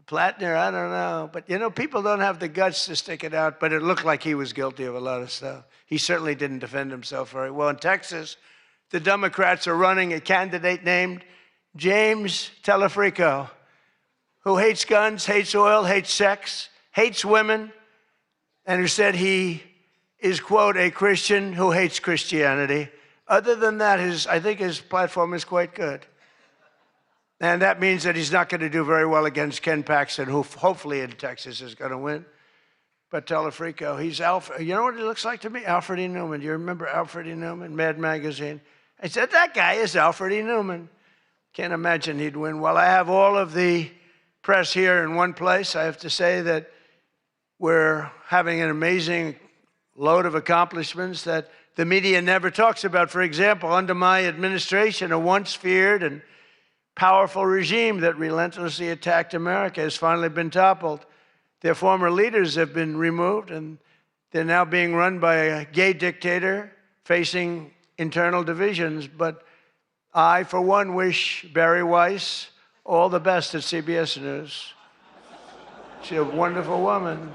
Plattner, I don't know. But, you know, people don't have the guts to stick it out, but it looked like he was guilty of a lot of stuff. He certainly didn't defend himself very well. In Texas, the Democrats are running a candidate named James Telefrico, who hates guns, hates oil, hates sex, hates women, and who said he is, quote, a Christian who hates Christianity. Other than that, I think his platform is quite good. And that means that he's not going to do very well against Ken Paxton, who hopefully in Texas is going to win. But Telefrico, he's Alfred. You know what he looks like to me? Alfred E. Newman. Do you remember Alfred E. Newman, Mad Magazine? I said, that guy is Alfred E. Newman. Can't imagine he'd win. Well, I have all of the press here in one place. I have to say that we're having an amazing load of accomplishments that the media never talks about. For example, under my administration, a once feared and powerful regime that relentlessly attacked America has finally been toppled. Their former leaders have been removed, and they're now being run by a gay dictator facing internal divisions. But I, for one, wish Barry Weiss all the best at CBS News. She's a wonderful woman.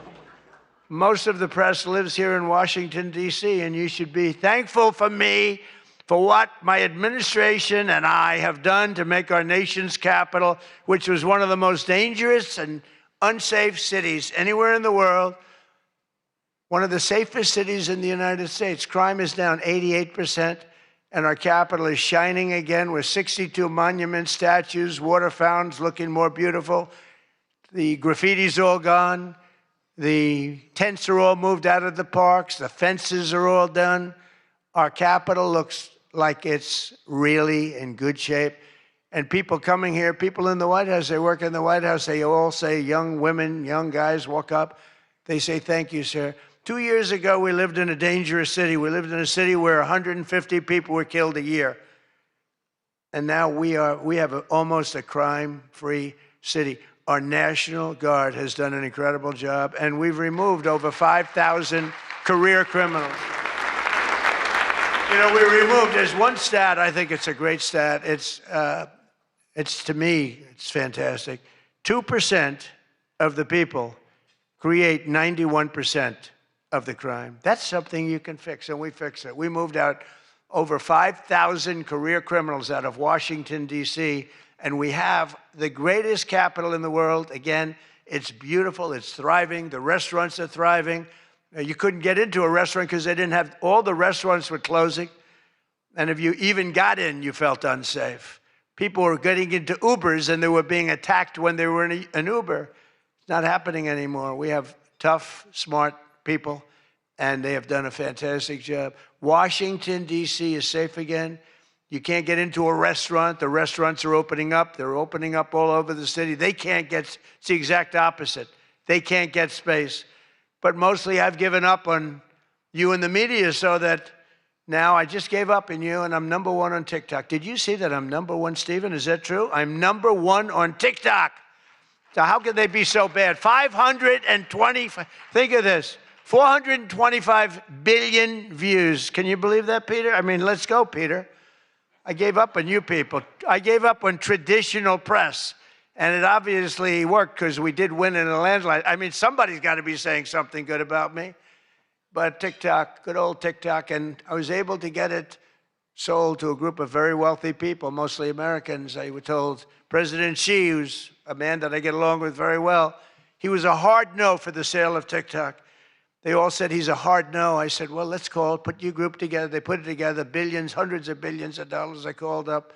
Most of the press lives here in Washington, D.C., and you should be thankful for me for what my administration and I have done to make our nation's capital, which was one of the most dangerous and unsafe cities anywhere in the world, one of the safest cities in the United States. Crime is down 88%, and our capital is shining again with 62 monuments, statues, water fountains looking more beautiful. The graffiti's all gone. The tents are all moved out of the parks. The fences are all done. Our capital looks like it's really in good shape. And people coming here, people in the White House, they work in the White House, they all say, young women, young guys walk up, they say, thank you, sir. 2 years ago, we lived in a dangerous city. We lived in a city where 150 people were killed a year. And now we have almost a crime-free city. Our National Guard has done an incredible job, and we've removed over 5,000 career criminals. You know, we removed, there's one stat, I think it's a great stat. It's to me, it's fantastic. 2% of the people create 91% of the crime. That's something you can fix, and we fix it. We moved out over 5,000 career criminals out of Washington, D.C., and we have the greatest capital in the world. Again, it's beautiful, it's thriving, the restaurants are thriving. You couldn't get into a restaurant because they didn't have, all the restaurants were closing. And if you even got in, you felt unsafe. People were getting into Ubers and they were being attacked when they were in an Uber. It's not happening anymore. We have tough, smart people, and they have done a fantastic job. Washington, D.C. is safe again. You can't get into a restaurant. The restaurants are opening up. They're opening up all over the city. They can't get, it's the exact opposite. They can't get space. But mostly I've given up on you and the media so that now I just gave up on you and I'm #1 on TikTok. Did you see that I'm #1, Stephen? Is that true? I'm #1 on TikTok. So how could they be so bad? 520, think of this, 425 billion views. Can you believe that, Peter? I mean, let's go, Peter. I gave up on you people. I gave up on traditional press. And it obviously worked because we did win in a landslide. I mean, somebody's got to be saying something good about me. But TikTok, good old TikTok, and I was able to get it sold to a group of very wealthy people, mostly Americans. I was told President Xi, who's a man that I get along with very well, he was a hard no for the sale of TikTok. They all said he's a hard no. I said, well, let's put your group together. They put it together, billions, hundreds of billions of dollars. I called up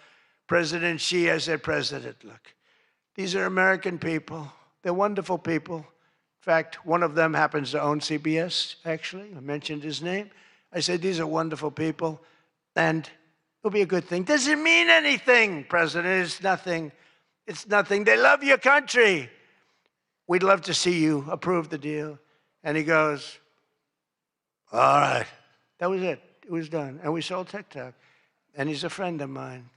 President Xi. I said, President, look. These are American people. They're wonderful people. In fact, one of them happens to own CBS, actually. I mentioned his name. I said, these are wonderful people, and it'll be a good thing. Does it mean anything, President? It's nothing. It's nothing. They love your country. We'd love to see you approve the deal. And he goes, all right. That was it. It was done. And we sold TikTok. And he's a friend of mine.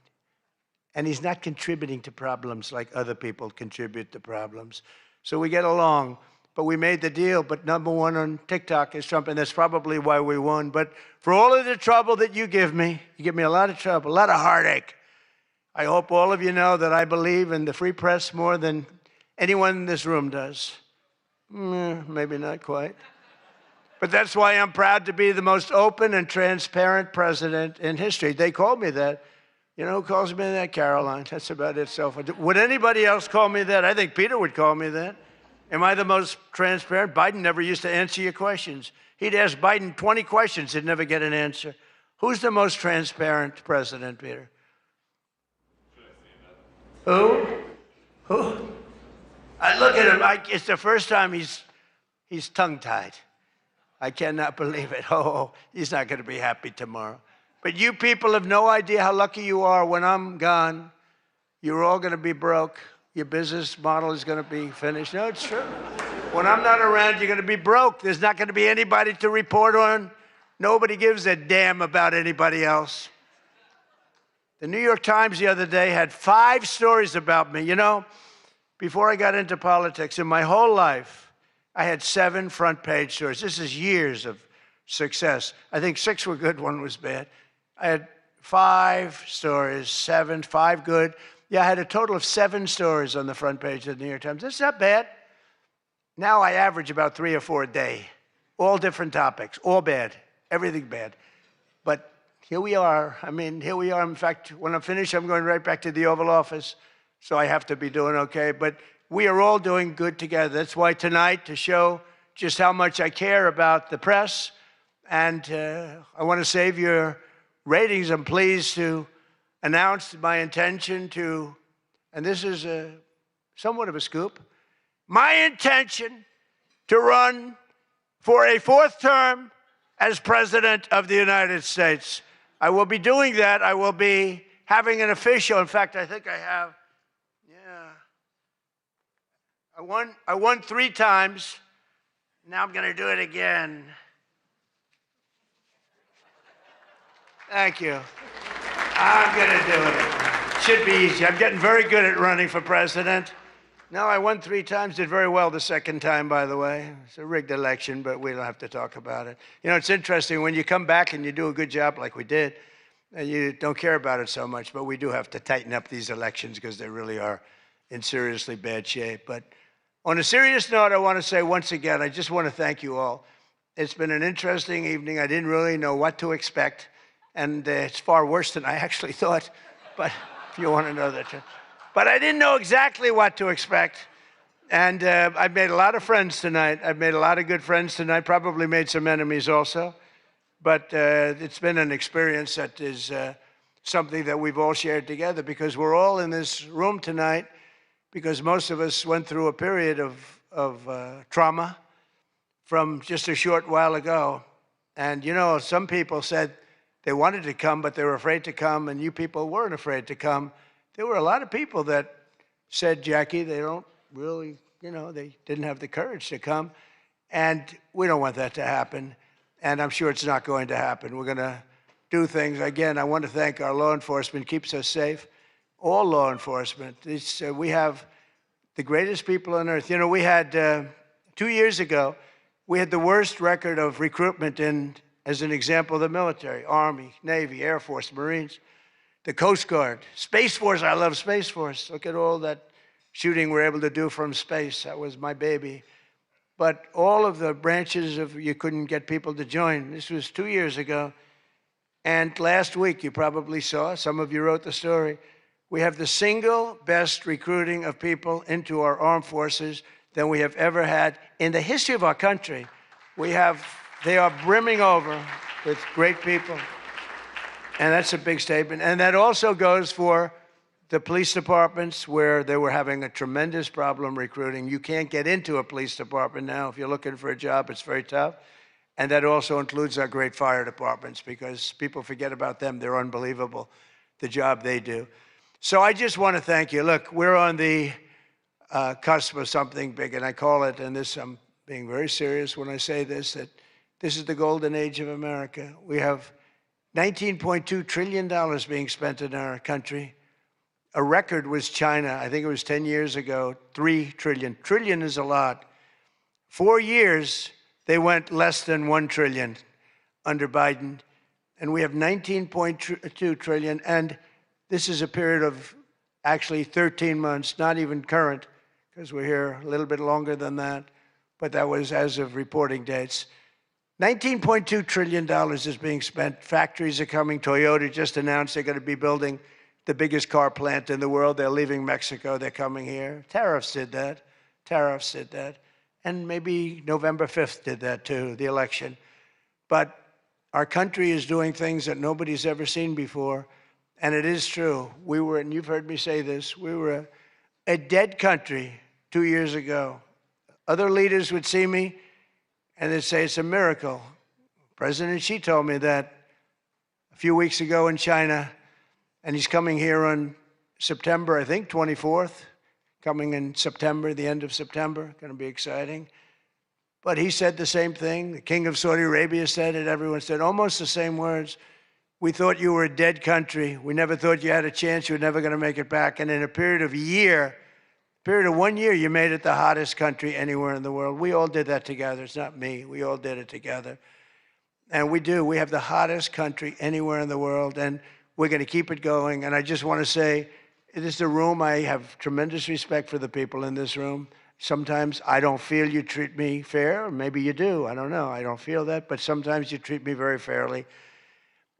And he's not contributing to problems like other people contribute to problems. So we get along. but we made the deal. But #1 on TikTok is Trump, and that's probably why we won. But for all of the trouble that you give me a lot of trouble, a lot of heartache. I hope all of you know that I believe in the free press more than anyone in this room does. Maybe not quite. But that's why I'm proud to be the most open and transparent president in history. They called me that. You know who calls me that? Caroline. That's about it so far. Would anybody else call me that? I think Peter would call me that. Am I the most transparent? Biden never used to answer your questions. He'd ask Biden 20 questions, he'd never get an answer. Who's the most transparent president, Peter? Who? I look at him, it's the first time he's tongue-tied. I cannot believe it. Oh, he's not going to be happy tomorrow. But you people have no idea how lucky you are. When I'm gone, you're all going to be broke. Your business model is going to be finished. No, it's true. When I'm not around, you're going to be broke. There's not going to be anybody to report on. Nobody gives a damn about anybody else. The New York Times the other day had 5 stories about me. You know, before I got into politics, in my whole life, I had 7 front-page stories. This is years of success. I think 6 were good, 1 was bad. I had 5 stories, 7, 5 good. Yeah, I had a total of 7 stories on the front page of the New York Times. That's not bad. Now I average about 3 or 4 a day. All different topics, all bad, everything bad. But here we are. I mean, here we are. In fact, when I'm finished, I'm going right back to the Oval Office. So I have to be doing okay. But we are all doing good together. That's why tonight, to show just how much I care about the press, and I want to save your ratings, I'm pleased to announce my intention to, and this is somewhat of a scoop, my intention to run for a 4th term as President of the United States. I will be doing that. I will be having an official, in fact, I think I have, I won 3 times. Now I'm going to do it again. Thank you. I'm going to do it. Should be easy. I'm getting very good at running for president. No, I won 3 times, did very well the 2nd time, by the way. It's a rigged election, but we don't have to talk about it. You know, it's interesting, when you come back and you do a good job like we did, and you don't care about it so much, but we do have to tighten up these elections because they really are in seriously bad shape. But on a serious note, I want to say once again, I just want to thank you all. It's been an interesting evening. I didn't really know what to expect, and it's far worse than I actually thought, but if you want to know that. But I didn't know exactly what to expect, and I've made a lot of friends tonight. I've made a lot of good friends tonight, probably made some enemies also, but it's been an experience that is something that we've all shared together, because we're all in this room tonight because most of us went through a period of trauma from just a short while ago. And, you know, some people said they wanted to come, but they were afraid to come, and you people weren't afraid to come. There were a lot of people that said, Jackie, they don't really, you know, they didn't have the courage to come. And we don't want that to happen. And I'm sure it's not going to happen. We're going to do things. Again, I want to thank our law enforcement, keeps us safe. All law enforcement. We have the greatest people on earth. You know, we had, 2 years ago, we had the worst record of recruitment in, as an example, the military, Army, Navy, Air Force, Marines, the Coast Guard, Space Force. I love Space Force. Look at all that shooting we're able to do from space. That was my baby. But all of the branches of, you couldn't get people to join. This was 2 years ago. And last week, you probably saw, some of you wrote the story, we have the single best recruiting of people into our armed forces than we have ever had in the history of our country. They are brimming over with great people. And that's a big statement. And that also goes for the police departments, where they were having a tremendous problem recruiting. You can't get into a police department now. If you're looking for a job, it's very tough. And that also includes our great fire departments, because people forget about them. They're unbelievable, the job they do. So I just want to thank you. Look, we're on the cusp of something big, and I call it, and this, I'm being very serious when I say this, that this is the golden age of America. We have $19.2 trillion being spent in our country. A record was China. I think it was 10 years ago, $3 trillion. Trillion is a lot. 4 years, they went less than 1 trillion under Biden, and we have 19.2 trillion, and this is a period of actually 13 months, not even current, because we're here a little bit longer than that, but that was as of reporting dates. $19.2 trillion is being spent. Factories are coming. Toyota just announced they're going to be building the biggest car plant in the world. They're leaving Mexico. They're coming here. Tariffs did that. Tariffs did that. And maybe November 5th did that too, the election. But our country is doing things that nobody's ever seen before. And it is true. We were, and you've heard me say this, we were a dead country 2 years ago. Other leaders would see me and they'd say it's a miracle. President Xi told me that a few weeks ago in China, and he's coming here on September, I think, 24th, coming in September, the end of September, going to be exciting. But he said the same thing. The King of Saudi Arabia said it. Everyone said almost the same words. We thought you were a dead country. We never thought you had a chance. You were never going to make it back. And in a period of 1 year, you made it the hottest country anywhere in the world. We all did that together. It's not me. We all did it together. And we do. We have the hottest country anywhere in the world, and we're going to keep it going. And I just want to say, it is the room. I have tremendous respect for the people in this room. Sometimes I don't feel you treat me fair. Or maybe you do. I don't know. I don't feel that. But sometimes you treat me very fairly.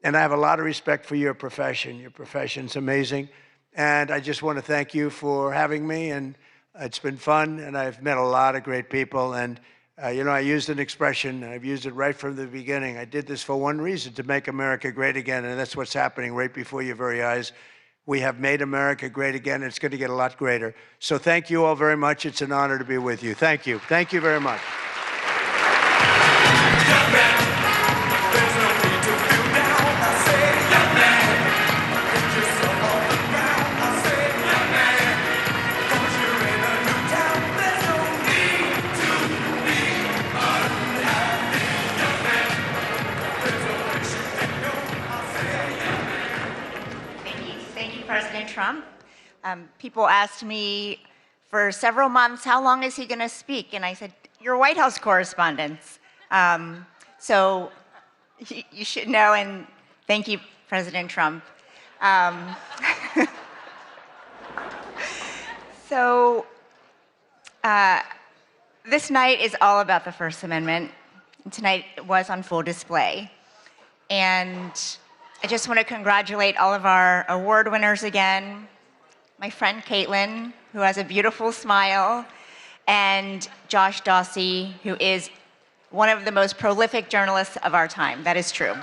And I have a lot of respect for your profession. Your profession's amazing. And I just want to thank you for having me. And it's been fun. And I've met a lot of great people. And, you know, I used an expression. I've used it right from the beginning. I did this for one reason, to make America great again. And that's what's happening right before your very eyes. We have made America great again. It's going to get a lot greater. So thank you all very much. It's an honor to be with you. Thank you. Thank you very much. President Trump. People asked me for several months, how long is he going to speak? And I said, you're White House correspondents. So you should know, and thank you, President Trump. This night is all about the First Amendment. And tonight it was on full display. And I just want to congratulate all of our award winners again, my friend Caitlin, who has a beautiful smile, and Josh Dawsey, who is one of the most prolific journalists of our time. That is true.